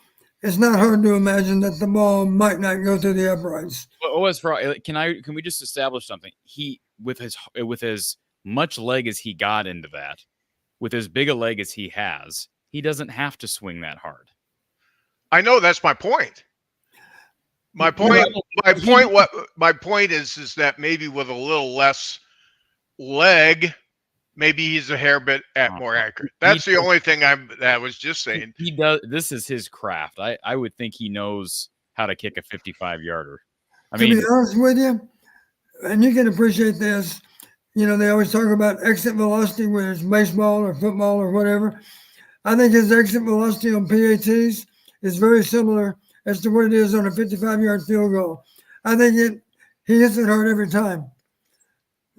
[SPEAKER 6] it's not hard to imagine that the ball might not go through the uprights.
[SPEAKER 2] Well, can we just establish something? He with his much leg as he got into that, with as big a leg as he has, he doesn't have to swing that hard.
[SPEAKER 11] I know, that's my point. My point is that maybe with a little less leg, maybe he's a hair bit more accurate. That's the only thing I was just saying.
[SPEAKER 2] He does. This is his craft. I would think he knows how to kick a 55-yarder.
[SPEAKER 6] To be honest with you, and you can appreciate this, you know, they always talk about exit velocity, whether it's baseball or football or whatever. I think his exit velocity on PATs is very similar as to what it is on a 55-yard field goal. I think he hits it hard every time.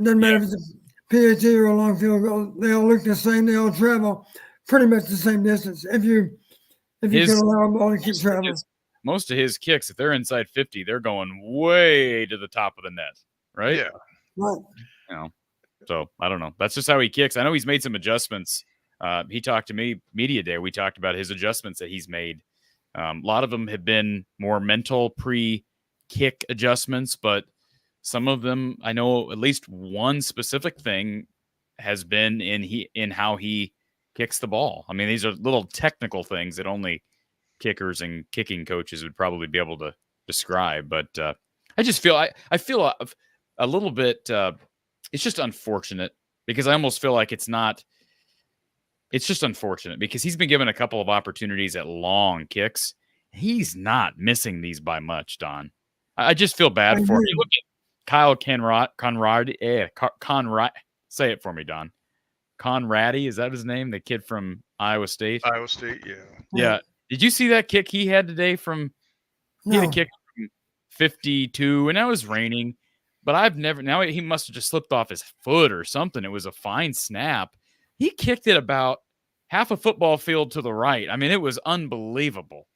[SPEAKER 6] Doesn't matter if it's a PAT or a long field goal. They all look the same. They all travel pretty much the same distance. If you can allow them all to keep traveling.
[SPEAKER 2] Most of his kicks, if they're inside 50, they're going way to the top of the net, right?
[SPEAKER 11] Yeah.
[SPEAKER 6] Right.
[SPEAKER 2] You know, so I don't know. That's just how he kicks. I know he's made some adjustments. He talked to me media day. We talked about his adjustments that he's made. A lot of them have been more mental pre-kick adjustments, but some of them, I know at least one specific thing has been in how he kicks the ball. I mean, these are little technical things that only kickers and kicking coaches would probably be able to describe. But I just feel I feel a little bit. It's just unfortunate because I almost feel like it's not. It's just unfortunate because he's been given a couple of opportunities at long kicks. He's not missing these by much, Don. I just feel bad for him. You look at Kyle Conrad. Say it for me, Don. Conradi, is that his name? The kid from Iowa State?
[SPEAKER 11] Iowa State, yeah.
[SPEAKER 2] Yeah. Did you see that kick he had today from he had a kick from 52 and that was raining, but I've never he must have just slipped off his foot or something. It was a fine snap. He kicked it about half a football field to the right. I mean, it was unbelievable.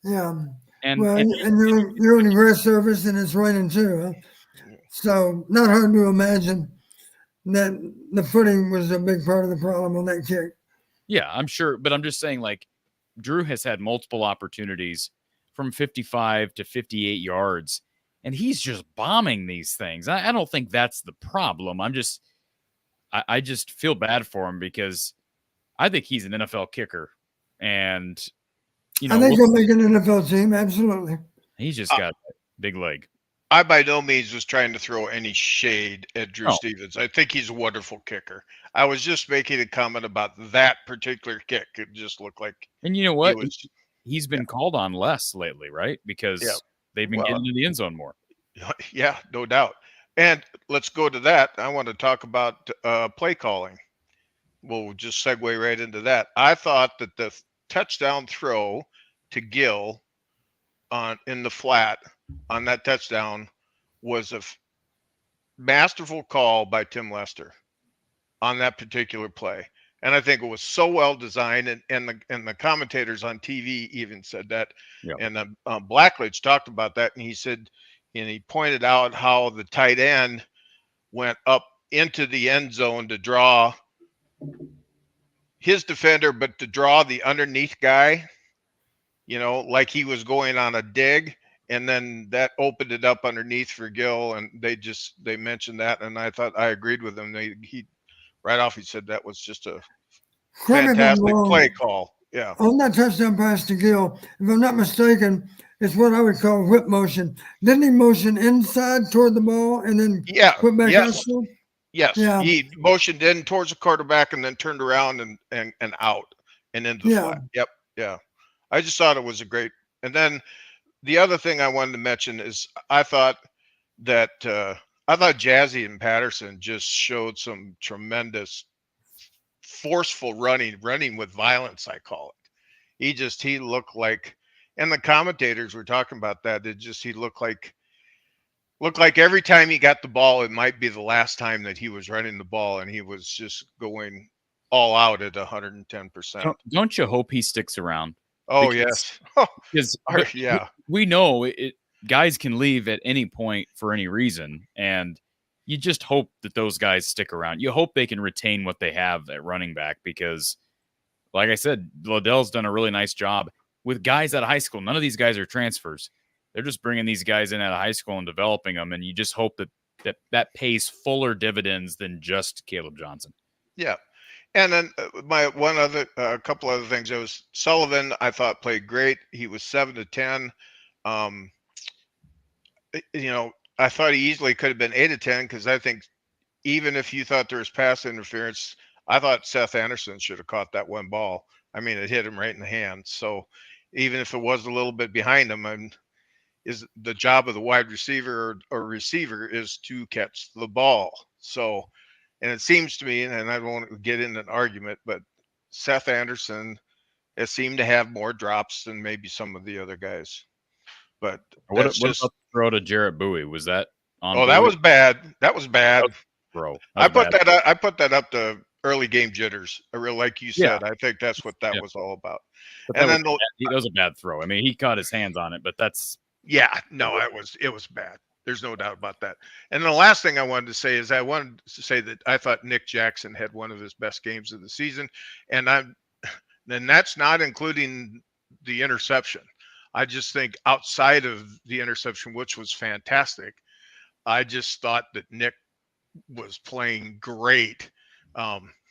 [SPEAKER 6] Yeah.
[SPEAKER 2] And
[SPEAKER 6] you're on grass surface and it's raining too, huh? So not hard to imagine that the footing was a big part of the problem on that kick.
[SPEAKER 2] Yeah, I'm sure. But I'm just saying, like, Drew has had multiple opportunities from 55 to 58 yards, and he's just bombing these things. I don't think that's the problem. I just feel bad for him because I think he's an NFL kicker. And, you know,
[SPEAKER 6] I think he'll make an NFL team. Absolutely.
[SPEAKER 2] He's just got a big leg.
[SPEAKER 11] I by no means was trying to throw any shade at Drew Stevens. I think he's a wonderful kicker. I was just making a comment about that particular kick. It just looked like.
[SPEAKER 2] And you know what? He's been called on less lately, right? Because they've been getting into the end zone more.
[SPEAKER 11] Yeah, no doubt. And let's go to that. I want to talk about play calling. We'll just segue right into that. I thought that the touchdown throw to Gill in the flat on that touchdown was a masterful call by Tim Lester on that particular play. And I think it was so well designed, and the commentators on TV even said that. Yep. And Blackledge talked about that, and he said, and he pointed out how the tight end went up into the end zone to draw his defender, but to draw the underneath guy, you know, like he was going on a dig, and then that opened it up underneath for Gill, and they mentioned that, and I thought I agreed with him. He right off he said that was just a fantastic play call. Yeah.
[SPEAKER 6] On that touchdown pass to Gill, if I'm not mistaken, it's what I would call whip motion. Didn't he motion inside toward the ball and then put back outside?
[SPEAKER 11] Yes. Yeah. He motioned in towards the quarterback and then turned around and out and into the flat. Yep. Yeah. I just thought it was a great. And then the other thing I wanted to mention is I thought Jazzy and Patterson just showed some tremendous forceful running with violence, I call it. He looked like, and the commentators were talking about that. He looked like every time he got the ball, it might be the last time that he was running the ball, and he was just going all out at 110%.
[SPEAKER 2] Don't you hope he sticks around?
[SPEAKER 11] Oh, yes.
[SPEAKER 2] Because
[SPEAKER 11] yeah,
[SPEAKER 2] we know guys can leave at any point for any reason, and you just hope that those guys stick around. You hope they can retain what they have at running back because, like I said, Liddell's done a really nice job with guys out of high school. None of these guys are transfers. They're just bringing these guys in out of high school and developing them, and you just hope that pays fuller dividends than just Caleb Johnson.
[SPEAKER 11] Yeah. And then a couple other things. It was Sullivan, I thought, played great. He was 7 to 10. You know, I thought he easily could have been 8 to 10 because I think even if you thought there was pass interference, I thought Seth Anderson should have caught that one ball. I mean, it hit him right in the hand. So even if it was a little bit behind him, is the job of the wide receiver or receiver is to catch the ball. So. And it seems to me, and I don't want to get into an argument, but Seth Anderson has seemed to have more drops than maybe some of the other guys. But
[SPEAKER 2] what about the throw to Jarrett Bowie? Was that on?
[SPEAKER 11] Oh, Bowie? That was bad. That was bad,
[SPEAKER 2] bro.
[SPEAKER 11] I put that up to early game jitters. Like you said, I think that's what that was all about.
[SPEAKER 2] But that was a bad throw. I mean, he caught his hands on it, but that's
[SPEAKER 11] it was bad. There's no doubt about that. And the last thing I wanted to say is that I thought Nick Jackson had one of his best games of the season. And that's not including the interception. I just think outside of the interception, which was fantastic, I just thought that Nick was playing great.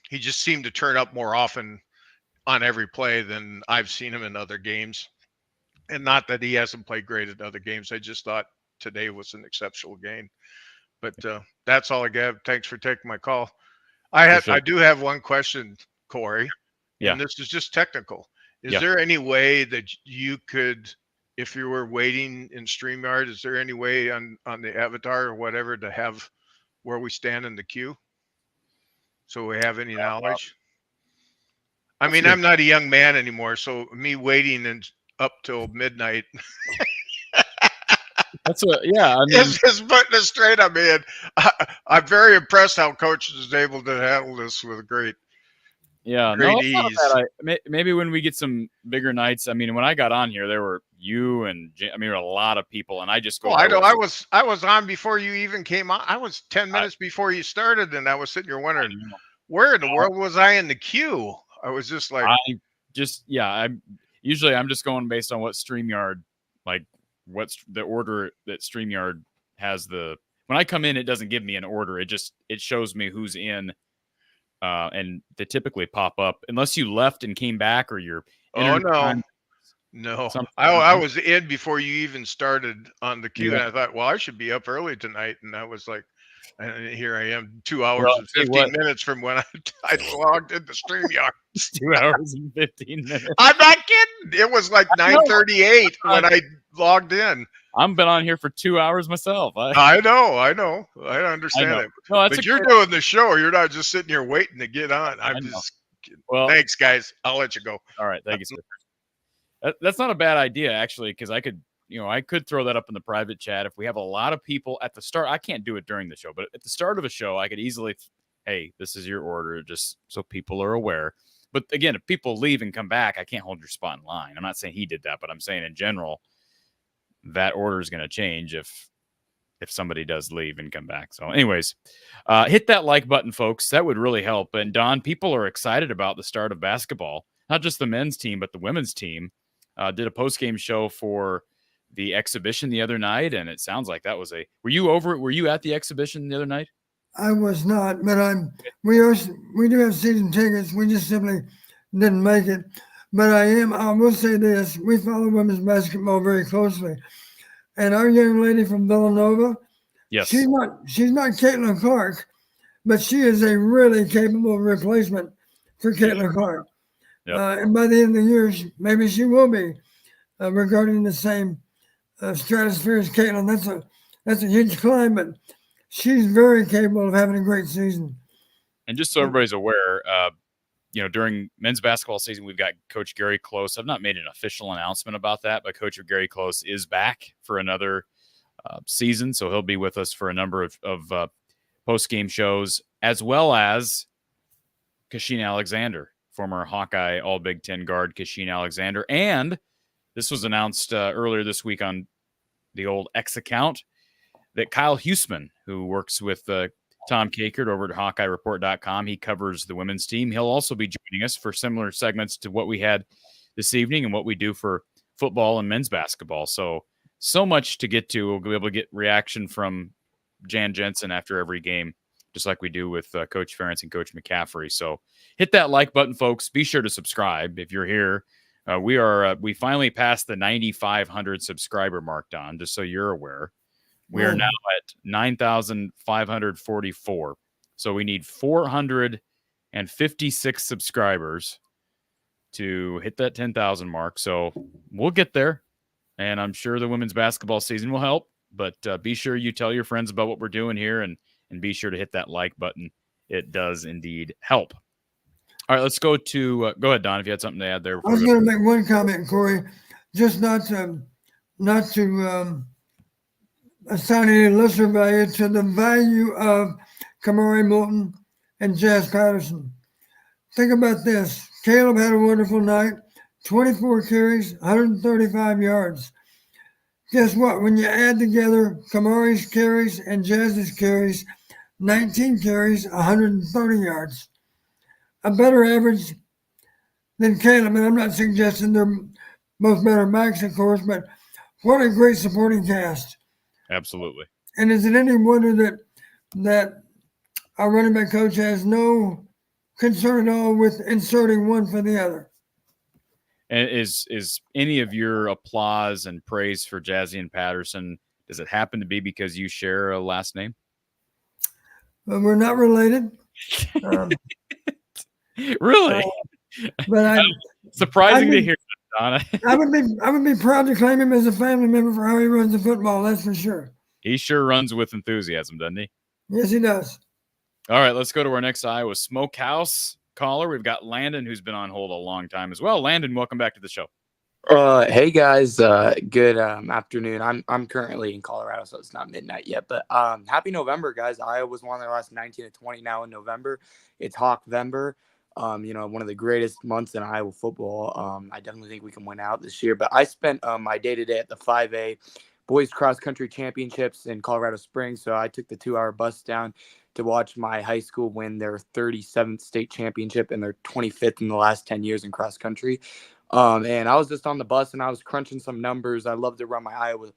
[SPEAKER 11] He just seemed to turn up more often on every play than I've seen him in other games. And not that he hasn't played great in other games. I just thought today was an exceptional game. But that's all I got. Thanks for taking my call. I do have one question, Corey.
[SPEAKER 2] Yeah.
[SPEAKER 11] And this is just technical. Is
[SPEAKER 2] Yeah.
[SPEAKER 11] there any way that you could, if you were waiting in StreamYard, is there any way on the avatar or whatever to have where we stand in the queue? So we have any knowledge? I mean, I'm not a young man anymore, so me waiting and up till midnight.
[SPEAKER 2] That's what, yeah. I mean,
[SPEAKER 11] It's just putting it straight. I mean, I'm very impressed how coach is able to handle this with great ease.
[SPEAKER 2] Maybe when we get some bigger nights. I mean, when I got on here, there were you and I mean, a lot of people, and I just go.
[SPEAKER 11] Oh, I know. I was on before you even came on. I was 10 minutes before you started, and I was sitting here wondering, where in the world was I in the queue? I was just like,
[SPEAKER 2] I'm just going based on what StreamYard, like what's the order that StreamYard has. When I come in, it doesn't give me an order. It shows me who's in, and they typically pop up unless you left and came back or you're.
[SPEAKER 11] Oh no. I was in before you even started on the queue, and I thought, well, I should be up early tonight, and I was like. And here I am, 2 hours and 15 minutes from when I logged into StreamYard.
[SPEAKER 2] 2 hours and 15 minutes.
[SPEAKER 11] I'm not kidding. It was like 9:38 when I logged in.
[SPEAKER 2] I've been on here for 2 hours myself.
[SPEAKER 11] I know. I understand it.
[SPEAKER 2] No,
[SPEAKER 11] but you're doing the show. You're not just sitting here waiting to get on. I'm just kidding. Well, thanks, guys. I'll let you go.
[SPEAKER 2] All right. Thank you, sir. That's not a bad idea, actually, because I could throw that up in the private chat. If we have a lot of people at the start, I can't do it during the show, but at the start of a show, I could easily, hey, this is your order, just so people are aware. But again, if people leave and come back, I can't hold your spot in line. I'm not saying he did that, but I'm saying in general, that order is going to change if somebody does leave and come back. So anyways, hit that like button, folks. That would really help. And Don, people are excited about the start of basketball, not just the men's team, but the women's team. Did a post-game show for the exhibition the other night, and it sounds like that was were you at the exhibition the other night?
[SPEAKER 6] I was not, but we do have season tickets. We just simply didn't make it. But I will say this, we follow women's basketball very closely. And our young lady from Villanova,
[SPEAKER 2] yes,
[SPEAKER 6] she's not Caitlin Clark, but she is a really capable replacement for Caitlin Clark. Yep. And by the end of the year, maybe she will be regarding the same stratosphere as Caitlin. That's a huge climb, but she's very capable of having a great season.
[SPEAKER 2] And just so everybody's aware, during men's basketball season, we've got Coach Gary Close. I've not made an official announcement about that, but Coach Gary Close is back for another season, so he'll be with us for a number of post-game shows, as well as Kasheen Alexander, former Hawkeye All-Big Ten guard Kasheen Alexander, and this was announced earlier this week on the old X account that Kyle Huseman, who works with Tom Kakert over at HawkeyeReport.com, he covers the women's team. He'll also be joining us for similar segments to what we had this evening and what we do for football and men's basketball. So much to get to. We'll be able to get reaction from Jan Jensen after every game, just like we do with Coach Ferentz and Coach McCaffrey. So hit that like button, folks. Be sure to subscribe if you're here. We finally passed the 9,500 subscriber mark, Don, just so you're aware. We are now at 9,544. So we need 456 subscribers to hit that 10,000 mark. So we'll get there. And I'm sure the women's basketball season will help. But be sure you tell your friends about what we're doing here and be sure to hit that like button. It does indeed help. All right, let's go to go ahead, Don, if you had something to add there.
[SPEAKER 6] I was going to make one comment, Corey, just not to assign any lesser value to the value of Kamari Moulton and Jazz Patterson. Think about this. Caleb had a wonderful night, 24 carries, 135 yards. Guess what? When you add together Kamari's carries and Jazz's carries, 19 carries, 130 yards. A better average than Caleb. And I'm not suggesting they're both better backs, of course, but what a great supporting cast.
[SPEAKER 2] Absolutely.
[SPEAKER 6] And is it any wonder that our running back coach has no concern at all with inserting one for the other?
[SPEAKER 2] And is any of your applause and praise for Jazzy and Patterson, does it happen to be because you share a last name?
[SPEAKER 6] But we're not related.
[SPEAKER 2] Really?
[SPEAKER 6] But
[SPEAKER 2] surprising to hear that, Donna.
[SPEAKER 6] I would be proud to claim him as a family member for how he runs the football. That's for sure.
[SPEAKER 2] He sure runs with enthusiasm, doesn't he?
[SPEAKER 6] Yes, he does.
[SPEAKER 2] All right, let's go to our next Iowa Smokehouse caller. We've got Landon, who's been on hold a long time as well. Landon, welcome back to the show.
[SPEAKER 12] Hey guys, good afternoon. I'm currently in Colorado, so it's not midnight yet. But happy November, guys. Iowa's won their last 19 to 20 now in November. It's Hawkvember. One of the greatest months in Iowa football. I definitely think we can win out this year. But I spent my day-to-day at the 5A Boys Cross Country Championships in Colorado Springs. So I took the 2-hour bus down to watch my high school win their 37th state championship and their 25th in the last 10 years in cross country. And I was just on the bus and I was crunching some numbers. I love to run my Iowa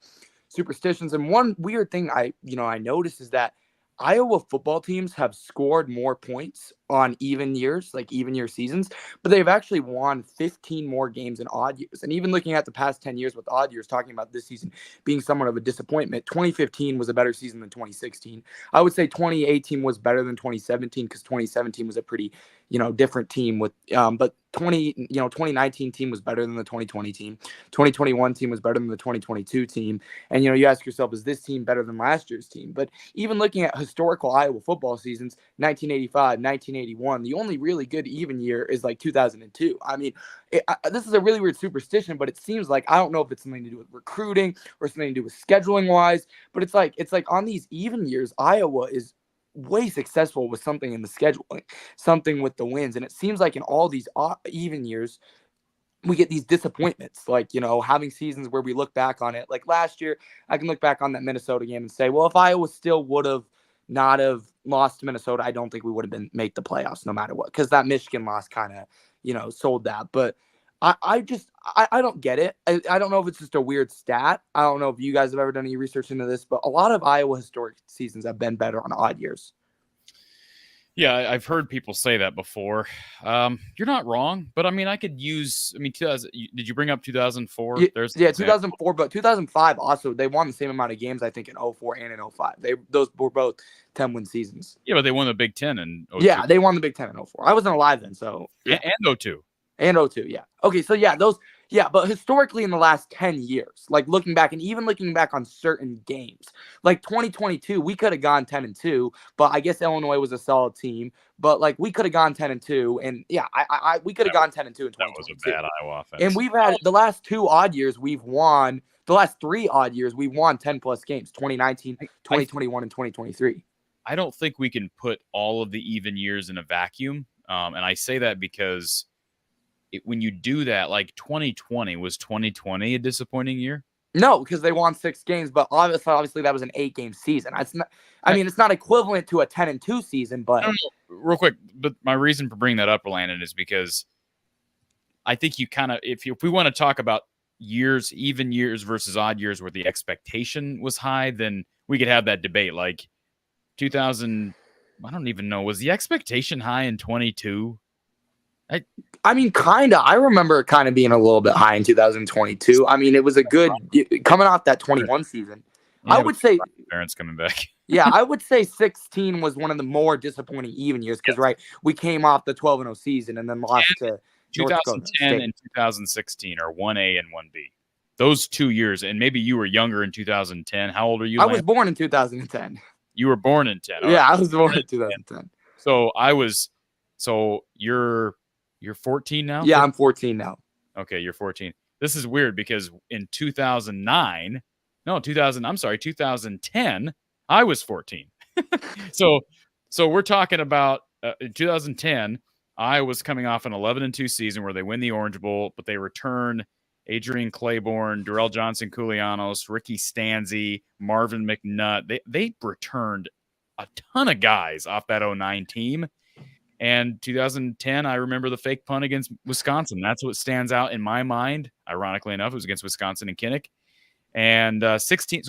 [SPEAKER 12] superstitions. And one weird thing I noticed is that Iowa football teams have scored more points on even years, like even year seasons, but they've actually won 15 more games in odd years. And even looking at the past 10 years with odd years, talking about this season being somewhat of a disappointment, 2015 was a better season than 2016. I would say 2018 was better than 2017 because 2017 was a pretty, different team with, but 2019 team was better than the 2020 team. 2021 team was better than the 2022 team. And, you ask yourself, is this team better than last year's team? But even looking at historical Iowa football seasons, 1985, 1981, the only really good even year is like 2002. I mean, this is a really weird superstition, but it seems like, I don't know if it's something to do with recruiting or something to do with scheduling wise, but it's like on these even years, Iowa is way successful with something in the scheduling, something with the wins. And it seems like in all these even years, we get these disappointments, like, having seasons where we look back on it. Like last year, I can look back on that Minnesota game and say, well, if Iowa still would have not have lost to Minnesota, I don't think we would have made the playoffs no matter what, because that Michigan loss kind of, sold that. But I don't get it. I don't know if it's just a weird stat. I don't know if you guys have ever done any research into this, but a lot of Iowa historic seasons have been better on odd years.
[SPEAKER 2] Yeah, I've heard people say that before. You're not wrong, but I could use. 2000. Did you bring up 2004?
[SPEAKER 12] Yeah, 2004, but 2005 also they won the same amount of games I think in 04 and in 05. Those were both 10-win seasons.
[SPEAKER 2] Yeah, but they won the Big Ten in 02.
[SPEAKER 12] Yeah, they won the Big Ten in 04. I wasn't alive then, so yeah.
[SPEAKER 2] And 02.
[SPEAKER 12] And 02, yeah. Okay, so yeah, but historically in the last 10 years, like looking back on certain games, like 2022, we could have gone 10-2, but I guess Illinois was a solid team, but like we could have gone 10-2, and yeah, we could have gone 10-2 in 2022.
[SPEAKER 2] That was a bad Iowa offense.
[SPEAKER 12] And we've had the last 3 odd years, we've won 10 plus games, 2019, 2021, and 2023.
[SPEAKER 2] I don't think we can put all of the even years in a vacuum. And I say that because when you do that, like 2020, was 2020 a disappointing year?
[SPEAKER 12] No, because they won 6 games, but obviously that was an 8-game season. It's not. It's not equivalent to a 10-2 season, but
[SPEAKER 2] real quick. But my reason for bringing that up, Landon, is because I think you kind of, if we want to talk about years, even years versus odd years where the expectation was high, then we could have that debate. Like 2000, I don't even know, was the expectation high in 22?
[SPEAKER 12] Kind of. I remember it kind of being a little bit high in 2022. It was a good coming off that 21 season.
[SPEAKER 2] Yeah,
[SPEAKER 12] I would say
[SPEAKER 2] parents coming back.
[SPEAKER 12] Yeah, I would say 16 was one of the more disappointing even years because we came off the 12-0 season and then lost to
[SPEAKER 2] 2010 and 2016 are 1A and 1B. Those 2 years, and maybe you were younger in 2010. How old are you?
[SPEAKER 12] I was born in 2010.
[SPEAKER 2] You were born in 10.
[SPEAKER 12] Yeah, I was born in 2010.
[SPEAKER 2] So you're 14 now?
[SPEAKER 12] Yeah, I'm 14 now.
[SPEAKER 2] Okay, you're 14. This is weird because in 2010, I was 14. So we're talking about in 2010, I was coming off an 11-2 season where they win the Orange Bowl, but they return Adrian Claiborne, Darrell Johnson-Koulianos, Ricky Stanzi, Marvin McNutt. They returned a ton of guys off that 09 team. And 2010, I remember the fake punt against Wisconsin. That's what stands out in my mind. Ironically enough, it was against Wisconsin and Kinnick. And 16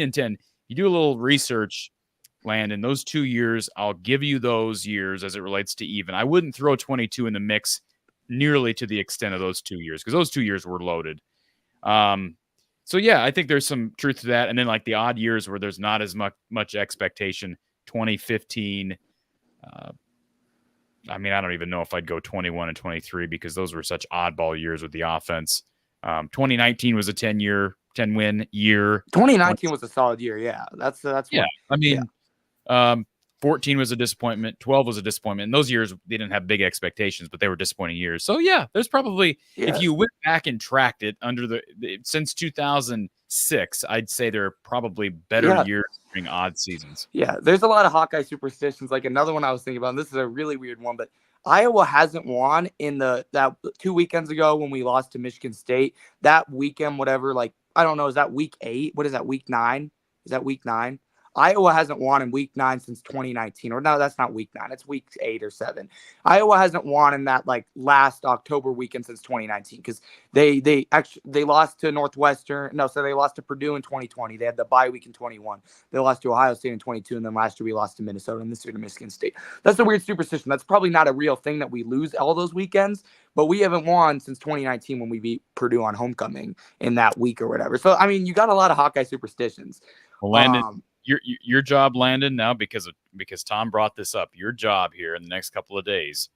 [SPEAKER 2] and 10. you do a little research, Landon, those 2 years, I'll give you those years as it relates to even. I wouldn't throw 22 in the mix nearly to the extent of those 2 years because those 2 years were loaded. So yeah, I think there's some truth to that. And then like the odd years where there's not as much expectation, 2015. I mean, I don't even know if I'd go 21 and 23 because those were such oddball years with the offense. 2019 was a 10-win year.
[SPEAKER 12] 2019 was a solid year. Yeah, that's
[SPEAKER 2] yeah.
[SPEAKER 12] What,
[SPEAKER 2] I mean, 14 was a disappointment. 12 was a disappointment. In those years, they didn't have big expectations, but they were disappointing years. So yeah, there's probably, if you went back and tracked it since 2006, I'd say there are probably better years during odd seasons.
[SPEAKER 12] Yeah, there's a lot of Hawkeye superstitions. Like another one I was thinking about, and this is a really weird one, but Iowa hasn't won in that 2 weekends ago when we lost to Michigan State. That weekend, whatever, like, I don't know, is that week 8? What is that, week 9? Is that week 9? Iowa hasn't won in week 9 since 2019. Or no, that's not week 9. It's week 8 or 7. Iowa hasn't won in that like last October weekend since 2019 because they lost to Northwestern. No, so they lost to Purdue in 2020. They had the bye week in 21. They lost to Ohio State in 22, and then last year we lost to Minnesota, and this year to Michigan State. That's a weird superstition. That's probably not a real thing that we lose all those weekends, but we haven't won since 2019 when we beat Purdue on homecoming in that week or whatever. So I mean, you got a lot of Hawkeye superstitions.
[SPEAKER 2] Well, Landon. Your job, Landon, now because Tom brought this up, your job here in the next couple of days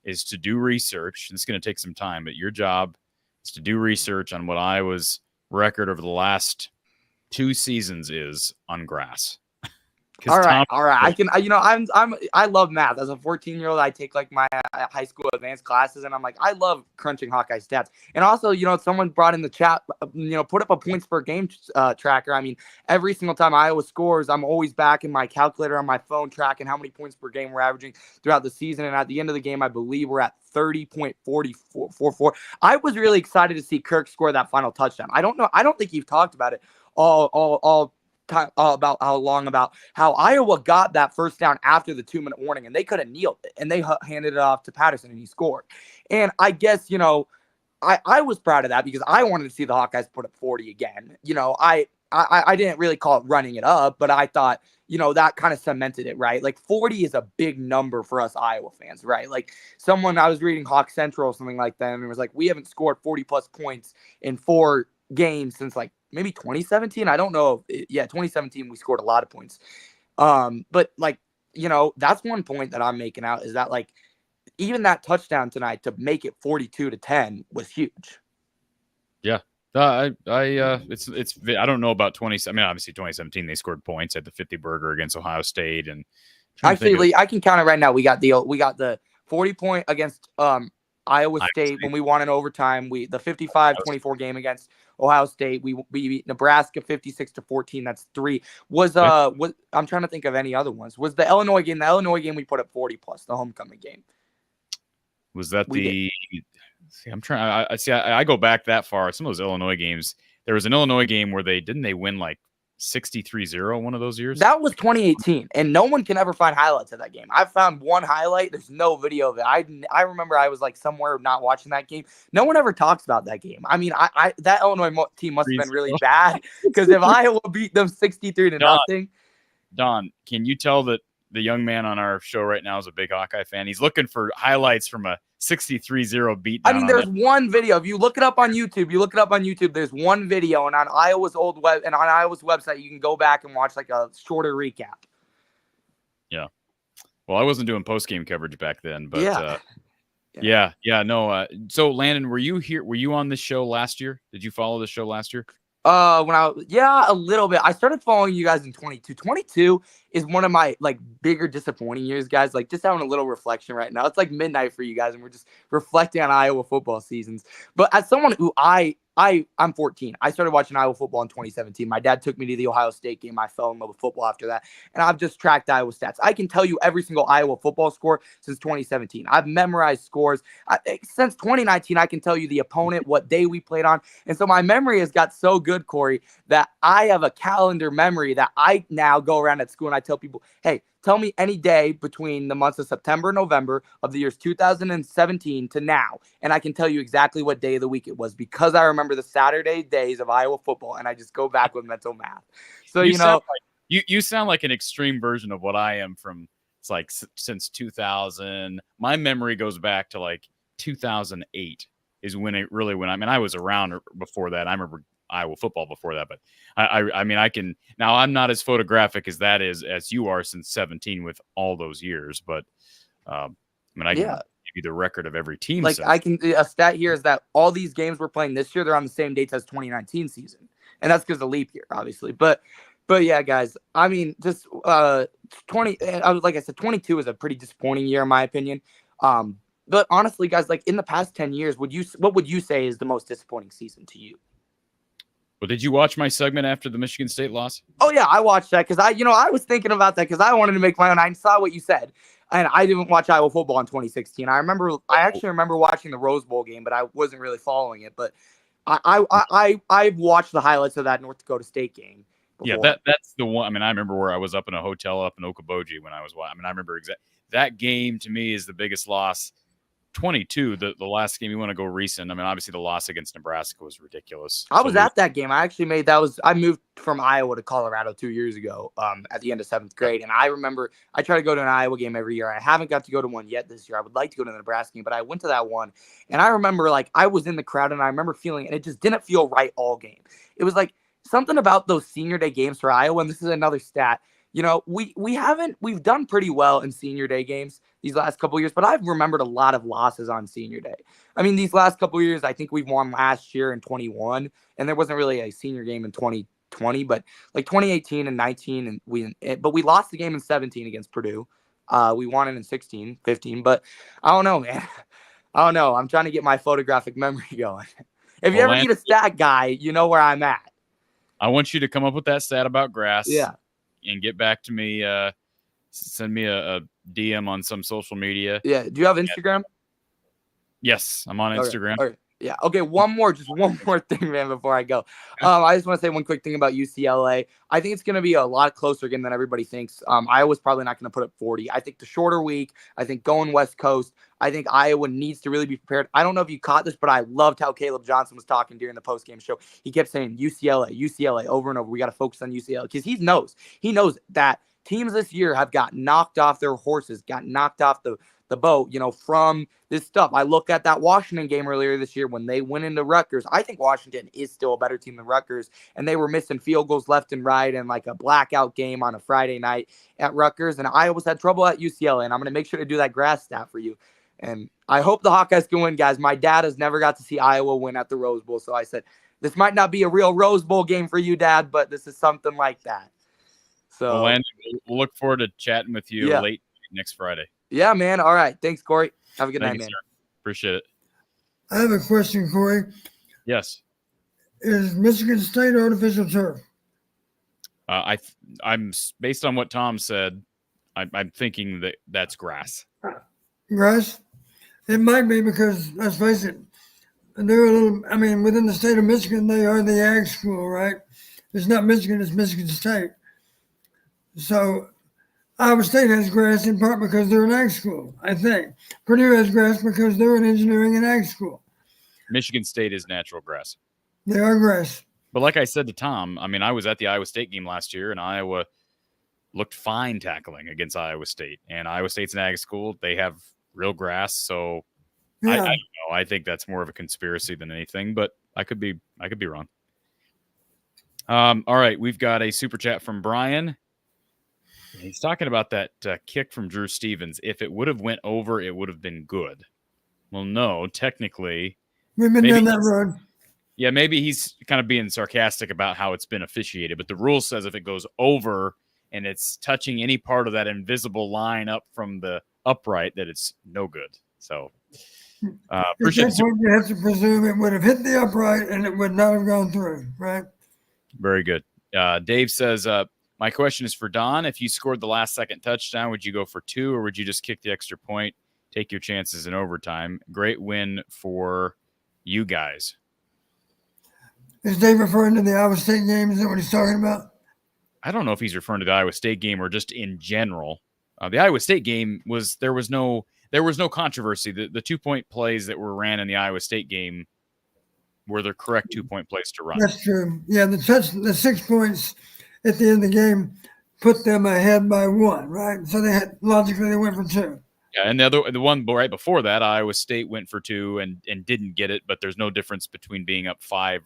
[SPEAKER 2] is to do research. It's going to take some time, but your job is to do research on what Iowa's record over the last 2 seasons is on grass.
[SPEAKER 12] All right. I can, I love math. As a 14-year-old, I take like my high school advanced classes, and I'm like, I love crunching Hawkeye stats. And also, someone brought in the chat, put up a points per game tracker. I mean, every single time Iowa scores, I'm always back in my calculator on my phone tracking how many points per game we're averaging throughout the season. And at the end of the game, I believe we're at 30.44. I was really excited to see Kirk score that final touchdown. I don't think you've talked about it all about how Iowa got that first down after the 2-minute warning, and they could have kneeled it, and they handed it off to Patterson, and he scored. And I guess, I was proud of that because I wanted to see the Hawkeyes put up 40 again. I didn't really call it running it up, but I thought, that kind of cemented it, right? Like 40 is a big number for us Iowa fans, right? Like I was reading Hawk Central or something like that, and it was like, we haven't scored 40 plus points in 4 games since like maybe 2017. I don't know. 2017, we scored a lot of points. But like, that's one point that I'm making out is that like, even that touchdown tonight to make it 42-10 was huge.
[SPEAKER 2] Yeah. I don't know about 20. I mean, obviously 2017, they scored points at the 50 burger against Ohio State. And
[SPEAKER 12] actually, I can count it right now. We got the 40 point against, Iowa State when we won in overtime. The 55-24 game against Ohio State. We beat Nebraska 56-14. That's 3. I'm trying to think of any other ones. Was the Illinois game? The Illinois game we put up 40 plus. The homecoming game.
[SPEAKER 2] Was that I go back that far. Some of those Illinois games. There was an Illinois game where they win like 63-0 one of those years.
[SPEAKER 12] That was 2018, and no one can ever find highlights of that game. I found one highlight. There's no video of it. I remember I was like somewhere not watching that game. No one ever talks about that game. I mean, that Illinois team must have been really bad because if Iowa beat them 63-0.
[SPEAKER 2] Don, can you tell that the young man on our show right now is a big Hawkeye fan? He's looking for highlights from a 63-0 beatdown.
[SPEAKER 12] I mean, there's one video. If you look it up on YouTube, there's one video, and on Iowa's website, you can go back and watch like a shorter recap.
[SPEAKER 2] Yeah. Well, I wasn't doing post-game coverage back then, but no. So Landon, were you here? Were you on this show last year? Did you follow the show last year?
[SPEAKER 12] A little bit. I started following you guys in 22. 22 is one of my like bigger disappointing years, guys. Like just having a little reflection right now. It's like midnight for you guys, and we're just reflecting on Iowa football seasons. But as someone who I'm 14. I started watching Iowa football in 2017. My dad took me to the Ohio State game. I fell in love with football after that. And I've just tracked Iowa stats. I can tell you every single Iowa football score since 2017. I've memorized scores. Since 2019, I can tell you the opponent, what day we played on. And so my memory has got so good, Corey, that I have a calendar memory that I now go around at school and I tell people, hey, tell me any day between the months of September and November of the years 2017 to now. And I can tell you exactly what day of the week it was because I remember the Saturday days of Iowa football and I just go back with mental math. So,
[SPEAKER 2] You sound like an extreme version of what I am from. It's like since 2000. My memory goes back to like 2008 is when it really went. I mean, I was around before that. I remember Iowa football before that, but I mean, I can now. I'm not as photographic as that is as you are since 17 with all those years, but I mean, I can give you the record of every team.
[SPEAKER 12] Like I can a stat here is that all these games we're playing this year, they're on the same dates as 2019 season, and that's because of leap year, obviously. But yeah, guys, I mean, just 20. Like I said, 22 is a pretty disappointing year in my opinion. But honestly, guys, like in the past 10 years, what would you say is the most disappointing season to you?
[SPEAKER 2] Well, did you watch my segment after the Michigan State loss?
[SPEAKER 12] Oh yeah, I watched that because I was thinking about that because I wanted to make my own. I saw what you said, and I didn't watch Iowa football in 2016. I actually remember watching the Rose Bowl game, but I wasn't really following it. But I've watched the highlights of that North Dakota State game before.
[SPEAKER 2] Yeah, that's the one. I mean, I remember where I was up in a hotel up in Okoboji when I was. I mean, I remember that game to me is the biggest loss. 22, the last game you want to go recent. I mean, obviously the loss against Nebraska was ridiculous.
[SPEAKER 12] I was at that game. I actually I moved from Iowa to Colorado 2 years ago at the end of 7th grade. And I remember I try to go to an Iowa game every year. I haven't got to go to one yet this year. I would like to go to the Nebraska game, but I went to that one. And I remember like I was in the crowd and I remember feeling, and it just didn't feel right all game. It was like something about those senior day games for Iowa. And this is another stat. You know, we've done pretty well in senior day games these last couple of years, but I've remembered a lot of losses on senior day. I mean, these last couple of years, I think we've won last year in 21, and there wasn't really a senior game in 2020, but like 2018 and 19, but we lost the game in 17 against Purdue. We won it in 16, 15, but I don't know, man. I don't know. I'm trying to get my photographic memory going. If you ever need a stat guy, you know where I'm at.
[SPEAKER 2] I want you to come up with that stat about grass.
[SPEAKER 12] Yeah.
[SPEAKER 2] And get back to me. Send me a DM on some social media.
[SPEAKER 12] Yeah. Do you have Instagram?
[SPEAKER 2] Yes, I'm on Instagram.
[SPEAKER 12] Okay. Yeah. Okay. One more thing, man, before I go. I just want to say one quick thing about UCLA. I think it's going to be a lot closer game than everybody thinks. Iowa's probably not going to put up 40. I think the shorter week, I think going West Coast, I think Iowa needs to really be prepared. I don't know if you caught this, but I loved how Caleb Johnson was talking during the postgame show. He kept saying UCLA over and over. We got to focus on UCLA because he knows that teams this year have got knocked off their horses, got knocked off the boat, from this stuff. I looked at that Washington game earlier this year when they went into Rutgers. I think Washington is still a better team than Rutgers, and they were missing field goals left and right and like a blackout game on a Friday night at Rutgers, and Iowa's had trouble at UCLA, and I'm going to make sure to do that grass stat for you. And I hope the Hawkeyes can win, guys. My dad has never got to see Iowa win at the Rose Bowl, so I said, this might not be a real Rose Bowl game for you, Dad, but this is something like that. So,
[SPEAKER 2] well, Landon, we'll look forward to chatting with you late next Friday.
[SPEAKER 12] Yeah, man. All right. Thanks, Corey. Have a good night, man.
[SPEAKER 2] Sir. Appreciate it.
[SPEAKER 6] I have a question, Corey.
[SPEAKER 2] Yes.
[SPEAKER 6] Is Michigan State artificial turf?
[SPEAKER 2] I'm based on what Tom said. I'm thinking that's grass.
[SPEAKER 6] Grass? It might be because, let's face it, they're a little, I mean, within the state of Michigan, they are the ag school, right? It's not Michigan, it's Michigan State. So Iowa State has grass in part because they're an ag school, I think. Purdue has grass because they're an engineering and ag school.
[SPEAKER 2] Michigan State is natural grass.
[SPEAKER 6] They are grass.
[SPEAKER 2] But like I said to Tom, I mean, I was at the Iowa State game last year, and Iowa looked fine tackling against Iowa State. And Iowa State's an ag school. They have real grass. So I don't know. I think that's more of a conspiracy than anything, but I could be wrong. All right. We've got a super chat from Brian. He's talking about that kick from Drew Stevens. If it would have went over, it would have been good. Well, no, technically.
[SPEAKER 6] We've been down that road.
[SPEAKER 2] Yeah, maybe he's kind of being sarcastic about how it's been officiated, but the rule says if it goes over and it's touching any part of that invisible line up from the upright, that it's no good. So, appreciate it.
[SPEAKER 6] You have to presume it would have hit the upright and it would not have gone through, right?
[SPEAKER 2] Very good. Dave says, my question is for Don. If you scored the last second touchdown, would you go for 2 or would you just kick the extra point, take your chances in overtime? Great win for you guys.
[SPEAKER 6] Is Dave referring to the Iowa State game? Is that what he's talking about?
[SPEAKER 2] I don't know if he's referring to the Iowa State game or just in general. The Iowa State game there was no controversy. The 2-point plays that were ran in the Iowa State game were the correct 2-point plays to run.
[SPEAKER 6] That's true. Yeah, the 6 points at the end of the game put them ahead by 1, right? So logically they went for 2.
[SPEAKER 2] Yeah, and the one right before that, Iowa State went for 2 and didn't get it, but there's no difference between being up 5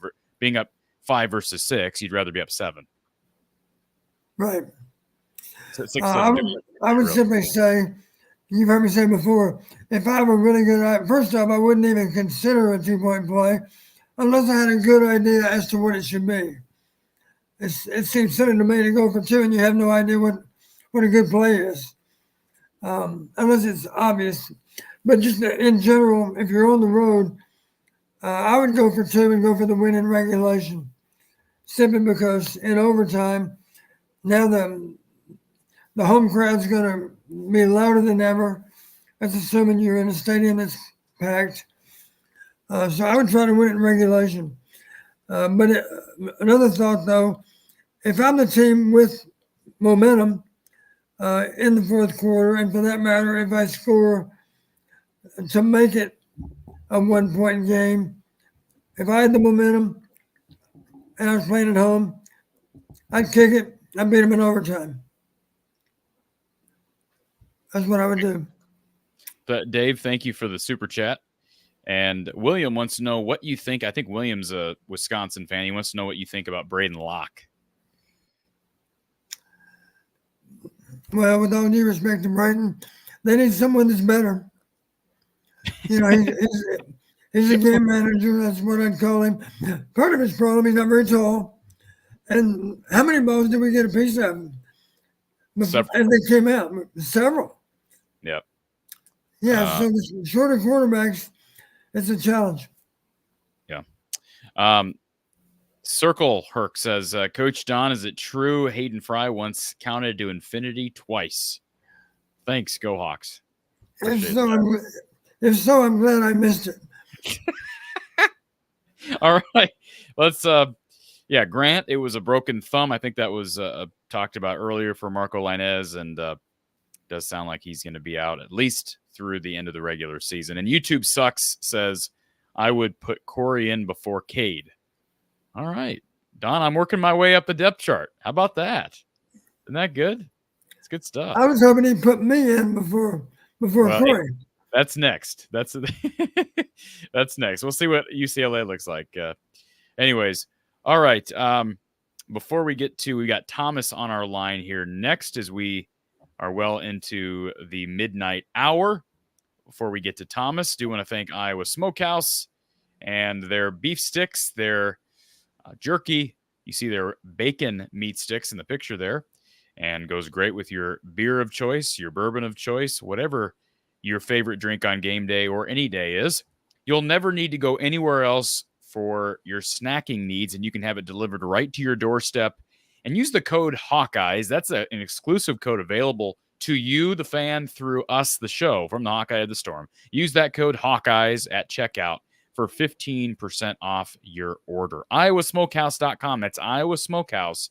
[SPEAKER 2] versus 6. You'd rather be up 7.
[SPEAKER 6] Right.
[SPEAKER 2] So 6
[SPEAKER 6] I would simply say, you've heard me say before, if I have a really good, first off, I wouldn't even consider a 2-point play unless I had a good idea as to what it should be. It seems silly to me to go for 2 and you have no idea what a good play is, unless it's obvious. But just in general, if you're on the road, I would go for 2 and go for the win in regulation, simply because in overtime, now the home crowd's going to be louder than ever. That's assuming you're in a stadium that's packed. So I would try to win it in regulation. But another thought, though, if I'm the team with momentum in the fourth quarter, and for that matter, if I score to make it a 1-point game, if I had the momentum and I was playing at home, I'd kick it. I'd beat them in overtime. That's what I would do.
[SPEAKER 2] But Dave, thank you for the super chat. And William wants to know what you think. I think William's a Wisconsin fan. He wants to know what you think about Braden Locke.
[SPEAKER 6] Well, with all due respect to Braden, they need someone that's better. You know, he's a game manager. That's what I'd call him. Part of his problem, he's not very tall. And how many balls did we get a piece of?
[SPEAKER 2] Several.
[SPEAKER 6] And they came out. Several.
[SPEAKER 2] Yep.
[SPEAKER 6] Yeah, so the shorter quarterbacks, it's a challenge.
[SPEAKER 2] Yeah. Circle Herc says, Coach Don, is it true Hayden Fry once counted to infinity twice? Thanks, Go Hawks.
[SPEAKER 6] If so, I'm glad I missed it.
[SPEAKER 2] All right. Let's, Grant, it was a broken thumb. I think that was talked about earlier for Marco Lainez, and does sound like he's going to be out at least through the end of the regular season. And YouTube Sucks says, I would put Corey in before Cade. All right. Don, I'm working my way up the depth chart. How about that? Isn't that good? It's good stuff.
[SPEAKER 6] I was hoping he'd put me in before Corey.
[SPEAKER 2] That's next. That's next. We'll see what UCLA looks like. Anyways, all right. Before we got Thomas on our line here next as we are well into the midnight hour. Before we get to Thomas, do want to thank Iowa Smokehouse and their beef sticks, their jerky. You see their bacon meat sticks in the picture there, and goes great with your beer of choice, your bourbon of choice, whatever your favorite drink on game day or any day is. You'll never need to go anywhere else for your snacking needs, and you can have it delivered right to your doorstep. And use the code Hawkeyes. That's an exclusive code available to you, the fan, through us, the show, from the Hawkeye of the Storm. Use that code Hawkeyes at checkout for 15% off your order. IowaSmokehouse.com. That's Iowa Smokehouse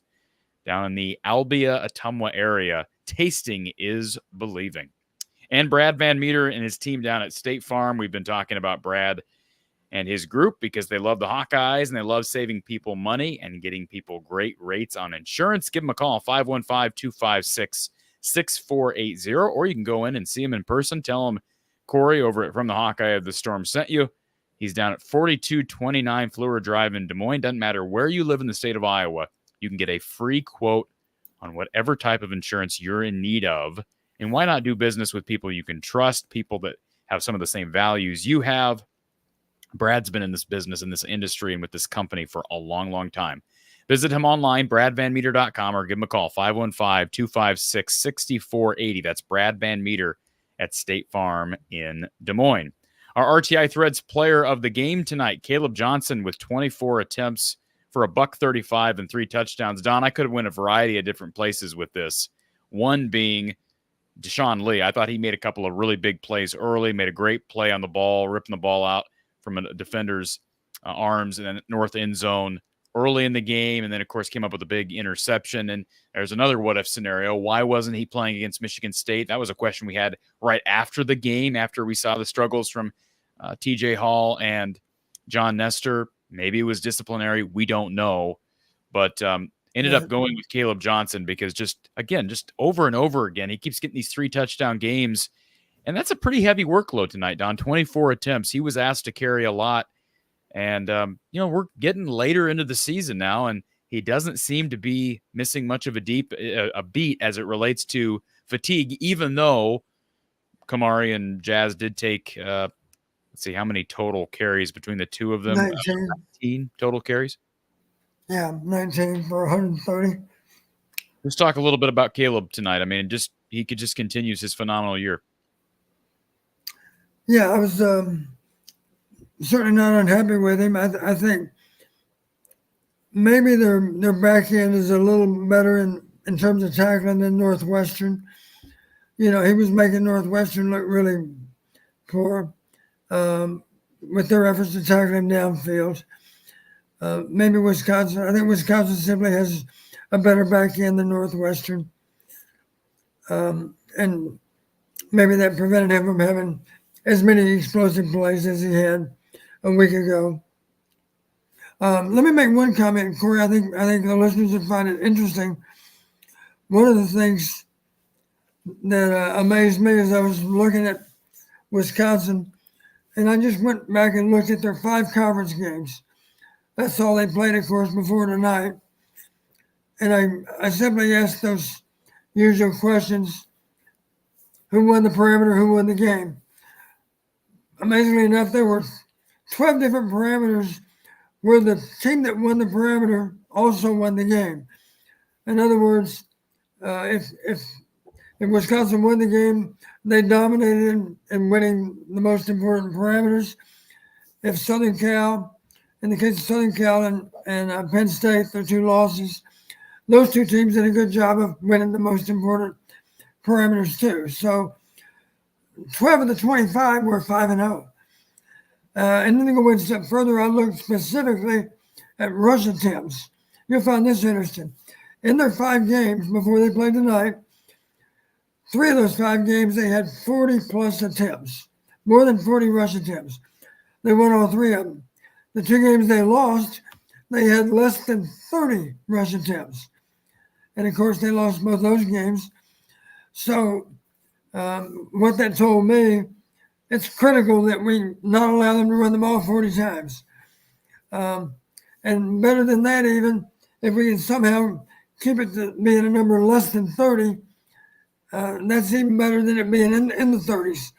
[SPEAKER 2] down in the Albia-Ottumwa area. Tasting is believing. And Brad Van Meter and his team down at State Farm. We've been talking about Brad and his group because they love the Hawkeyes and they love saving people money and getting people great rates on insurance. Give them a call, 515-256-6480, or you can go in and see him in person. Tell him Corey over From the Hawkeye of the Storm sent you. He's down at 4229 Fleur Drive in Des Moines. Doesn't matter where you live in the state of Iowa. You can get a free quote on whatever type of insurance you're in need of. And why not do business with people you can trust, people that have some of the same values you have? Brad's been in this business, in this industry, and with this company for a long, long time. Visit him online, bradvanmeter.com, or give him a call, 515-256-6480. That's Brad Van Meter at State Farm in Des Moines. Our RTI Threads player of the game tonight, Caleb Johnson, with 24 attempts for $135 and 3 touchdowns. Don, I could have went a variety of different places with this. One being Deshaun Lee. I thought he made a couple of really big plays early, made a great play on the ball, ripping the ball out from a defender's arms and then north end zone early in the game. And then, of course, came up with a big interception. And there's another what-if scenario. Why wasn't he playing against Michigan State? That was a question we had right after the game, after we saw the struggles from TJ Hall and John Nestor. Maybe it was disciplinary. We don't know. But ended up going with Caleb Johnson because just over and over again, he keeps getting these 3 touchdown games. And that's a pretty heavy workload tonight, Don. 24 attempts. He was asked to carry a lot. And, we're getting later into the season now, and he doesn't seem to be missing much of a beat as it relates to fatigue, even though Kamari and Jazz did take, let's see, how many total carries between the two of them? 19 total carries.
[SPEAKER 6] Yeah, 19 for 130.
[SPEAKER 2] Let's talk a little bit about Caleb tonight. I mean, he could just continue his phenomenal year.
[SPEAKER 6] Yeah, I was certainly not unhappy with him. I think maybe their back end is a little better in terms of tackling than Northwestern. He was making Northwestern look really poor with their efforts to tackle him downfield. Maybe Wisconsin. I think Wisconsin simply has a better back end than Northwestern. And maybe that prevented him from having as many explosive plays as he had a week ago. Let me make one comment, Corey. I think the listeners will find it interesting. One of the things that amazed me as I was looking at Wisconsin, and I just went back and looked at their 5 conference games. That's all they played, of course, before tonight. And I simply asked those usual questions: who won the parameter, who won the game? Amazingly enough, there were 12 different parameters where the team that won the parameter also won the game. In other words, if Wisconsin won the game, they dominated in winning the most important parameters. If Southern Cal, in the case of Southern Cal and Penn State, their 2 losses, those 2 teams did a good job of winning the most important parameters too. So 12 of the 25 were 5-0. And then to go one step further, I looked specifically at rush attempts. You'll find this interesting. In their 5 games before they played tonight, 3 of those 5 games, they had 40-plus attempts, more than 40 rush attempts. They won all 3 of them. The 2 games they lost, they had less than 30 rush attempts. And, of course, they lost both those games. So what that told me, it's critical that we not allow them to run the ball 40 times. And better than that even, if we can somehow keep it to being a number less than 30, that's even better than it being in the 30s.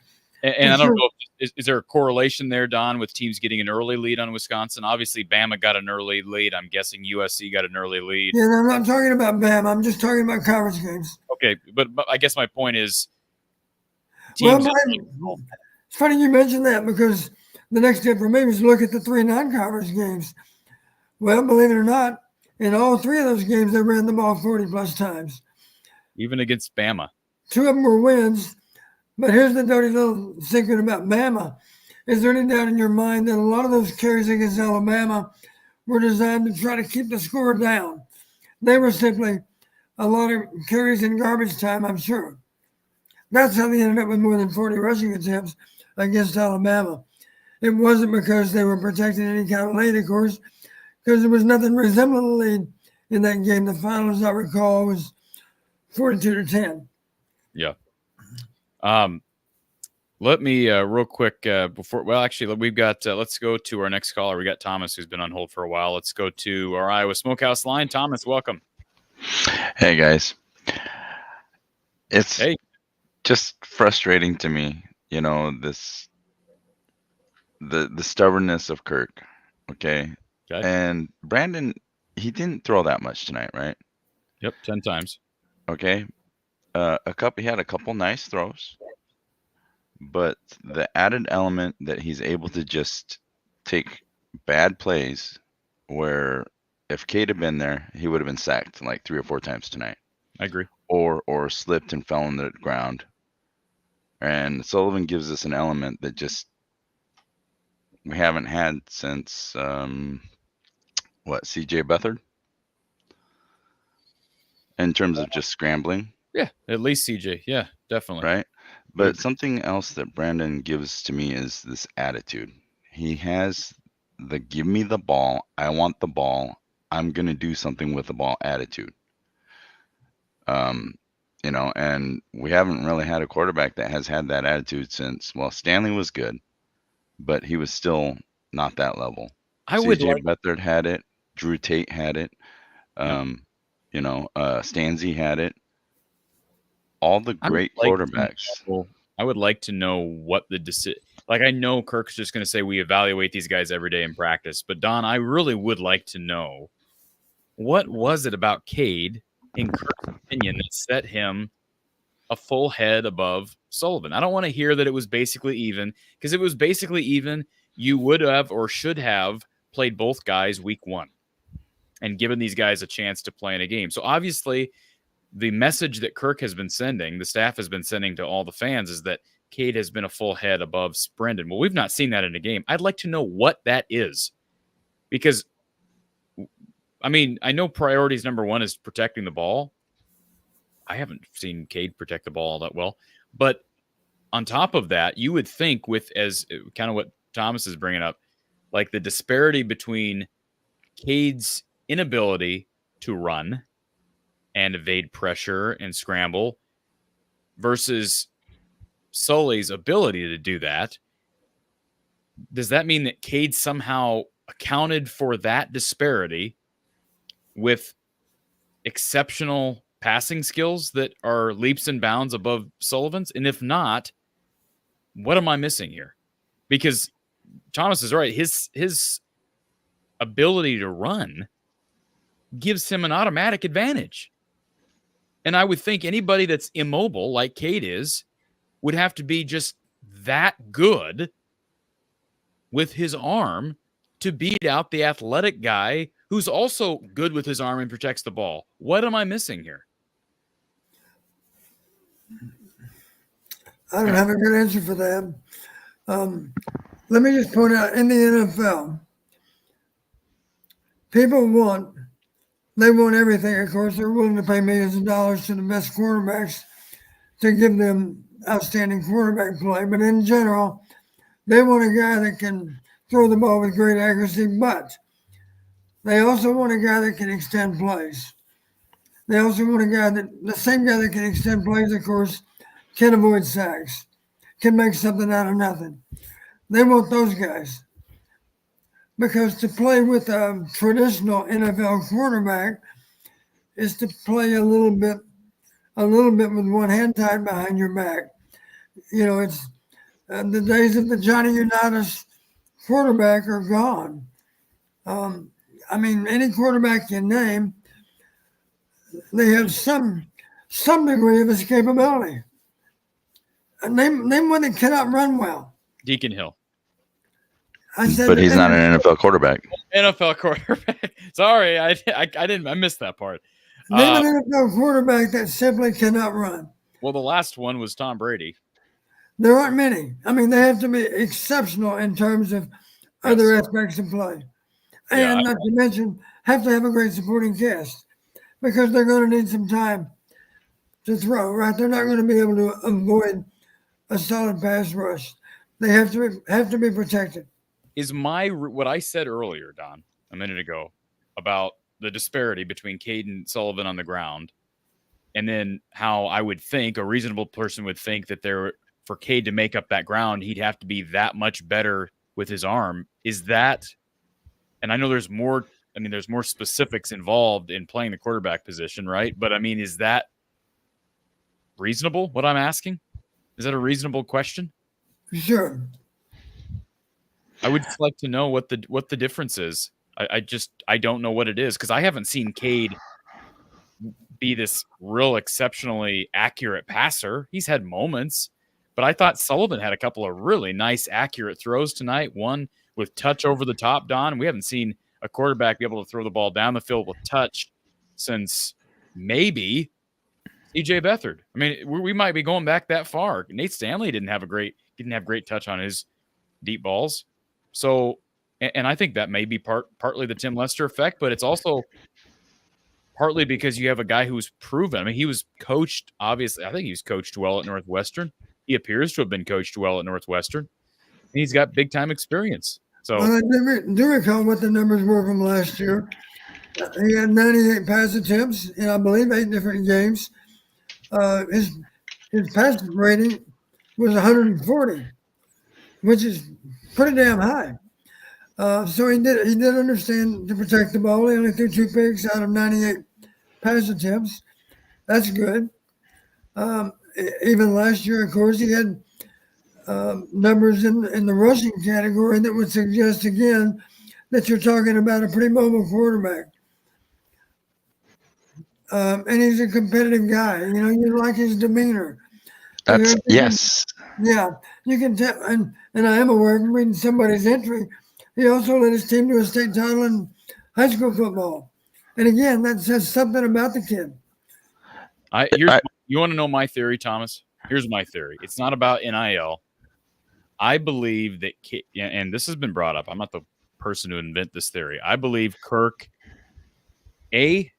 [SPEAKER 2] And I don't know, is there a correlation there, Don, with teams getting an early lead on Wisconsin? Obviously, Bama got an early lead. I'm guessing USC got an early lead.
[SPEAKER 6] Yeah, I'm not talking about Bama. I'm just talking about conference games.
[SPEAKER 2] Okay, but I guess my point is
[SPEAKER 6] teams. Well, it's funny you mentioned that because the next step for me was to look at the 3 non-conference games. Well, believe it or not, in all 3 of those games, they ran the ball 40-plus times.
[SPEAKER 2] Even against Bama.
[SPEAKER 6] 2 of them were wins. But here's the dirty little secret about Bama. Is there any doubt in your mind that a lot of those carries against Alabama were designed to try to keep the score down? They were simply a lot of carries in garbage time, I'm sure. That's how they ended up with more than 40 rushing attempts against Alabama. It wasn't because they were protecting any kind of lead, of course, because there was nothing resembling a lead in that game. The final, as I recall, was 42-10.
[SPEAKER 2] Yeah. Let me real quick we've got let's go to our next caller. We got Thomas, who's been on hold for a while. Let's go to our Iowa Smokehouse line. Thomas, welcome.
[SPEAKER 13] Hey guys, it's just frustrating to me, this the stubbornness of Kirk. Okay, and Brandon, he didn't throw that much tonight, right?
[SPEAKER 2] Yep, 10 times.
[SPEAKER 13] Okay. He had a couple nice throws, but the added element that he's able to just take bad plays where if Cade had been there, he would have been sacked like 3 or 4 times tonight.
[SPEAKER 2] I agree.
[SPEAKER 13] Or slipped and fell on the ground. And Sullivan gives us an element that just we haven't had since CJ Beathard in terms of just scrambling.
[SPEAKER 2] Yeah, at least CJ. Yeah, definitely.
[SPEAKER 13] Right. But something else that Brandon gives to me is this attitude. He has the give me the ball. I want the ball. I'm going to do something with the ball attitude. You know, and we haven't really had a quarterback that has had that attitude since, well, Stanley was good, but he was still not that level.
[SPEAKER 2] I would
[SPEAKER 13] CJ
[SPEAKER 2] like,
[SPEAKER 13] Beathard had it. Drew Tate had it. You know, Stanzi had it. All the
[SPEAKER 2] I would
[SPEAKER 13] great
[SPEAKER 2] like to
[SPEAKER 13] quarterbacks.
[SPEAKER 2] know- I would like to know what the like. I know Kirk's just going to say we evaluate these guys every day in practice, but Don, I really would like to know what was it about Cade, in Kirk's opinion, that set him a full head above Sullivan. I don't want to hear that it was basically even, because if it was basically even, you would have or should have played both guys week 1 and given these guys a chance to play in a game. So obviously, the message that Kirk has been sending, the staff has been sending to all the fans, is that Cade has been a full head above Brendan. Well, we've not seen that in a game. I'd like to know what that is, because, I mean, I know priorities number 1 is protecting the ball. I haven't seen Cade protect the ball all that well. But on top of that, you would think with, as kind of what Thomas is bringing up, like the disparity between Cade's inability to run and evade pressure and scramble versus Sully's ability to do that. Does that mean that Cade somehow accounted for that disparity with exceptional passing skills that are leaps and bounds above Sullivan's? And if not, what am I missing here? Because Thomas is right. His ability to run gives him an automatic advantage. And I would think anybody that's immobile, like Cade is, would have to be just that good with his arm to beat out the athletic guy who's also good with his arm and protects the ball. What am I missing here?
[SPEAKER 6] I don't have a good answer for that. Let me just point out, in the NFL, people want everything. Of course, they're willing to pay millions of dollars to the best quarterbacks to give them outstanding quarterback play. But in general, they want a guy that can throw the ball with great accuracy, but they also want a guy that can extend plays. They also want a guy the same guy that can extend plays, of course, can avoid sacks, can make something out of nothing. They want those guys. Because to play with a traditional NFL quarterback is to play a little bit with one hand tied behind your back. You know, it's the days of the Johnny Unitas quarterback are gone. I mean, any quarterback you name, they have some degree of escapability. Name one that cannot run well.
[SPEAKER 2] Deacon Hill.
[SPEAKER 13] But he's not an NFL quarterback.
[SPEAKER 2] NFL quarterback. Sorry, I didn't. I missed that part.
[SPEAKER 6] Name an NFL quarterback that simply cannot run.
[SPEAKER 2] Well, the last one was Tom Brady.
[SPEAKER 6] There aren't many. I mean, they have to be exceptional in terms of other aspects of play. And not to mention, have to have a great supporting cast because they're going to need some time to throw, right? They're not going to be able to avoid a solid pass rush. They have to be protected.
[SPEAKER 2] Is what I said earlier, Don, a minute ago, about the disparity between Cade and Sullivan on the ground, and then how I would think a reasonable person would think that for Cade to make up that ground, he'd have to be that much better with his arm. Is that, and I know there's more specifics involved in playing the quarterback position, right? But I mean, is that reasonable, what I'm asking? Is that a reasonable question?
[SPEAKER 6] Sure.
[SPEAKER 2] I would just like to know what the difference is. I don't know what it is because I haven't seen Cade be this real exceptionally accurate passer. He's had moments, but I thought Sullivan had a couple of really nice accurate throws tonight. One with touch over the top, Don. We haven't seen a quarterback be able to throw the ball down the field with touch since maybe CJ Beathard. I mean, we might be going back that far. Nate Stanley didn't have great touch on his deep balls. So, and I think that may be partly the Tim Lester effect, but it's also partly because you have a guy who's proven. I mean, he was coached, obviously. I think he was coached well at Northwestern. He appears to have been coached well at Northwestern. And he's got big-time experience. So,
[SPEAKER 6] Well, I do recall what the numbers were from last year. He had 98 pass attempts in, I believe, 8 different games. His pass rating was 140, which is pretty damn high. So he did understand to protect the ball. He only threw 2 picks out of 98 pass attempts. That's good. Even last year, of course, he had numbers in the rushing category that would suggest again that you're talking about a pretty mobile quarterback. And he's a competitive guy. You know, you like his demeanor.
[SPEAKER 13] Yes.
[SPEAKER 6] Yeah, you can tell. And I am aware from reading somebody's entry, he also led his team to a state title in high school football. And again, that says something about the kid.
[SPEAKER 2] You want to know my theory, Thomas? Here's my theory. It's not about NIL. I believe that, and this has been brought up. I'm not the person to invent this theory. I believe Kirk, and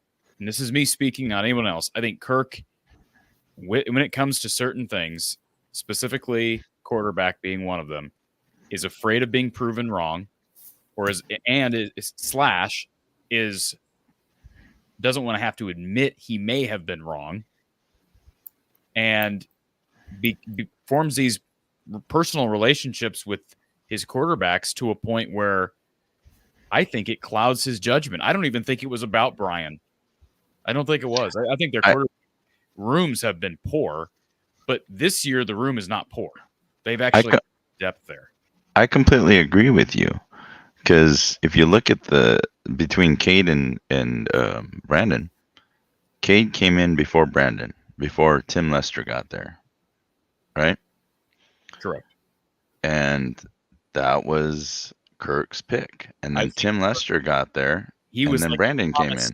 [SPEAKER 2] this is me speaking, not anyone else. I think Kirk, when it comes to certain things, specifically quarterback being one of them, is afraid of being proven wrong, doesn't want to have to admit he may have been wrong, and forms these personal relationships with his quarterbacks to a point where I think it clouds his judgment. I don't even think it was about Brian. I don't think it was. I think their quarterback rooms have been poor, but this year the room is not poor. They've actually got depth there.
[SPEAKER 13] I completely agree with you, because if you look at between Cade and Brandon, Cade came in before Brandon, before Tim Lester got there, right?
[SPEAKER 2] Correct.
[SPEAKER 13] And that was Kirk's pick, and then Tim Lester got there, and then Brandon came in.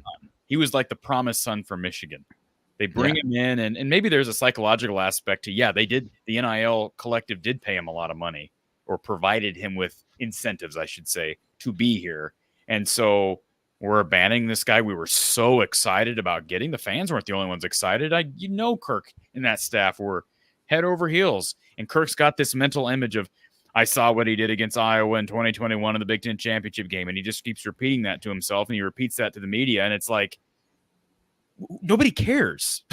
[SPEAKER 2] He was like the promised son from Michigan. They bring him in, and maybe there's a psychological aspect to, the NIL collective did pay him a lot of money, or provided him with incentives, I should say, to be here. And so we're banning this guy. We were so excited about getting. The fans weren't the only ones excited. Kirk and that staff were head over heels. And Kirk's got this mental image of, I saw what he did against Iowa in 2021 in the Big Ten championship game. And he just keeps repeating that to himself, and he repeats that to the media. And it's like, nobody cares.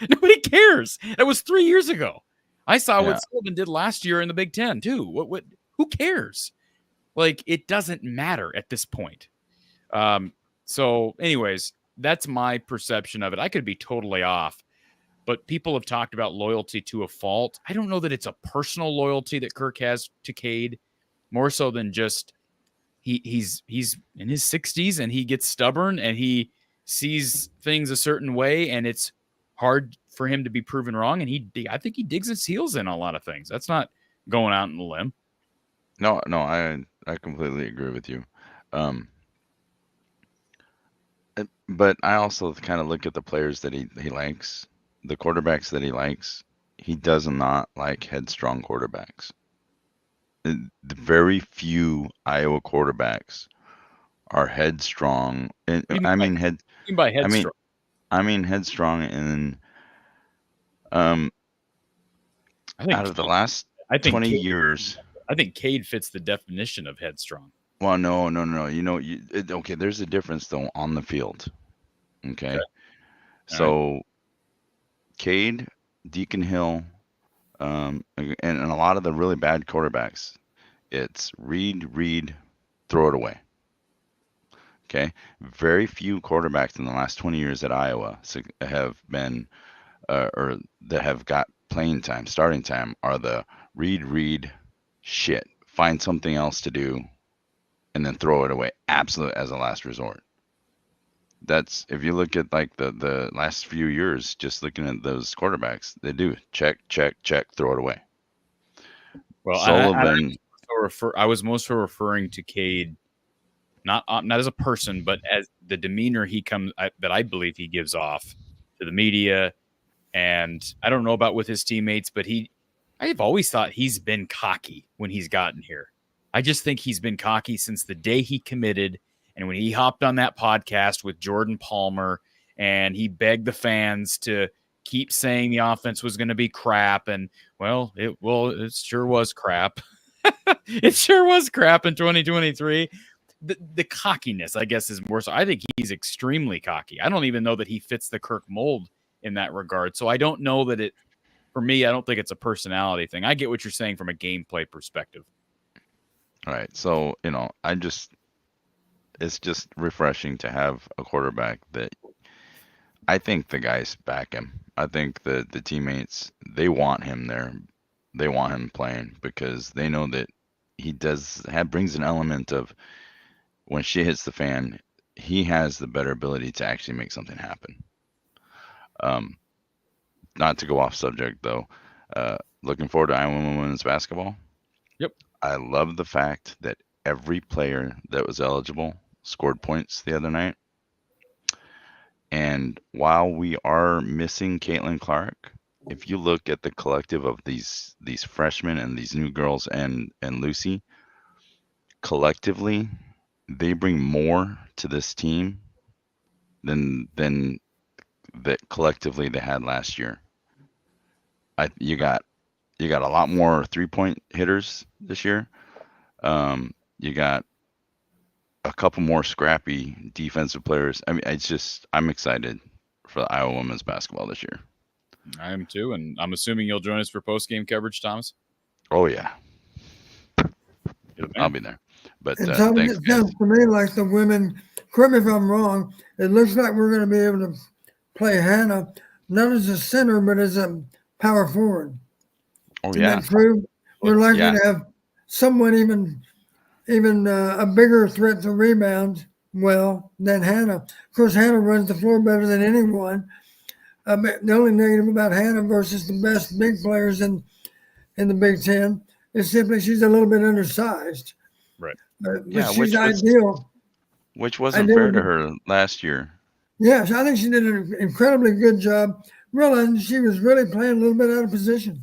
[SPEAKER 2] Nobody cares. That was 3 years ago. I saw what Sullivan did last year in the Big Ten too. Who cares? Like, it doesn't matter at this point. So anyways, that's my perception of it. I could be totally off, but people have talked about loyalty to a fault. I don't know that it's a personal loyalty that Kirk has to Cade, more so than just he's in his 60s and he gets stubborn and he sees things a certain way, and it's hard for him to be proven wrong. And I think he digs his heels in a lot of things. That's not going out on a limb.
[SPEAKER 13] No, I completely agree with you. But I also kind of look at the players that he likes, the quarterbacks that he likes. He does not like headstrong quarterbacks. The very few Iowa quarterbacks are headstrong. And I mean headstrong. I mean headstrong, and
[SPEAKER 2] I think
[SPEAKER 13] out of the last 20 years,
[SPEAKER 2] I think Cade fits the definition of headstrong.
[SPEAKER 13] Well, no. Okay, there's a difference though on the field. Okay. So Cade, Deacon Hill, and a lot of the really bad quarterbacks, it's read, throw it away. Okay. Very few quarterbacks in the last 20 years at Iowa have been, or that have got playing time, starting time, are the read, shit, find something else to do, and then throw it away, absolute as a last resort. That's, if you look at like the last few years, just looking at those quarterbacks, they do check, throw it away.
[SPEAKER 2] Well,
[SPEAKER 13] Sullivan,
[SPEAKER 2] I was most referring to Cade, not as a person, but as the demeanor that I believe he gives off to the media. And I don't know about with his teammates, but I've always thought he's been cocky when he's gotten here. I just think he's been cocky since the day he committed. And when he hopped on that podcast with Jordan Palmer and he begged the fans to keep saying the offense was going to be crap. And it sure was crap. It sure was crap in 2023. the cockiness, I guess, is more so. I think he's extremely cocky. I don't even know that he fits the Kirk mold in that regard. So I don't know that it, for me, I don't think it's a personality thing. I get what you're saying from a gameplay perspective.
[SPEAKER 13] All right. So, it's just refreshing to have a quarterback that I think the guys back him. I think the teammates, they want him there. They want him playing because they know that he brings an element of when shit hits the fan, he has the better ability to actually make something happen. Not to go off subject though, looking forward to Iowa women's basketball.
[SPEAKER 2] Yep.
[SPEAKER 13] I love the fact that every player that was eligible scored points the other night. And while we are missing Caitlin Clark, if you look at the collective of these freshmen and these new girls and Lucy, collectively, they bring more to this team than that collectively they had last year. You got a lot more 3-point hitters this year. You got a couple more scrappy defensive players. I mean, I'm excited for the Iowa women's basketball this year.
[SPEAKER 2] I am too, and I'm assuming you'll join us for post-game coverage, Thomas.
[SPEAKER 13] Oh yeah, I'll be there. But
[SPEAKER 6] It
[SPEAKER 13] thanks,
[SPEAKER 6] sounds to me like the women. Correct me if I'm wrong. It looks like we're going to be able to play Hannah not as a center, but as a power forward.
[SPEAKER 13] Oh
[SPEAKER 6] Isn't
[SPEAKER 13] yeah,
[SPEAKER 6] that true? We're likely to have someone even a bigger threat to rebound. Well, than Hannah. Of course, Hannah runs the floor better than anyone. The only negative about Hannah versus the best big players in the Big Ten is simply she's a little bit undersized.
[SPEAKER 2] Right.
[SPEAKER 6] But
[SPEAKER 13] yeah,
[SPEAKER 6] she's ideal.
[SPEAKER 13] Which wasn't fair to her last year.
[SPEAKER 6] Yes, I think she did an incredibly good job, realizing she was really playing a little bit out of position.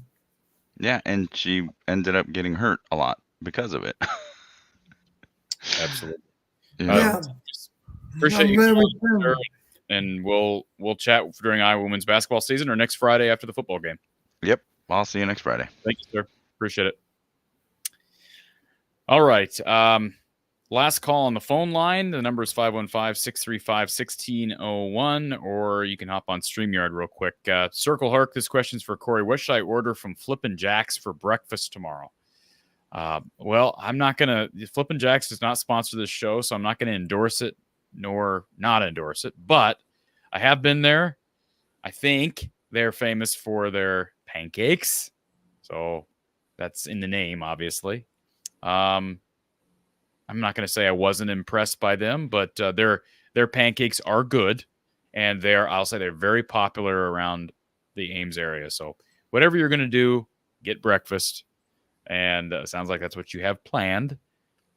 [SPEAKER 13] Yeah, and she ended up getting hurt a lot because of it.
[SPEAKER 2] Absolutely.
[SPEAKER 6] Yeah.
[SPEAKER 2] Appreciate you, sir, and we'll chat during Iowa women's basketball season or next Friday after the football game.
[SPEAKER 13] Yep, I'll see you next Friday.
[SPEAKER 2] Thank you, sir. Appreciate it. All right. Last call on the phone line. The number is 515-635-1601, or you can hop on StreamYard real quick. Circle Herc, this question's for Corey. What should I order from Flippin' Jacks for breakfast tomorrow? Well, I'm not going to – Flippin' Jacks does not sponsor this show, so I'm not going to endorse it nor not endorse it. But I have been there. I think they're famous for their pancakes. So that's in the name, obviously. I'm not going to say I wasn't impressed by them, but their pancakes are good, and I'll say they're very popular around the Ames area. So whatever you're going to do, get breakfast, and it sounds like that's what you have planned.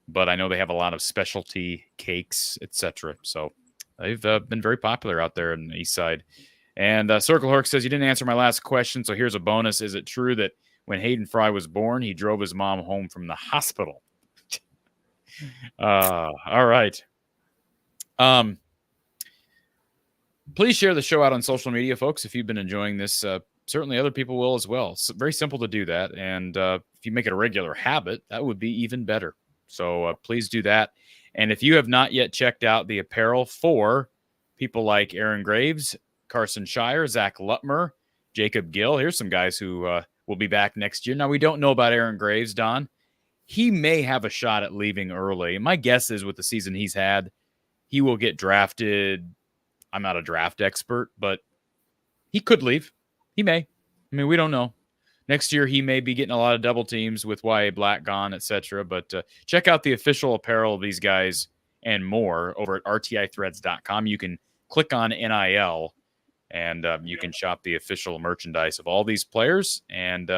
[SPEAKER 2] But I know they have a lot of specialty cakes, etc. So they've been very popular out there on the east side. And Circle Herc says, you didn't answer my last question, so here's a bonus. Is it true that when Hayden Fry was born, he drove his mom home from the hospital? All right. Please share the show out on social media, folks, if you've been enjoying this. Certainly other people will as well. It's very simple to do that. And if you make it a regular habit, that would be even better. So please do that. And if you have not yet checked out the apparel for people like Aaron Graves, Carson Shire, Zach Lutmer, Jacob Gill, here's some guys who will be back next year. Now, we don't know about Aaron Graves, Don. He may have a shot at leaving early. My guess is with the season he's had, he will get drafted. I'm not a draft expert, but he could leave. He may. I mean, we don't know. Next year, he may be getting a lot of double teams with YA Black gone, etc. But check out the official apparel of these guys and more over at rtithreads.com. You can click on NIL, and you can shop the official merchandise of all these players and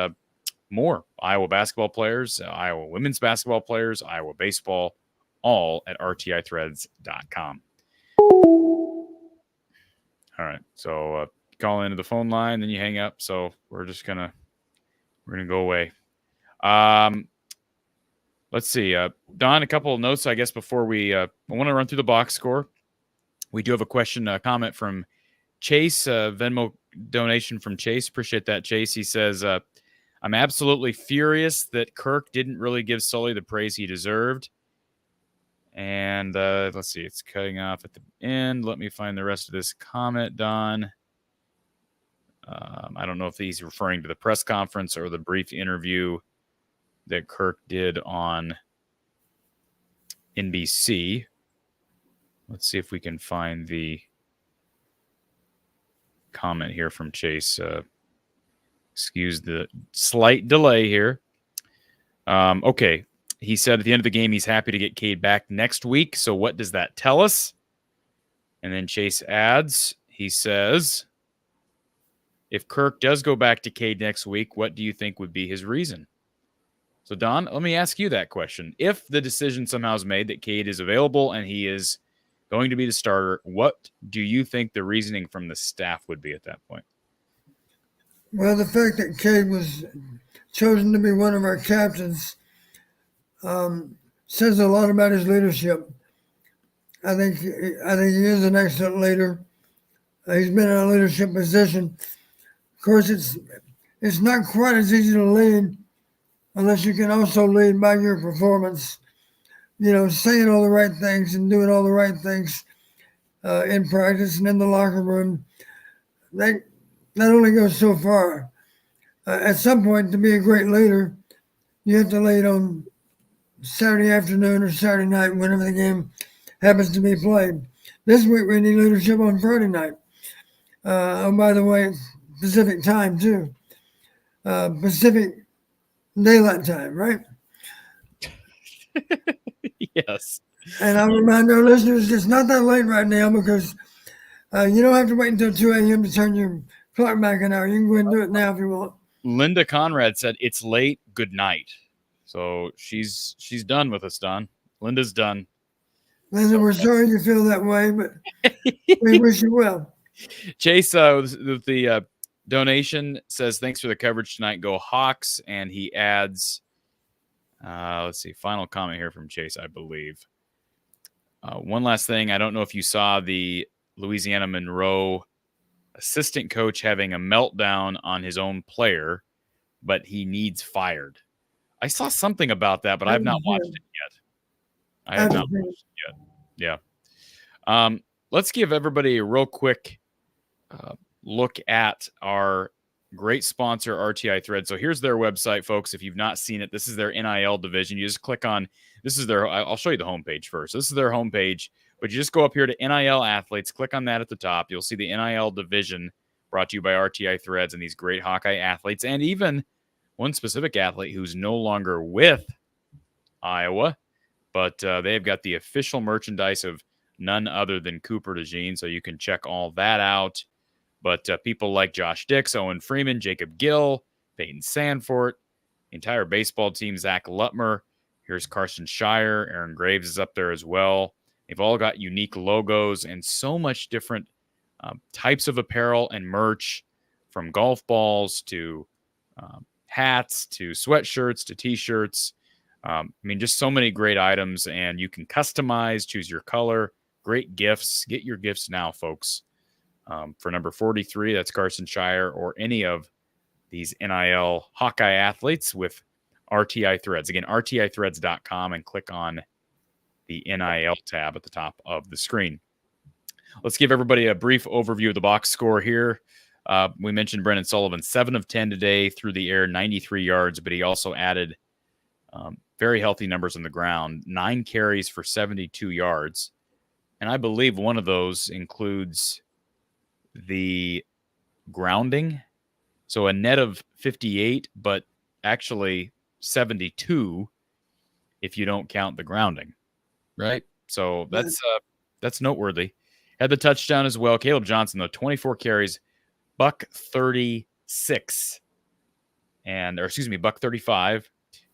[SPEAKER 2] more. Iowa basketball players, Iowa women's basketball players, Iowa baseball, all at rtithreads.com. All right, so call into the phone line, then you hang up. So we're gonna go away. Let's see, Don. A couple of notes, I guess, before we. I want to run through the box score. We do have a question, a comment from Chase, Venmo donation from Chase. Appreciate that, Chase. He says, "I'm absolutely furious that Kirk didn't really give Sully the praise he deserved." And let's see, it's cutting off at the end. Let me find the rest of this comment, Don. I don't know if he's referring to the press conference or the brief interview that Kirk did on NBC. Let's see if we can find the comment here from Chase. Excuse the slight delay here. Okay. He said at the end of the game, he's happy to get Cade back next week. So what does that tell us? And then Chase adds, he says, if Kirk does go back to Cade next week, what do you think would be his reason? So, Don, let me ask you that question. If the decision somehow is made that Cade is available and he is going to be the starter, what do you think the reasoning from the staff would be at that point?
[SPEAKER 6] Well, the fact that Cade was chosen to be one of our captains says a lot about his leadership. I think he is an excellent leader. He's been in a leadership position. Of course, it's not quite as easy to lead unless you can also lead by your performance. You know, saying all the right things and doing all the right things in practice and in the locker room. That only goes so far. At some point, to be a great leader, you have to lead on Saturday afternoon or Saturday night, whenever the game happens to be played. This week, we need leadership on Friday night. Oh, by the way, Pacific time, too. Pacific Daylight Time, right?
[SPEAKER 2] Yes.
[SPEAKER 6] And I'll remind our listeners, it's not that late right now because you don't have to wait until 2 a.m. to turn your clock back an hour. You can go ahead and do it now if you want.
[SPEAKER 2] Linda Conrad said, it's late, good night. So she's done with us, Don. Linda's done.
[SPEAKER 6] Linda, we're sorry you feel that way, but we wish you well.
[SPEAKER 2] Chase, with the donation, says, thanks for the coverage tonight. Go Hawks. And he adds, let's see, final comment here from Chase, I believe. One last thing. I don't know if you saw the Louisiana Monroe assistant coach having a meltdown on his own player, but he needs fired. I saw something about that, but I have not watched it yet. I have not watched it yet. Yeah. Let's give everybody a real quick look at our great sponsor, RTI Threads. So here's their website, folks. If you've not seen it, this is their NIL division. You just click on, this is their, I'll show you the homepage first. This is their homepage, but you just go up here to NIL athletes, click on that at the top. You'll see the NIL division brought to you by RTI Threads and these great Hawkeye athletes, and even one specific athlete who's no longer with Iowa, but they've got the official merchandise of none other than Cooper DeJean, so you can check all that out. But people like Josh Dix, Owen Freeman, Jacob Gill, Peyton Sanford, the entire baseball team, Zach Lutmer. Here's Carson Shire. Aaron Graves is up there as well. They've all got unique logos and so much different types of apparel and merch, from golf balls to hats to sweatshirts to T-shirts. I mean, just so many great items, and you can customize, choose your color, great gifts. Get your gifts now, folks. For number 43, that's Carson Shire, or any of these NIL Hawkeye athletes with RTI Threads. Again, rtithreads.com, and click on the NIL tab at the top of the screen. Let's give everybody a brief overview of the box score here. We mentioned Brendan Sullivan, 7 of 10 today through the air, 93 yards, but he also added very healthy numbers on the ground, 9 carries for 72 yards. And I believe one of those includes the grounding. So a net of 58, but actually 72 if you don't count the grounding, right? So that's noteworthy. Had the touchdown as well. Caleb Johnson, though, 24 carries, $136, $135.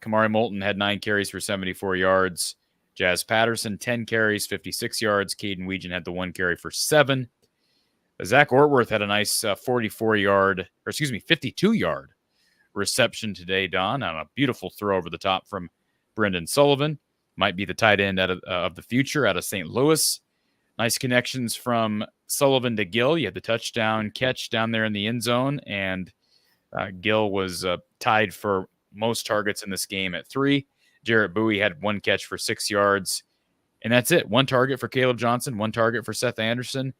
[SPEAKER 2] Kamari Moulton had 9 carries for 74 yards. Jazz Patterson, 10 carries, 56 yards. Caden Weegan had the 1 carry for 7. Zach Ortworth had a nice 52-yard reception today, Don, on a beautiful throw over the top from Brendan Sullivan. Might be the tight end of the future out of St. Louis. Nice connections from Sullivan to Gill. You had the touchdown catch down there in the end zone, and Gill was tied for most targets in this game at 3. Jarrett Bowie had 1 catch for 6 yards. And that's it. 1 target for Caleb Johnson, 1 target for Seth Anderson.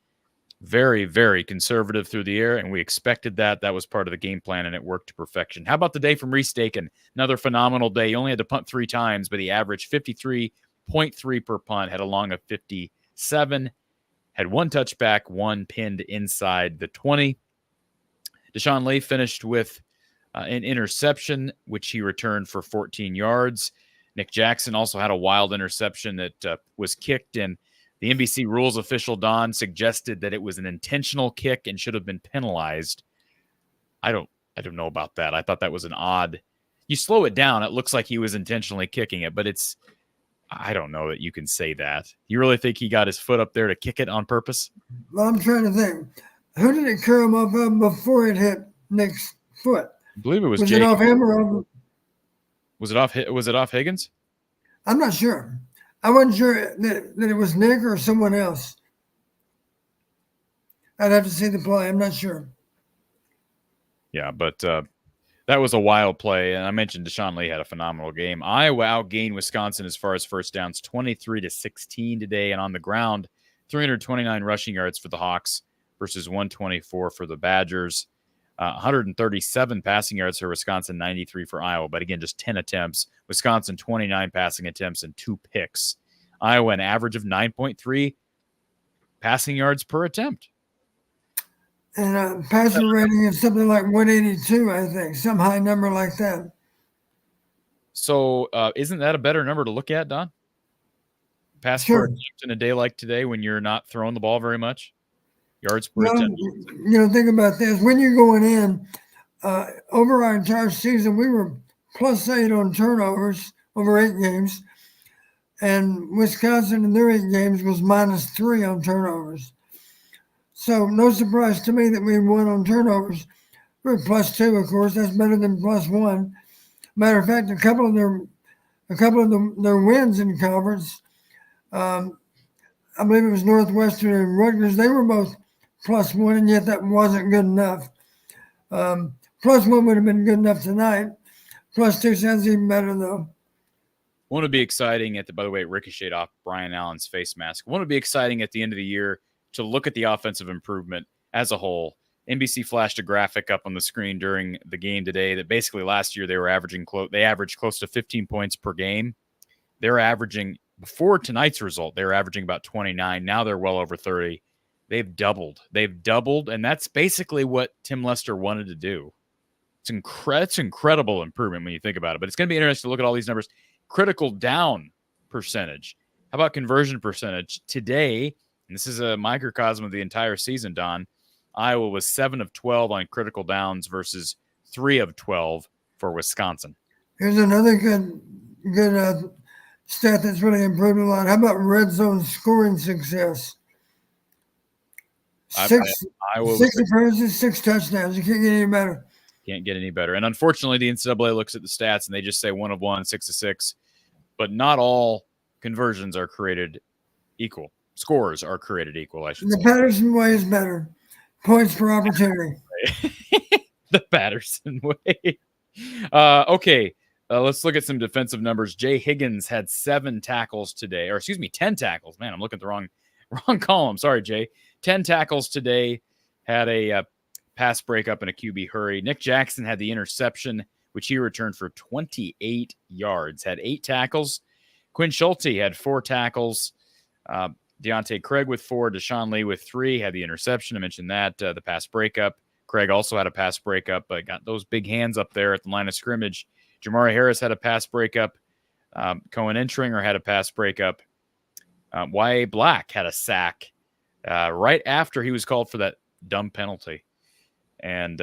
[SPEAKER 2] Very, very conservative through the air, and we expected that. That was part of the game plan, and it worked to perfection. How about the day from Reese Dakin? Another phenomenal day. He only had to punt 3 times, but he averaged 53.3 per punt, had a long of 57, had 1 touchback, 1 pinned inside the 20. Deshaun Lee finished with an interception, which he returned for 14 yards. Nick Jackson also had a wild interception that was kicked, and the NBC rules official, Don, suggested that it was an intentional kick and should have been penalized. I don't know about that. I thought that was an odd. You slow it down, it looks like he was intentionally kicking it, but I don't know that you can say that. You really think he got his foot up there to kick it on purpose?
[SPEAKER 6] Well, I'm trying to think. Who did it come off of before it hit Nick's foot?
[SPEAKER 2] I believe it was
[SPEAKER 6] Was
[SPEAKER 2] Jake.
[SPEAKER 6] it off him or off?
[SPEAKER 2] Was it off Higgins?
[SPEAKER 6] I'm not sure. I wasn't sure that it was Nick or someone else. I'd have to see the play. I'm not sure.
[SPEAKER 2] Yeah, but that was a wild play. And I mentioned Deshaun Lee had a phenomenal game. Iowa outgained Wisconsin as far as first downs, 23-16 today. And on the ground, 329 rushing yards for the Hawks versus 124 for the Badgers. 137 passing yards for Wisconsin, 93 for Iowa. But again, just 10 attempts. Wisconsin, 29 passing attempts and 2 picks. Iowa, an average of 9.3 passing yards per attempt.
[SPEAKER 6] And passer rating is something like 182, I think, some high number like that.
[SPEAKER 2] So isn't that a better number to look at, Don? Pass per attempt in a day like today when you're not throwing the ball very much? Yards per attempt.
[SPEAKER 6] Think about this. When you're going in, over our entire season, we were +8 on turnovers over 8 games. And Wisconsin in their 8 games was -3 on turnovers. So no surprise to me that we won on turnovers. We're +2, of course. That's better than +1. Matter of fact, a couple of their wins in conference, I believe it was Northwestern and Rutgers. They were both +1, and yet that wasn't good enough. +1 would have been good enough tonight. +2 sounds even better, though.
[SPEAKER 2] Won't it be exciting by the way, it ricocheted off Brian Allen's face mask. Won't it be exciting at the end of the year to look at the offensive improvement as a whole? NBC flashed a graphic up on the screen during the game today that basically last year they averaged close to 15 points per game. They're averaging, before tonight's result, they were averaging about 29. Now they're well over 30. They've doubled, and that's basically what Tim Lester wanted to do. It's incredible improvement when you think about it, but it's going to be interesting to look at all these numbers. Critical down percentage. How about conversion percentage? Today, and this is a microcosm of the entire season, Don, Iowa was 7 of 12 on critical downs versus 3 of 12 for Wisconsin.
[SPEAKER 6] Here's another good stat that's really improved a lot. How about red zone scoring success? 6 appearances, 6 touchdowns. You can't get any better.
[SPEAKER 2] Can't get any better. And unfortunately, the NCAA looks at the stats and they just say 1 of 1, 6 of 6. But not all conversions are created equal. Scores are created equal, I should say.
[SPEAKER 6] The Patterson way is better. Points per opportunity.
[SPEAKER 2] The Patterson way. Okay. Let's look at some defensive numbers. Jay Higgins had 10 tackles today. Man, I'm looking at the wrong column. Sorry, Jay. 10 tackles today. Had a pass breakup and a QB hurry. Nick Jackson had the interception, which he returned for 28 yards. Had 8 tackles. Quinn Schulte had 4 tackles. Deontay Craig with 4. Deshaun Lee with 3. Had the interception. I mentioned that. The pass breakup. Craig also had a pass breakup, but got those big hands up there at the line of scrimmage. Jamari Harris had a pass breakup. Cohen Entringer had a pass breakup. Y.A. Black had a sack right after he was called for that dumb penalty. And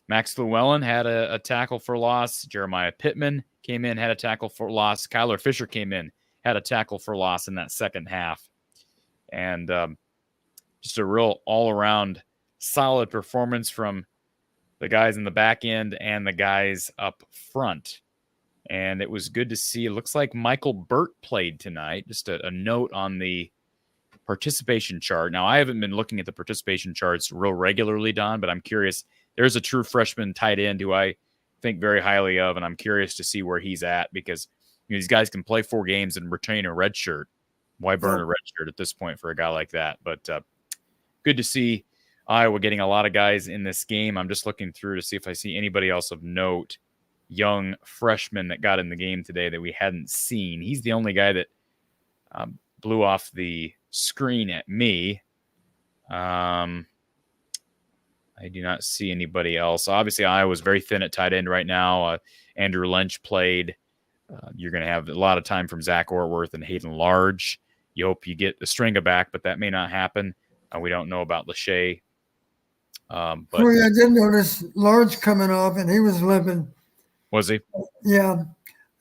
[SPEAKER 2] Max Llewellyn had a tackle for loss. Jeremiah Pittman came in, had a tackle for loss. Kyler Fisher came in, had a tackle for loss in that second half. And just a real all-around solid performance from the guys in the back end and the guys up front. And it was good to see. It looks like Michael Burt played tonight. Just a note on the participation chart. Now, I haven't been looking at the participation charts real regularly, Don, but I'm curious. There's a true freshman tight end who I think very highly of, and I'm curious to see where he's at because these guys can play 4 games and retain a red shirt. Why burn a red shirt at this point for a guy like that? But good to see Iowa getting a lot of guys in this game. I'm just looking through to see if I see anybody else of note, young freshman that got in the game today that we hadn't seen. He's the only guy that blew off the screen at me. I do not see anybody else. Obviously, Iowa's very thin at tight end right now. Andrew Lynch played. You're going to have a lot of time from Zach Ortworth and Hayden Large. You hope you get the Stringa back, but that may not happen. We don't know about Lachey. But
[SPEAKER 6] I did notice Large coming off, and he was limping.
[SPEAKER 2] Was he?
[SPEAKER 6] Yeah.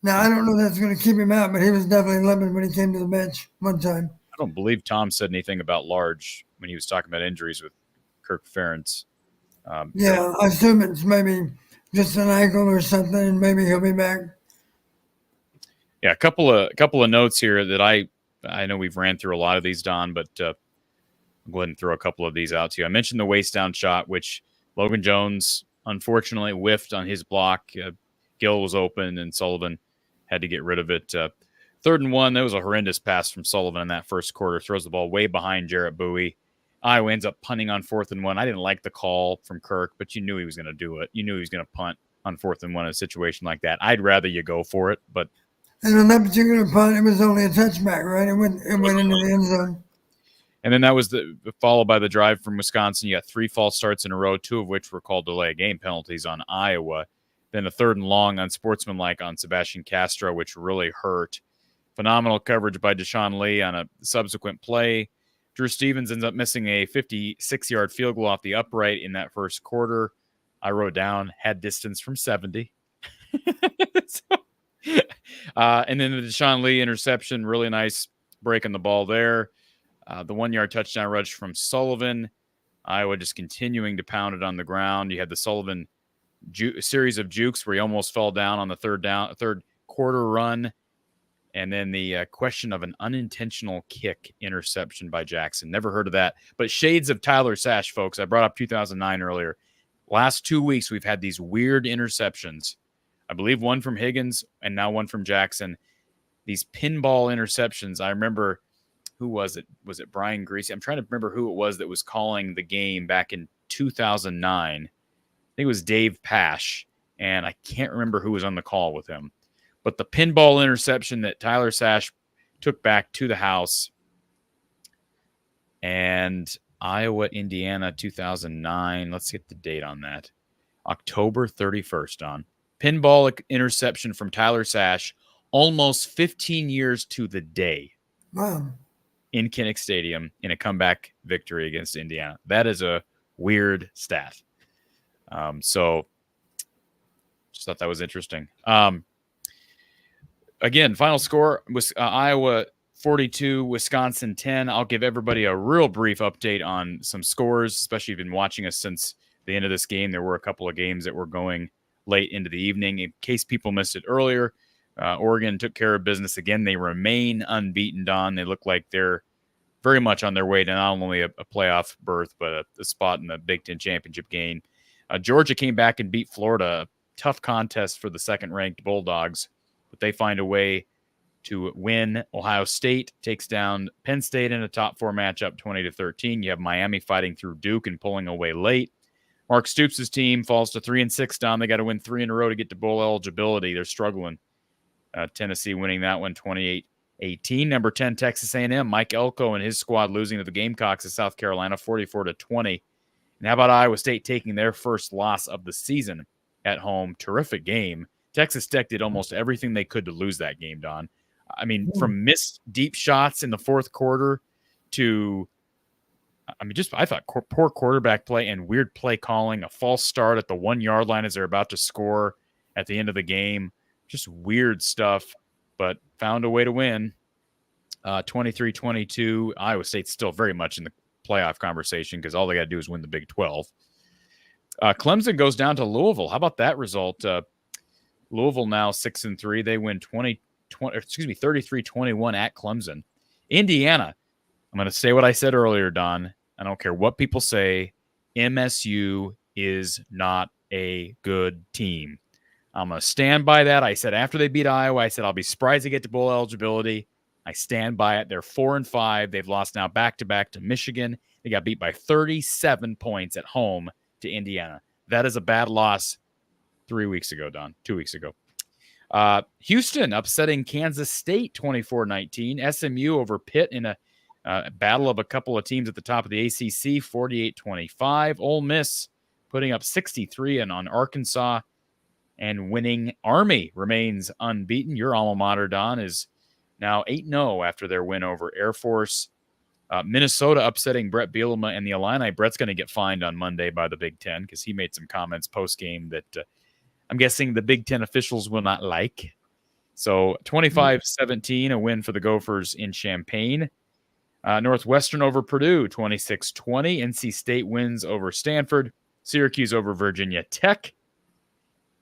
[SPEAKER 6] Now, I don't know if that's going to keep him out, but he was definitely limping when he came to the bench one time.
[SPEAKER 2] I don't believe Tom said anything about Large when he was talking about injuries with Kirk Ferentz.
[SPEAKER 6] Yeah, I assume it's maybe just an ankle or something, and maybe he'll be back.
[SPEAKER 2] Yeah, a couple of notes here that I know we've ran through a lot of these, Don, but I'll go ahead and throw a couple of these out to you. I mentioned the waist down shot, which Logan Jones unfortunately whiffed on his block. Gill was open, and Sullivan had to get rid of it. 3rd and 1, that was a horrendous pass from Sullivan in that first quarter. Throws the ball way behind Jarrett Bowie. Iowa ends up punting on 4th and 1. I didn't like the call from Kirk, but you knew he was going to do it. You knew he was going to punt on 4th and 1 in a situation like that. I'd rather you go for it, but.
[SPEAKER 6] And on that particular punt, it was only a touchback, right? It went into the end zone.
[SPEAKER 2] And then that was followed by the drive from Wisconsin. You got 3 false starts in a row, 2 of which were called delay of game penalties on Iowa. Then a 3rd and long unsportsmanlike on Sebastian Castro, which really hurt. Phenomenal coverage by Deshaun Lee on a subsequent play. Drew Stevens ends up missing a 56-yard field goal off the upright in that first quarter. I wrote down, had distance from 70. And then the Deshaun Lee interception, really nice break on the ball there. The 1-yard touchdown rush from Sullivan. Iowa just continuing to pound it on the ground. You had the Sullivan series of jukes where he almost fell down on the third quarter run. And then the question of an unintentional kick interception by Jackson. Never heard of that. But shades of Tyler Sash, folks. I brought up 2009 earlier. Last 2 weeks, we've had these weird interceptions. I believe one from Higgins and now one from Jackson. These pinball interceptions. I remember, who was it? Was it Brian Greasy? I'm trying to remember who it was that was calling the game back in 2009. I think it was Dave Pash, and I can't remember who was on the call with him. But the pinball interception that Tyler Sash took back to the house, and Iowa, Indiana, 2009. Let's get the date on that. October 31st, on. Pinball interception from Tyler Sash, almost 15 years to the day.
[SPEAKER 6] Wow.
[SPEAKER 2] In Kinnick Stadium in a comeback victory against Indiana. That is a weird stat. So just thought that was interesting. Again, final score was Iowa 42, Wisconsin 10. I'll give everybody a real brief update on some scores, especially if you've been watching us since the end of this game. There were a couple of games that were going late into the evening. In case people missed it earlier, Oregon took care of business again. They remain unbeaten, Don. They look like they're very much on their way to not only a playoff berth, but a spot in the Big Ten championship game. Georgia came back and beat Florida. Tough contest for the second-ranked Bulldogs, but they find a way to win. Ohio State takes down Penn State in a top 4 matchup, 20-13. You have Miami fighting through Duke and pulling away late. Mark Stoops' team falls to 3-6, Don. They got to win 3 in a row to get to bowl eligibility. They're struggling. Tennessee winning that one 28-18. Number 10, Texas A&M. Mike Elko and his squad losing to the Gamecocks of South Carolina 44-20. And how about Iowa State taking their first loss of the season at home? Terrific game. Texas Tech did almost everything they could to lose that game, Don. I mean, from missed deep shots in the fourth quarter to, I thought poor quarterback play and weird play calling, a false start at the 1-yard line as they're about to score at the end of the game. Just weird stuff, but found a way to win. 23-22. Iowa State's still very much in the playoff conversation because all they got to do is win the Big 12. Clemson goes down to Louisville. How about that result? Louisville now 6-3. They win 33-21 at Clemson. Indiana. I'm going to say what I said earlier, Don. I don't care what people say. MSU is not a good team. I'm going to stand by that. I said after they beat Iowa, I said I'll be surprised they get to bowl eligibility. I stand by it. They're 4-5. They've lost now back-to-back to Michigan. They got beat by 37 points at home to Indiana. That is a bad loss 3 weeks ago, Don. 2 weeks ago. Houston upsetting Kansas State 24-19. SMU over Pitt in a battle of a couple of teams at the top of the ACC, 48-25. Ole Miss putting up 63 on Arkansas and winning. Army remains unbeaten. Your alma mater, Don, is now 8-0 after their win over Air Force. Minnesota upsetting Brett Bielema and the Illini. Brett's going to get fined on Monday by the Big Ten because he made some comments post-game that I'm guessing the Big Ten officials will not like. So 25-17, a win for the Gophers in Champaign. Northwestern over Purdue, 26-20. NC State wins over Stanford. Syracuse over Virginia Tech.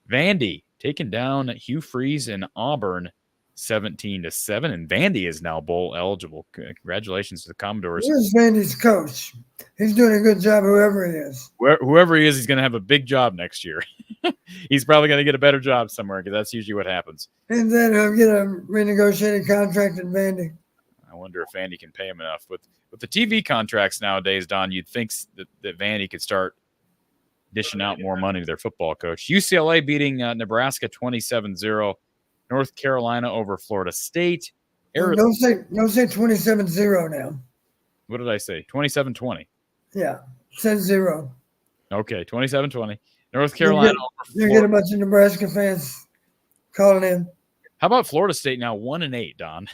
[SPEAKER 2] Vandy taking down Hugh Freeze and Auburn, 17-7. And Vandy is now bowl eligible. Congratulations to the Commodores.
[SPEAKER 6] Where's Vandy's coach? He's doing a good job, whoever he is.
[SPEAKER 2] Whoever he is, he's going to have a big job next year. He's probably going to get a better job somewhere because that's usually what happens.
[SPEAKER 6] And then he'll get a renegotiated contract in Vandy.
[SPEAKER 2] I wonder if Vandy can pay him enough. With the TV contracts nowadays, Don, you'd think that Vandy could start dishing out more money to their football coach. UCLA beating Nebraska 27-0. North Carolina over Florida State.
[SPEAKER 6] Don't say 27-0 now.
[SPEAKER 2] What did I say? 27-20.
[SPEAKER 6] Yeah, say 0.
[SPEAKER 2] Okay, 27-20. North Carolina over
[SPEAKER 6] Florida. You get a bunch of Nebraska fans calling in.
[SPEAKER 2] How about Florida State now 1-8, Don?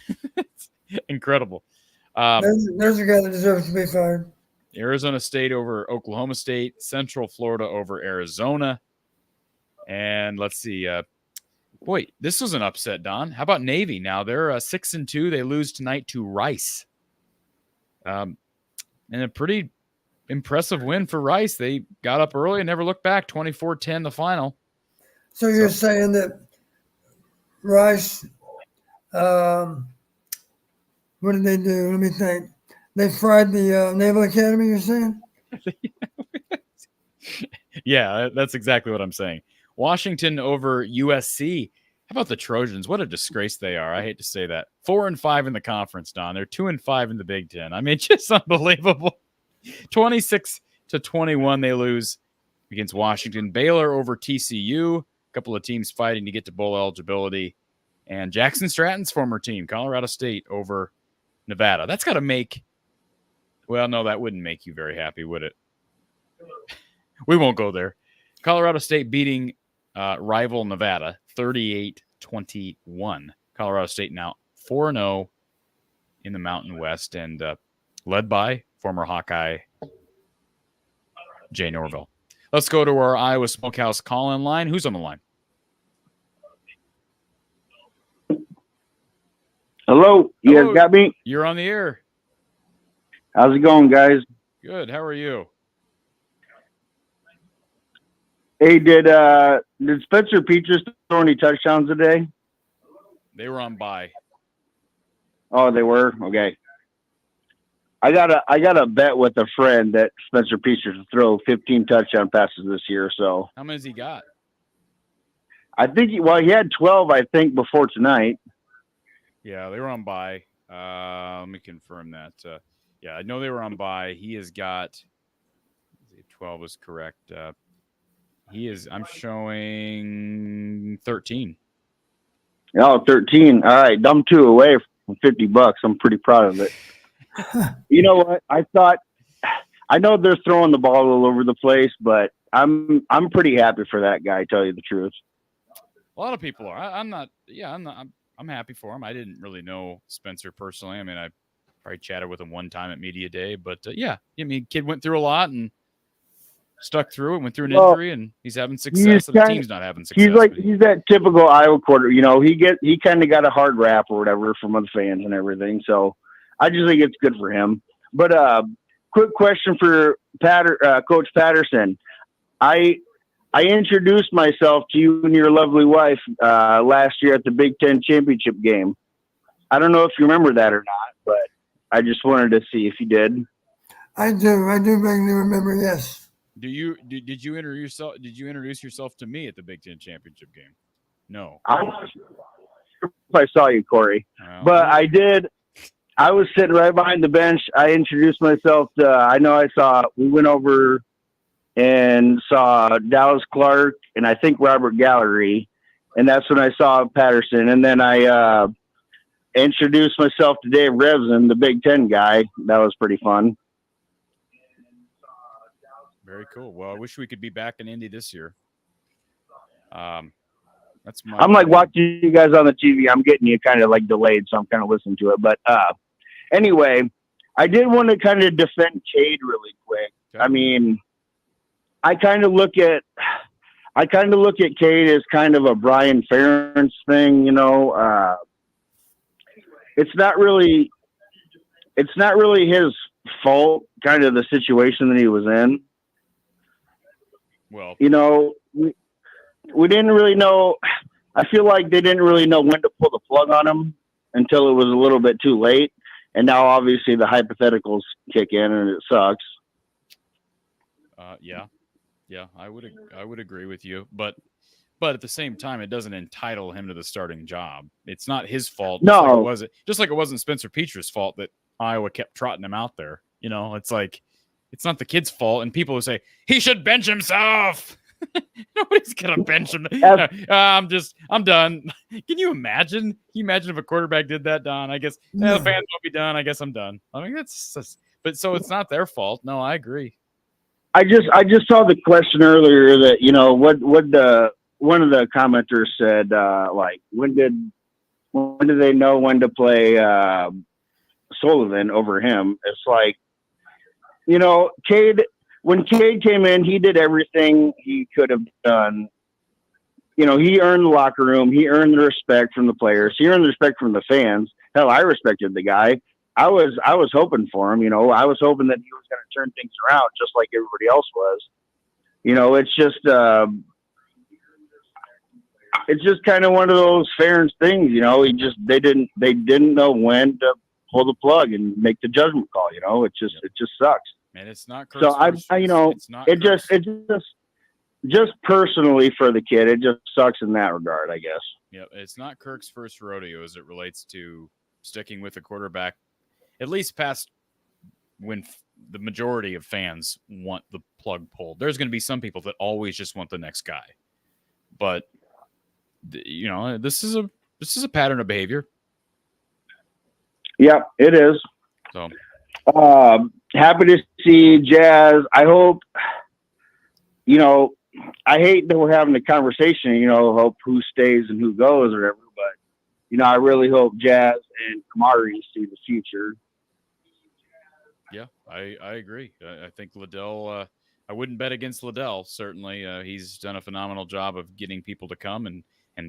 [SPEAKER 2] Incredible.
[SPEAKER 6] There's a guy that deserves to be fired.
[SPEAKER 2] Arizona State over Oklahoma State. Central Florida over Arizona. And let's see. Boy, this was an upset, Don. How about Navy? Now they're 6-2. They lose tonight to Rice. And a pretty impressive win for Rice. They got up early and never looked back. 24-10 the final.
[SPEAKER 6] So you're saying that Rice, what did they do? Let me think. They fried the Naval Academy, you're saying?
[SPEAKER 2] Yeah, that's exactly what I'm saying. Washington over USC. How about the Trojans? What a disgrace they are. I hate to say that. 4-5 in the conference, Don. They're 2-5 in the Big Ten. I mean, just unbelievable. 26-21 they lose against Washington. Baylor over TCU. A couple of teams fighting to get to bowl eligibility. And Jackson Stratton's former team, Colorado State over Nevada. That's got to make... Well, no, that wouldn't make you very happy, would it? We won't go there. Colorado State beating rival Nevada 38-21. Colorado State now 4-0 in the Mountain West and led by former Hawkeye Jay Norville. Let's go to our Iowa Smokehouse call-in line. Who's on the line?
[SPEAKER 14] Hello, you guys got me?
[SPEAKER 2] You're on the air.
[SPEAKER 14] How's it going, guys?
[SPEAKER 2] Good. How are you?
[SPEAKER 14] Hey, did Spencer Petras throw any touchdowns today?
[SPEAKER 2] They were on bye.
[SPEAKER 14] Oh, they were? Okay. I got a bet with a friend that Spencer Petras will throw 15 touchdown passes this year. So
[SPEAKER 2] how many has he got?
[SPEAKER 14] I think he had 12. I think before tonight.
[SPEAKER 2] Yeah, they were on bye. Let me confirm that. Yeah, I know they were on bye. He has got 12 is correct. I'm showing 13.
[SPEAKER 14] Oh, 13. All right. I'm 2 away from $50. I'm pretty proud of it. You know what? I know they're throwing the ball all over the place, but I'm pretty happy for that guy, to tell you the truth.
[SPEAKER 2] A lot of people are. I'm not. Yeah, I'm happy for him. I didn't really know Spencer personally. I mean, I probably chatted with him one time at Media Day, but yeah, I mean, kid went through a lot and stuck through it, went through an injury, and he's having success. And the team's not having success.
[SPEAKER 14] He's that typical Iowa quarter. You know, he kind of got a hard rap or whatever from other fans and everything. So I just think it's good for him. But quick question for Coach Patterson. I introduced myself to you and your lovely wife last year at the Big Ten championship game. I don't know if you remember that or not, but I just wanted to see if you did.
[SPEAKER 6] I do. I do vaguely remember. Yes.
[SPEAKER 2] Did you introduce yourself to me at the Big Ten championship game? No.
[SPEAKER 14] I'm not sure if I saw you, Corey, but I did. I was sitting right behind the bench. I introduced myself. We went over and saw Dallas Clark and I think Robert Gallery. And that's when I saw Patterson. And then I introduced myself to Dave Revson, the Big Ten guy. That was pretty fun.
[SPEAKER 2] Very cool. Well, I wish we could be back in Indy this year.
[SPEAKER 14] I'm like watching you guys on the TV. I'm getting you kind of like delayed, so I'm kind of listening to it. But anyway, I did want to kind of defend Cade really quick. Okay. I mean, I kind of look at Cade as kind of a Brian Ferentz thing, you know. It's not really his fault, kind of the situation that he was in.
[SPEAKER 2] Well,
[SPEAKER 14] you know, we didn't really know. I feel like they didn't really know when to pull the plug on him until it was a little bit too late. And now obviously the hypotheticals kick in and it sucks.
[SPEAKER 2] Yeah, I would agree with you, but at the same time, it doesn't entitle him to the starting job. It's not his fault.
[SPEAKER 14] No,
[SPEAKER 2] just like it wasn't Spencer Petrus' fault that Iowa kept trotting him out there. You know, it's like it's not the kid's fault. And people who say he should bench himself. Nobody's gonna bench him. I'm done. Can you imagine? Can you imagine if a quarterback did that, Don? I guess the fans won't be done. I guess I'm done. I mean, but so it's not their fault. No, I agree.
[SPEAKER 14] I just saw the question earlier that, you know, what one of the commenters said, like, when did they know when to play Sullivan over him? It's like, you know, when Cade came in, he did everything he could have done. You know, he earned the locker room. He earned the respect from the players. He earned the respect from the fans. Hell, I respected the guy. I was hoping for him. You know, I was hoping that he was going to turn things around just like everybody else was. You know, it's just kind of one of those Ferentz things. You know, they didn't know when to pull the plug and make the judgment call. You know, it just sucks.
[SPEAKER 2] Man, it's not.
[SPEAKER 14] Kirk's just personally for the kid, it just sucks in that regard, I guess.
[SPEAKER 2] Yeah, it's not Kirk's first rodeo as it relates to sticking with a quarterback, at least past when the majority of fans want the plug pulled. There's going to be some people that always just want the next guy, but you know, this is a pattern of behavior.
[SPEAKER 14] Yeah, it is.
[SPEAKER 2] So.
[SPEAKER 14] Happy to see Jazz. I hope, you know, I hate that we're having a conversation, you know, hope who stays and who goes or whatever, but, you know, I really hope Jazz and Kamari see the future.
[SPEAKER 2] Yeah, I agree. I think Liddell, I wouldn't bet against Liddell, certainly. He's done a phenomenal job of getting people to come and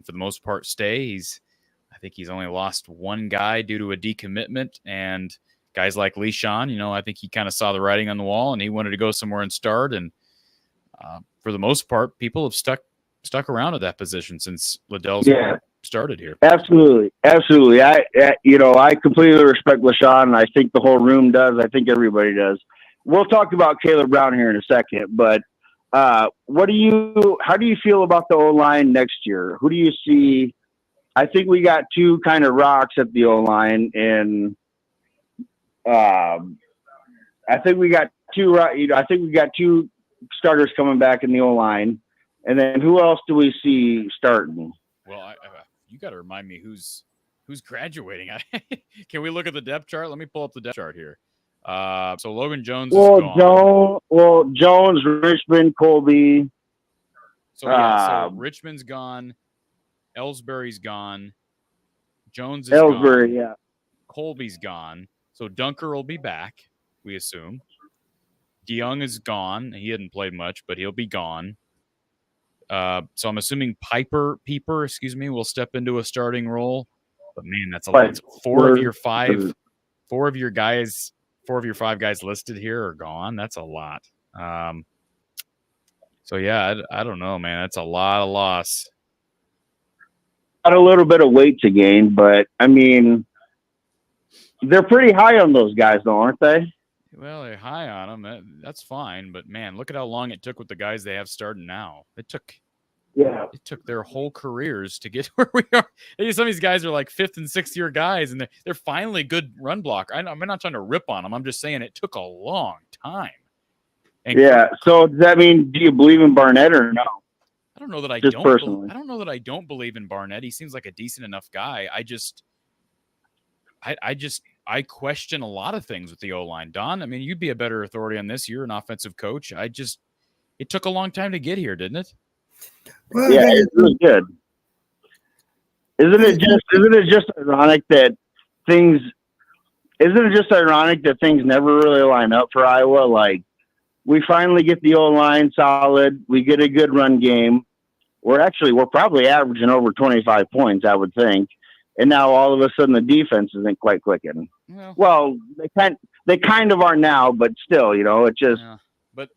[SPEAKER 2] for the most part stay. I think he's only lost one guy due to a decommitment, and guys like Leishon, you know, I think he kind of saw the writing on the wall and he wanted to go somewhere and start. And for the most part, people have stuck around at that position since Liddell's started here.
[SPEAKER 14] Absolutely. I completely respect Leishon. I think the whole room does. I think everybody does. We'll talk about Caleb Brown here in a second, but how do you feel about the O-line next year? Who do you see? I think we got two kind of rocks at the O-line, and I think we got two starters coming back in the O-line, and then who else do we see starting?
[SPEAKER 2] Well, you got to remind me who's graduating. Can we look at the depth chart? Let me pull up the depth chart here. So Logan Jones is gone.
[SPEAKER 14] Jones, Richmond, Colby.
[SPEAKER 2] So Richmond's gone. Ellsbury's gone. Jones is
[SPEAKER 14] Ellsbury,
[SPEAKER 2] gone.
[SPEAKER 14] Yeah.
[SPEAKER 2] Colby's gone. So Dunker will be back, we assume. DeYoung is gone. He hadn't played much, but he'll be gone. So I'm assuming Pieper, will step into a starting role. But man, that's a lot. Four of your five guys listed here are gone. That's a lot. So yeah, I don't know, man. That's a lot of loss.
[SPEAKER 14] Got a little bit of weight to gain, but I mean, they're pretty high on those guys, though, aren't they?
[SPEAKER 2] Well, they're high on them. That's fine. But man, look at how long it took with the guys they have starting now.
[SPEAKER 14] Yeah.
[SPEAKER 2] It took their whole careers to get where we are. Some of these guys are like 5th and 6th year guys, and they're finally good run blocker. I'm not trying to rip on them. I'm just saying it took a long time. And
[SPEAKER 14] Yeah. So does that mean, do you believe in Barnett or no?
[SPEAKER 2] I don't know that I
[SPEAKER 14] Just
[SPEAKER 2] don't.
[SPEAKER 14] personally.
[SPEAKER 2] I don't know that I don't believe in Barnett. He seems like a decent enough guy. I question a lot of things with the O-line. Don, I mean, you'd be a better authority on this. You're an offensive coach. It took a long time to get here, didn't it?
[SPEAKER 6] Well,
[SPEAKER 14] Yeah, it's really good. Isn't it just ironic that things never really line up for Iowa? Like, we finally get the O-line solid. We get a good run game. We're probably averaging over 25 points, I would think. And now all of a sudden the defense isn't quite clicking. Well, they kind of are now, but still, it just.
[SPEAKER 2] Yeah. But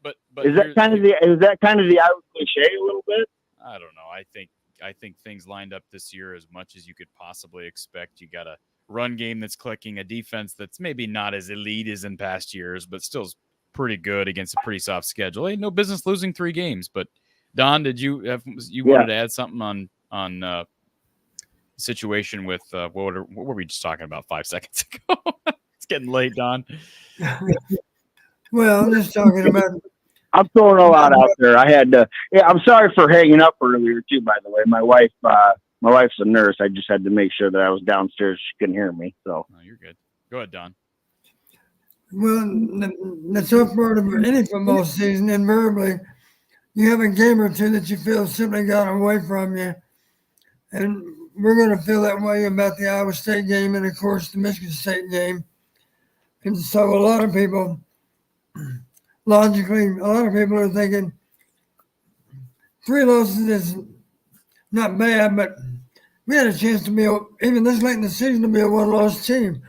[SPEAKER 14] is that kind of the Iowa cliche a little bit?
[SPEAKER 2] I don't know. I think things lined up this year as much as you could possibly expect. You got a run game that's clicking, a defense that's maybe not as elite as in past years, but still is pretty good against a pretty soft schedule. Hey, no business losing 3 games. But Don, did you wanted to add something on the situation with what were we just talking about 5 seconds ago? It's getting late, Don.
[SPEAKER 6] Well, I'm just talking about.
[SPEAKER 14] I'm throwing a lot out there. I had to. Yeah, I'm sorry for hanging up earlier too. By the way, my wife's a nurse. I just had to make sure that I was downstairs. She couldn't hear me. So.
[SPEAKER 2] No, you're good. Go ahead, Don.
[SPEAKER 6] Well, the tough part of any football season, invariably, you have a game or two that you feel simply got away from you, and we're going to feel that way about the Iowa State game and, of course, the Michigan State game. And so a lot of people, logically, are thinking 3 losses is not bad, but we had a chance to be, even this late in the season, to be a 1-loss team.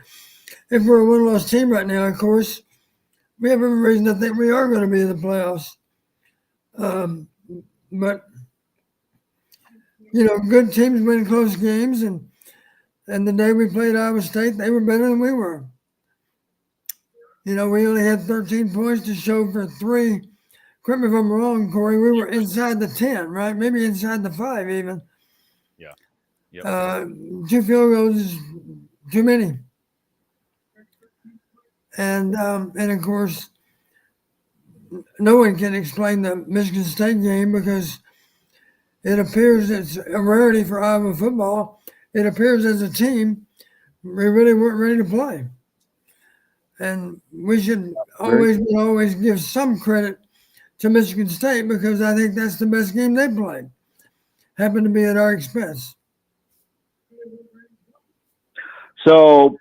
[SPEAKER 6] If we're a 1-loss team right now, of course, we have every reason to think we are going to be in the playoffs. But, good teams win close games, and the day we played Iowa State, they were better than we were. We only had 13 points to show for 3. Correct me if I'm wrong, Corey. We were inside the 10, right? Maybe inside the 5 even.
[SPEAKER 2] Yeah. Yep.
[SPEAKER 6] 2 field goals is too many. And of course, no one can explain the Michigan State game because it appears it's a rarity for Iowa football. It appears as a team we really weren't ready to play. And we should always give some credit to Michigan State because I think that's the best game they played. Happened to be at our expense.
[SPEAKER 14] So,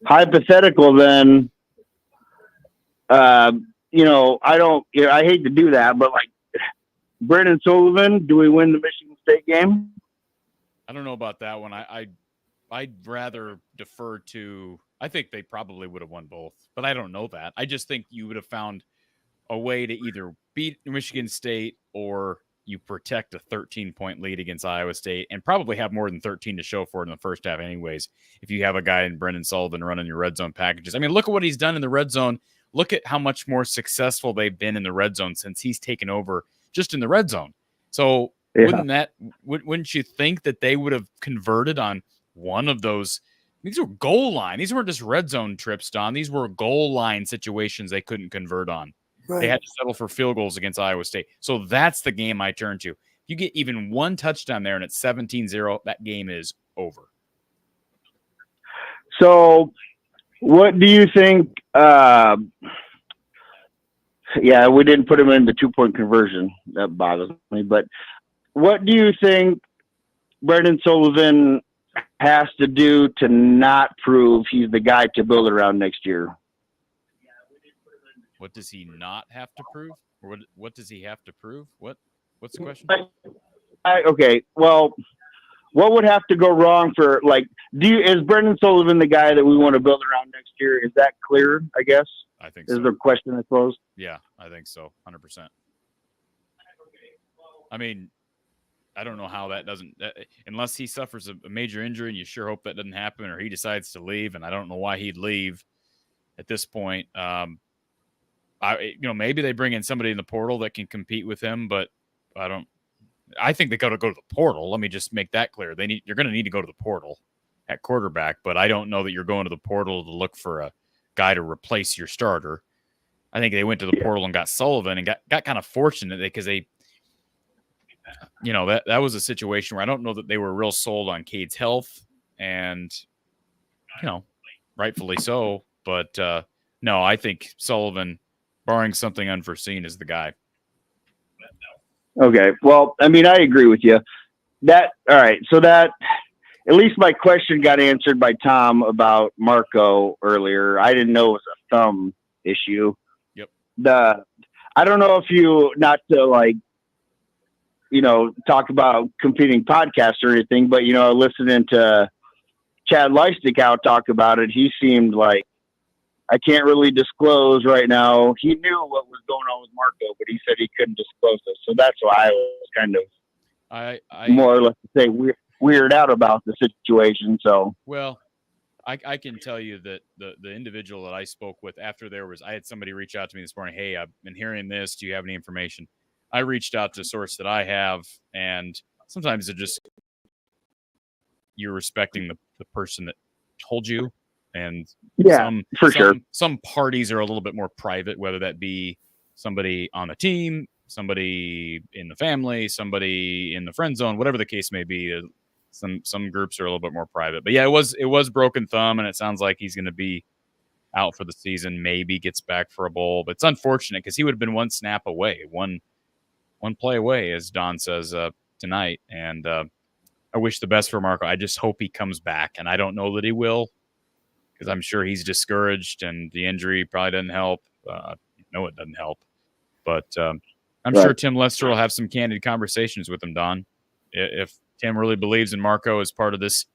[SPEAKER 14] hypothetical then, I hate to do that, but like Brendan Sullivan, do we win the Michigan State game?
[SPEAKER 2] I don't know about that one. I'd rather defer to. I think they probably would have won both, but I don't know that. I just think you would have found a way to either beat Michigan State or you protect a 13-point lead against Iowa State and probably have more than 13 to show for it in the first half anyways. If you have a guy in Brendan Sullivan running your red zone packages. I mean, look at what he's done in the red zone. Look at how much more successful they've been in the red zone since he's taken over just in the red zone. So wouldn't you think that they would have converted on one of those? These were goal line. These weren't just red zone trips, Don. These were goal line situations they couldn't convert on. Right. They had to settle for field goals against Iowa State. So that's the game I turn to. If you get even one touchdown there and it's 17-0, that game is over.
[SPEAKER 14] So what do you think? We didn't put him in the 2-point conversion. That bothers me. But what do you think Brendan Sullivan has to do to not prove he's the guy to build around next year?
[SPEAKER 2] What does he not have to prove? Or what does he have to prove? What's the question?
[SPEAKER 14] Okay. Well, what would have to go wrong for is Brendan Sullivan the guy that we want to build around next year? Is that clear, I guess?
[SPEAKER 2] I think so.
[SPEAKER 14] Is the question, I suppose?
[SPEAKER 2] Yeah, I think so. 100%. I mean, I don't know how that doesn't, unless he suffers a major injury, and you sure hope that doesn't happen, or he decides to leave, and I don't know why he'd leave at this point. Maybe they bring in somebody in the portal that can compete with him, but I don't. I think they got to go to the portal. Let me just make that clear. You're going to need to go to the portal at quarterback, but I don't know that you're going to the portal to look for a guy to replace your starter. I think they went to the portal and got Sullivan and got kind of fortunate because that was a situation where I don't know that they were real sold on Cade's health, and rightfully so. But no, I think Sullivan, barring something unforeseen, is the guy.
[SPEAKER 14] Okay. Well, I mean, I agree with you. All right. So that at least my question got answered by Tom about Marco earlier. I didn't know it was a thumb issue.
[SPEAKER 2] Yep.
[SPEAKER 14] I don't know if you, not to talk about competing podcasts or anything, but listening to Chad Leistick talk about it, he seemed like, I can't really disclose right now. He knew what was going on with Marco, but he said he couldn't disclose it. So that's why I was kind of
[SPEAKER 2] I
[SPEAKER 14] more or less to say weird out about the situation. So
[SPEAKER 2] I can tell you that the individual that I spoke with after I had somebody reach out to me this morning. Hey, I've been hearing this. Do you have any information? I reached out to a source that I have, and sometimes you're respecting the person that told you. And some parties are a little bit more private, whether that be somebody on the team, somebody in the family, somebody in the friend zone, whatever the case may be. Some groups are a little bit more private, but yeah, it was broken thumb, and it sounds like he's going to be out for the season. Maybe gets back for a bowl, but it's unfortunate because he would have been one snap away, one play away, as Don says tonight. And I wish the best for Marco. I just hope he comes back, and I don't know that he will, because I'm sure he's discouraged, and the injury probably doesn't help. It doesn't help. But I'm sure Tim Lester will have some candid conversations with him, Don. If Tim really believes in Marco as part of this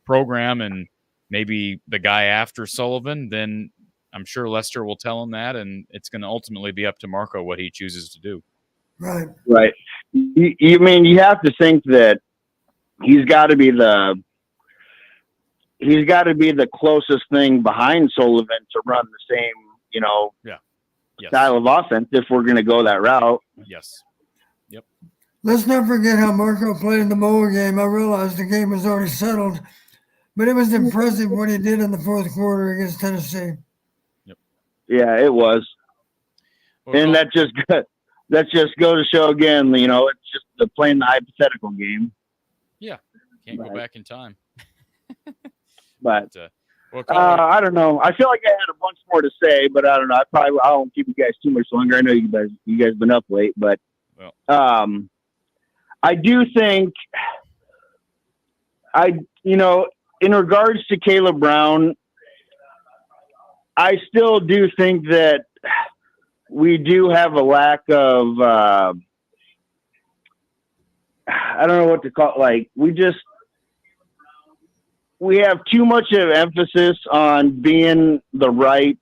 [SPEAKER 2] program and maybe the guy after Sullivan, then I'm sure Lester will tell him that, and it's going to ultimately be up to Marco what he chooses to do.
[SPEAKER 6] Right.
[SPEAKER 14] Right. You mean you have to think that he's got to be the closest thing behind Sullivan to run the same, style of offense if we're going to go that route.
[SPEAKER 2] Yes. Yep.
[SPEAKER 6] Let's not forget how Marco played in the bowl game. I realized the game was already settled, but it was impressive what he did in the fourth quarter against Tennessee.
[SPEAKER 2] Yep.
[SPEAKER 14] Yeah, it was. And that just goes to show again, it's just playing the hypothetical game.
[SPEAKER 2] Yeah. Can't go back in time.
[SPEAKER 14] But I don't know. I feel like I had a bunch more to say, but I don't know. I won't keep you guys too much longer. I know you guys been up late, but I do think in regards to Caleb Brown, I still do think that we do have a lack of I don't know what to call it. Like we have too much of emphasis on being the right.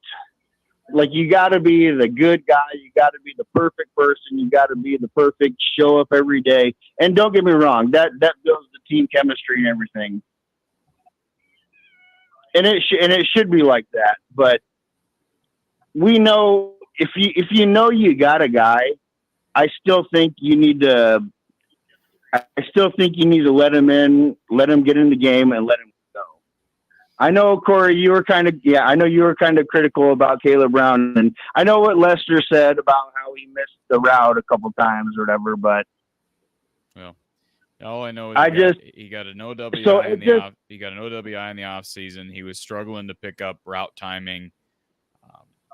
[SPEAKER 14] Like you got to be the good guy. You got to be the perfect person. You got to be the perfect show up every day. And don't get me wrong, that builds the team chemistry and everything. And it should be like that. But we know if you know you got a guy, I still think you need to let him in, let him get in the game, and let him. I know, Corey, you were kind of critical about Caleb Brown, and I know what Lester said about how he missed the route a couple times or whatever, but
[SPEAKER 2] all I know is he got an OWI he got an OWI in the off season. He was struggling to pick up route timing.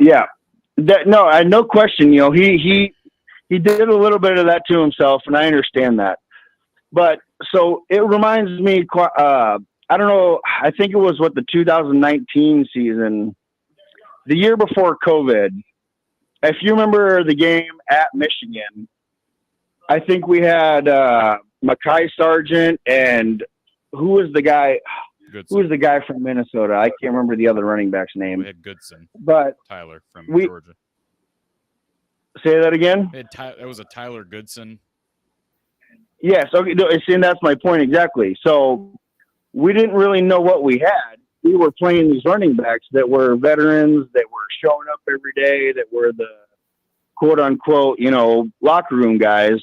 [SPEAKER 14] No question. He did a little bit of that to himself, and I understand that. But so it reminds me. I don't know. I think it was the 2019 season, the year before COVID. If you remember the game at Michigan, I think we had Mekhi Sargent and who was the guy?
[SPEAKER 2] Goodson.
[SPEAKER 14] Who was the guy from Minnesota? I can't remember the other running back's name.
[SPEAKER 2] We had Goodson,
[SPEAKER 14] but
[SPEAKER 2] Tyler from Georgia.
[SPEAKER 14] Say that again.
[SPEAKER 2] That was a Tyler Goodson.
[SPEAKER 14] Yes. Okay. No, and that's my point exactly. So we didn't really know what we had. We were playing these running backs that were veterans, that were showing up every day, that were the quote unquote, locker room guys.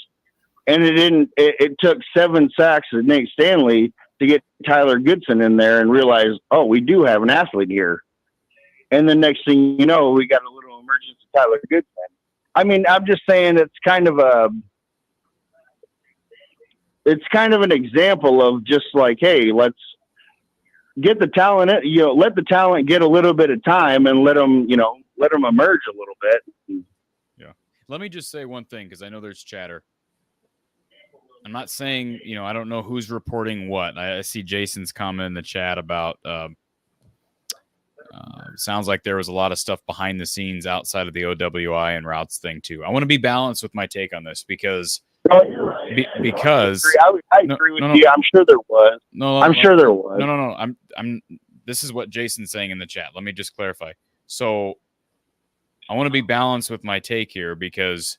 [SPEAKER 14] and it took 7 sacks of Nate Stanley to get Tyler Goodson in there and realize, oh, we do have an athlete here. And the next thing you know, we got a little emergence of Tyler Goodson. I mean, I'm just saying it's kind of an example of just like, hey, let's get the talent, let the talent get a little bit of time and let them emerge a little bit.
[SPEAKER 2] Yeah. Let me just say one thing, because I know there's chatter. I'm not saying, I don't know who's reporting what. I see Jason's comment in the chat about sounds like there was a lot of stuff behind the scenes outside of the OWI and routes thing too. I want to be balanced with my take on this because because
[SPEAKER 14] I agree with you. I'm sure there was. Sure there was.
[SPEAKER 2] No. I'm. This is what Jason's saying in the chat. Let me just clarify. So I want to be balanced with my take here because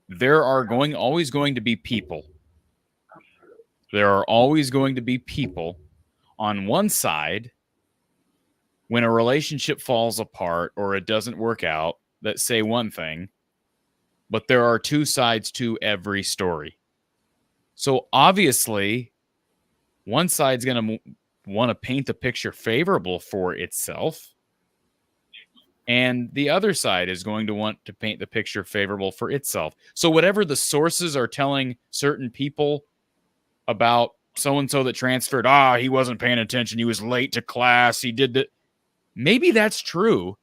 [SPEAKER 2] there are always going to be people. There are always going to be people on one side when a relationship falls apart or it doesn't work out that say one thing, but there are two sides to every story. So obviously, one side's going to want to paint the picture favorable for itself, and the other side is going to want to paint the picture favorable for itself. So whatever the sources are telling certain people about so-and-so that transferred, he wasn't paying attention, he was late to class, he did that. Maybe that's true,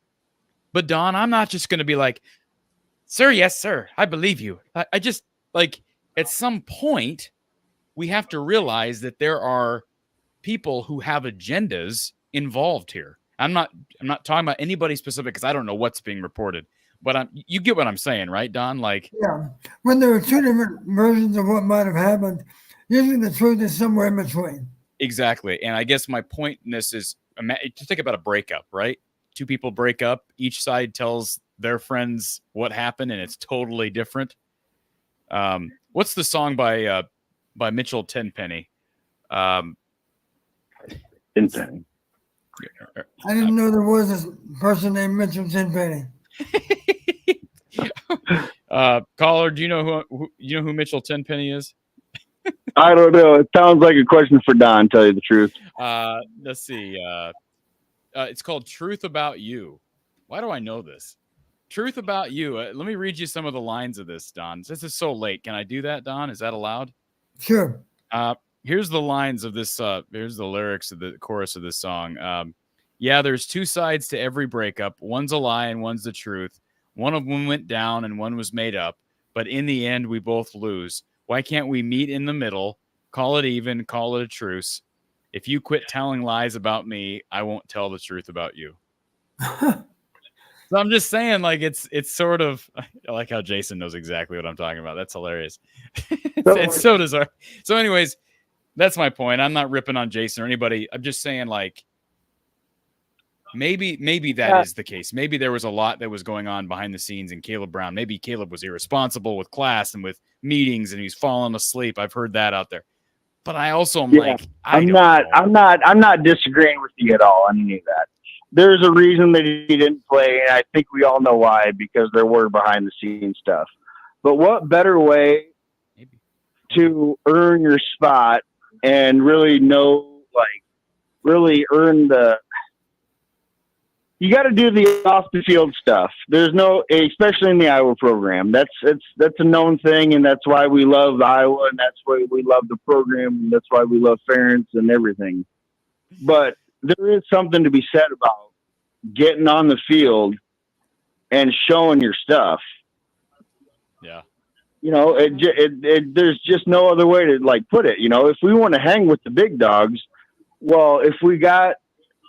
[SPEAKER 2] but Don, I'm not just going to be like, sir, yes, sir, I believe you. I just, like, at some point, we have to realize that there are people who have agendas involved here. I'm not talking about anybody specific because I don't know what's being reported, but you get what I'm saying, right, Don? Like,
[SPEAKER 6] yeah, when there are two different versions of what might have happened, usually the truth is somewhere in between.
[SPEAKER 2] Exactly, and I guess my point in this is, just think about a breakup, right? Two people break up, each side tells their friends what happened, and it's totally different. What's the song by Mitchell Tenpenny?
[SPEAKER 14] Tenpenny.
[SPEAKER 6] I didn't know there was a person named Mitchell Tenpenny.
[SPEAKER 2] Caller, do you know who Mitchell Tenpenny is?
[SPEAKER 14] I don't know. It sounds like a question for Don, tell you the truth.
[SPEAKER 2] Let's see. It's called Truth About You. Why do I know this? Truth About You. Let me read you some of the lines of this, Don. This is so late. Can I do that, Don? Is that allowed?
[SPEAKER 6] Sure.
[SPEAKER 2] Here's the lines of this. Here's the lyrics of the chorus of this song. Yeah, there's two sides to every breakup. One's a lie and one's the truth. One of them went down and one was made up. But in the end, we both lose. Why can't we meet in the middle? Call it even, call it a truce. If you quit telling lies about me, I won't tell the truth about you. So I'm just saying, like, it's sort of, I like how Jason knows exactly what I'm talking about. That's hilarious. It's so does our. So anyways, that's my point. I'm not ripping on Jason or anybody. I'm just saying, like, maybe that is the case. Maybe there was a lot that was going on behind the scenes in Caleb Brown. Maybe Caleb was irresponsible with class and with meetings and he's falling asleep. I've heard that out there. But I also am
[SPEAKER 14] I'm not disagreeing with you at all on any of that. There's a reason that he didn't play, and I think we all know why, because there were behind the scenes stuff. But what better way to earn your spot and really know, like, really earn you got to do the off the field stuff. There's no, especially in the Iowa program. That's a known thing, and that's why we love Iowa, and that's why we love the program, and that's why we love Ferentz and everything. But there is something to be said about getting on the field and showing your stuff.
[SPEAKER 2] Yeah.
[SPEAKER 14] There's just no other way to, like, put it. If we want to hang with the big dogs, well, if we got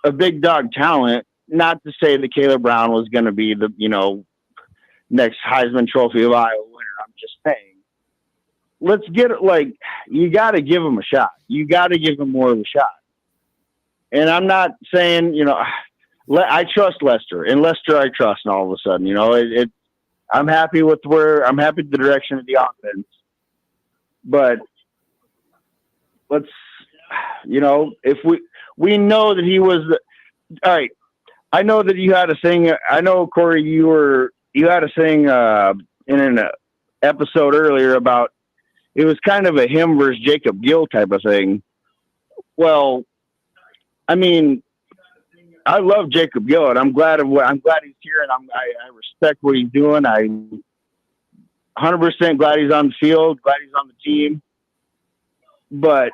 [SPEAKER 14] a big dog talent, not to say that Caleb Brown was going to be the, next Heisman Trophy of Iowa winner. I'm just saying, let's get it. Like, you got to give him a shot. You got to give him more of a shot. And I'm not saying, I trust Lester, and Lester I trust, and all of a sudden, I'm happy with the direction of the offense. But let's, if we know that he was all right. I know that you had a thing. I know, Corey, you had a thing in an episode earlier about it was kind of a him versus Jacob Gill type of thing. Well, I mean, I love Jacob Gill, and I'm glad he's here, and I respect what he's doing. I'm 100% glad he's on the field, glad he's on the team. But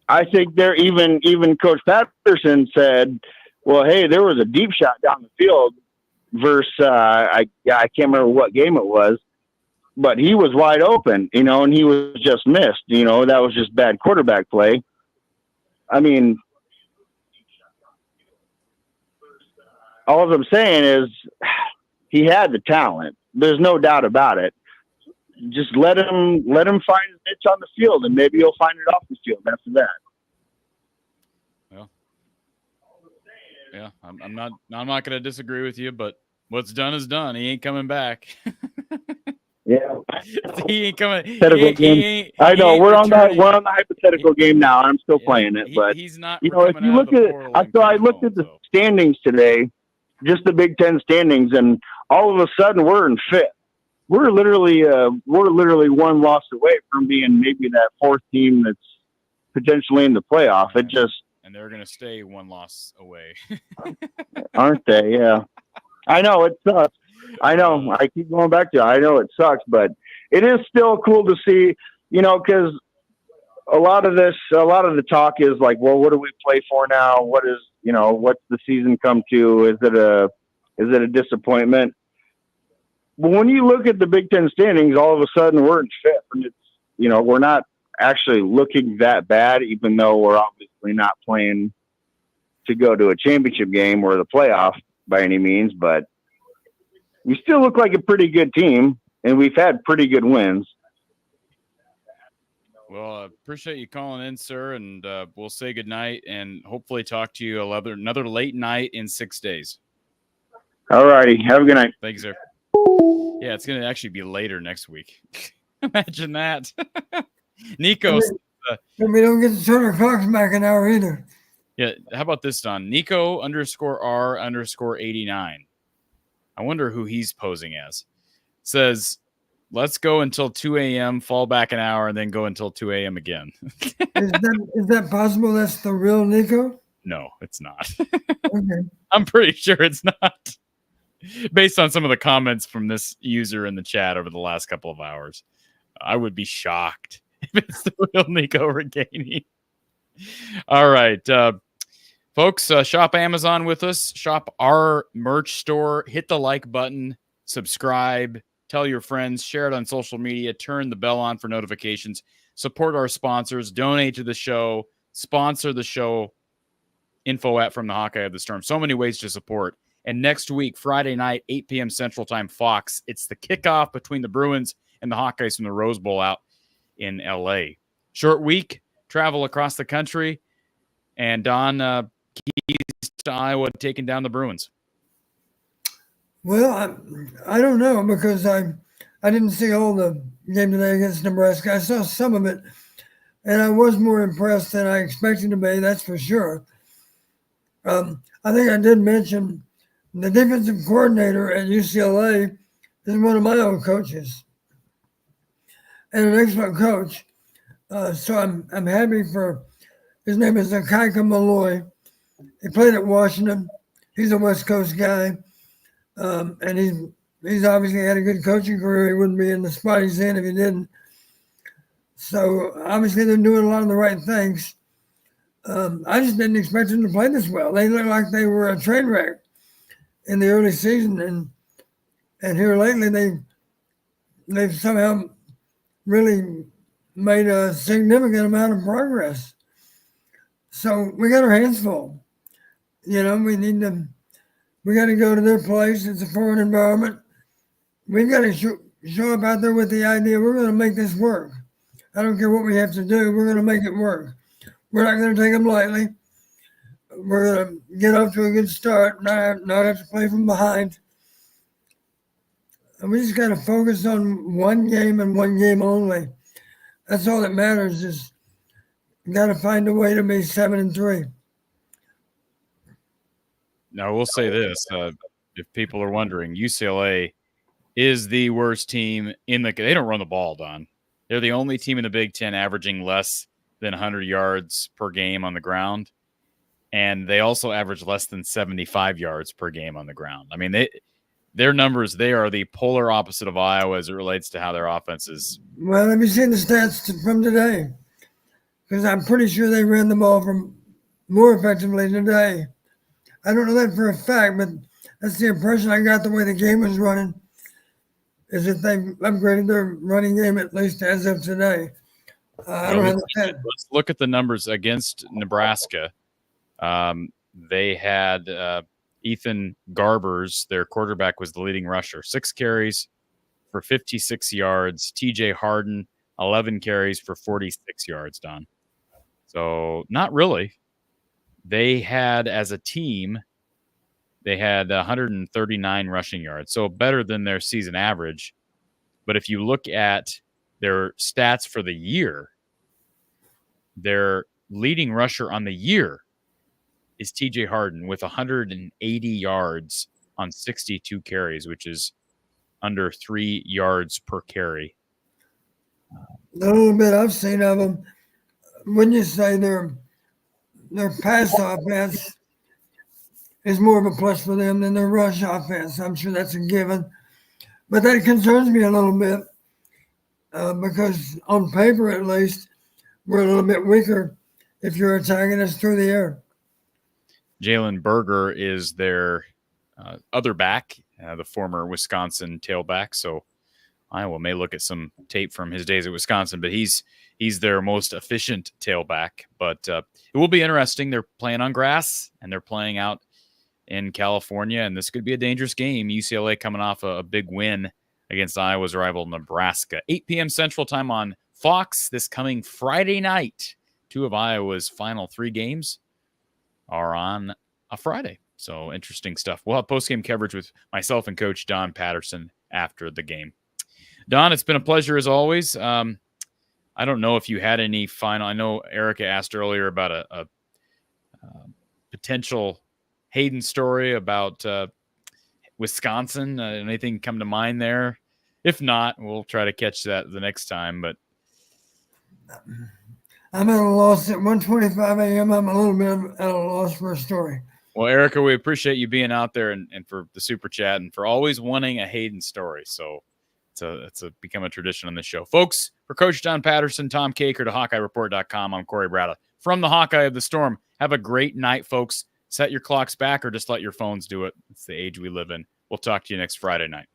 [SPEAKER 14] I think even Coach Patterson said, well, hey, there was a deep shot down the field versus I can't remember what game it was, but he was wide open, and he was just missed. That was just bad quarterback play. I mean, all I'm saying is he had the talent. There's no doubt about it. Just let him find his niche on the field, and maybe he'll find it off the field after that.
[SPEAKER 2] Yeah, I'm not going to disagree with you, but what's done is done. He ain't coming back.
[SPEAKER 14] Yeah,
[SPEAKER 2] he ain't coming.
[SPEAKER 14] I know we're on the hypothetical game now. I'm still playing it, but
[SPEAKER 2] he's not.
[SPEAKER 14] If you look at it, I looked at the standings today, just the Big Ten standings, and all of a sudden we're in fifth. We're literally one loss away from being maybe that fourth team that's potentially in the playoff.
[SPEAKER 2] And they're going to stay one loss away.
[SPEAKER 14] Aren't they? Yeah. I know it sucks. I know. I keep going back to it. I know it sucks, but it is still cool to see, because a lot of the talk is like, well, what do we play for now? What's the season come to? Is it a disappointment? But when you look at the Big Ten standings, all of a sudden we're in fifth, and it's, we're not actually looking that bad, even though we're obviously not playing to go to a championship game or the playoff by any means, but we still look like a pretty good team, and we've had pretty good wins.
[SPEAKER 2] Well, I appreciate you calling in, sir, and we'll say goodnight and hopefully talk to you another late night in 6 days.
[SPEAKER 14] All righty. Have a good night.
[SPEAKER 2] Thank you, sir. Yeah, it's going to actually be later next week. Imagine that. Nico.
[SPEAKER 6] We don't get to turn our clocks back an hour either.
[SPEAKER 2] Yeah, how about this, Don? Nico _R_89. I wonder who he's posing as. Says, let's go until 2 a.m., fall back an hour, and then go until 2 a.m. again.
[SPEAKER 6] Is that possible? That's the real Nico?
[SPEAKER 2] No, it's not.
[SPEAKER 6] Okay.
[SPEAKER 2] I'm pretty sure it's not. Based on some of the comments from this user in the chat over the last couple of hours, I would be shocked if it's the real Nico Reganey. All right. Folks, shop Amazon with us. Shop our merch store. Hit the like button. Subscribe. Tell your friends. Share it on social media. Turn the bell on for notifications. Support our sponsors. Donate to the show. Sponsor the show. Info at From the Hawkeye of the Storm. So many ways to support. And next week, Friday night, 8 p.m. Central Time, Fox. It's the kickoff between the Bruins and the Hawkeyes from the Rose Bowl out in L.A. Short week. Travel across the country. And Don, keys to Iowa taking down the Bruins.
[SPEAKER 6] Well, I don't know, because I didn't see all the game today against Nebraska. I saw some of it, and I was more impressed than I expected to be, that's for sure. I think I did mention the defensive coordinator at UCLA is one of my old coaches and an excellent coach. So I'm happy for, his name is Akaika Malloy. He played at Washington. He's a West Coast guy. And he's obviously had a good coaching career. He wouldn't be in the spot he's in if he didn't. So obviously they're doing a lot of the right things. I just didn't expect them to play this well. They looked like they were a train wreck in the early season, and here lately they've somehow really made a significant amount of progress. So we got our hands full. We got to go to their place. It's a foreign environment. We've got to show up out there with the idea we're going to make this work. I don't care what we have to do. We're going to make it work. We're not going to take them lightly. We're going to get off to a good start, not have to play from behind. And we just got to focus on one game and one game only. That's all that matters, is you got to find a way to be 7-3.
[SPEAKER 2] Now, I will say this. If people are wondering, UCLA is the worst team in the – they don't run the ball, Don. They're the only team in the Big Ten averaging less than 100 yards per game on the ground. And they also average less than 75 yards per game on the ground. I mean, their numbers, they are the polar opposite of Iowa as it relates to how their offense is.
[SPEAKER 6] Well, have you seen the stats from today? Because I'm pretty sure they ran the ball from more effectively today. I don't know that for a fact, but that's the impression I got the way the game was running, is that they've upgraded their running game at least as of today. I don't have that.
[SPEAKER 2] Let's look at the numbers against Nebraska. They had Ethan Garbers, their quarterback, was the leading rusher. 6 carries for 56 yards. TJ Harden, 11 carries for 46 yards, Don. So not really. They had, as a team, they had 139 rushing yards, so better than their season average. But if you look at their stats for the year, their leading rusher on the year is TJ Harden with 180 yards on 62 carries, which is under 3 yards per carry.
[SPEAKER 6] The little bit I've seen of them, when you say their pass offense is more of a plus for them than their rush offense, I'm sure that's a given. But that concerns me a little bit because on paper, at least, we're a little bit weaker if you're attacking us through the air.
[SPEAKER 2] Jalen Berger is their other back, the former Wisconsin tailback. So Iowa may look at some tape from his days at Wisconsin, but he's their most efficient tailback. But it will be interesting. They're playing on grass, and they're playing out in California, and this could be a dangerous game. UCLA coming off a big win against Iowa's rival Nebraska. 8 p.m. Central Time on Fox this coming Friday night. 2 of Iowa's final 3 games are on a Friday. So interesting stuff. We'll have post-game coverage with myself and Coach Don Patterson after the game. Don, it's been a pleasure as always. I don't know if you had any final. I know Erica asked earlier about a potential Hayden story about Wisconsin. Anything come to mind there? If not, we'll try to catch that the next time. But
[SPEAKER 6] I'm at a loss at 1:25 a.m. I'm a little bit at a loss for a story.
[SPEAKER 2] Well, Erica, we appreciate you being out there and for the super chat and for always wanting a Hayden story. So it's become a tradition on this show. Folks, for Coach Don Patterson, Tom Kakert of HawkeyeReport.com, I'm Corey Brada from the Hawkeye of the Storm. Have a great night, folks. Set your clocks back or just let your phones do it. It's the age we live in. We'll talk to you next Friday night.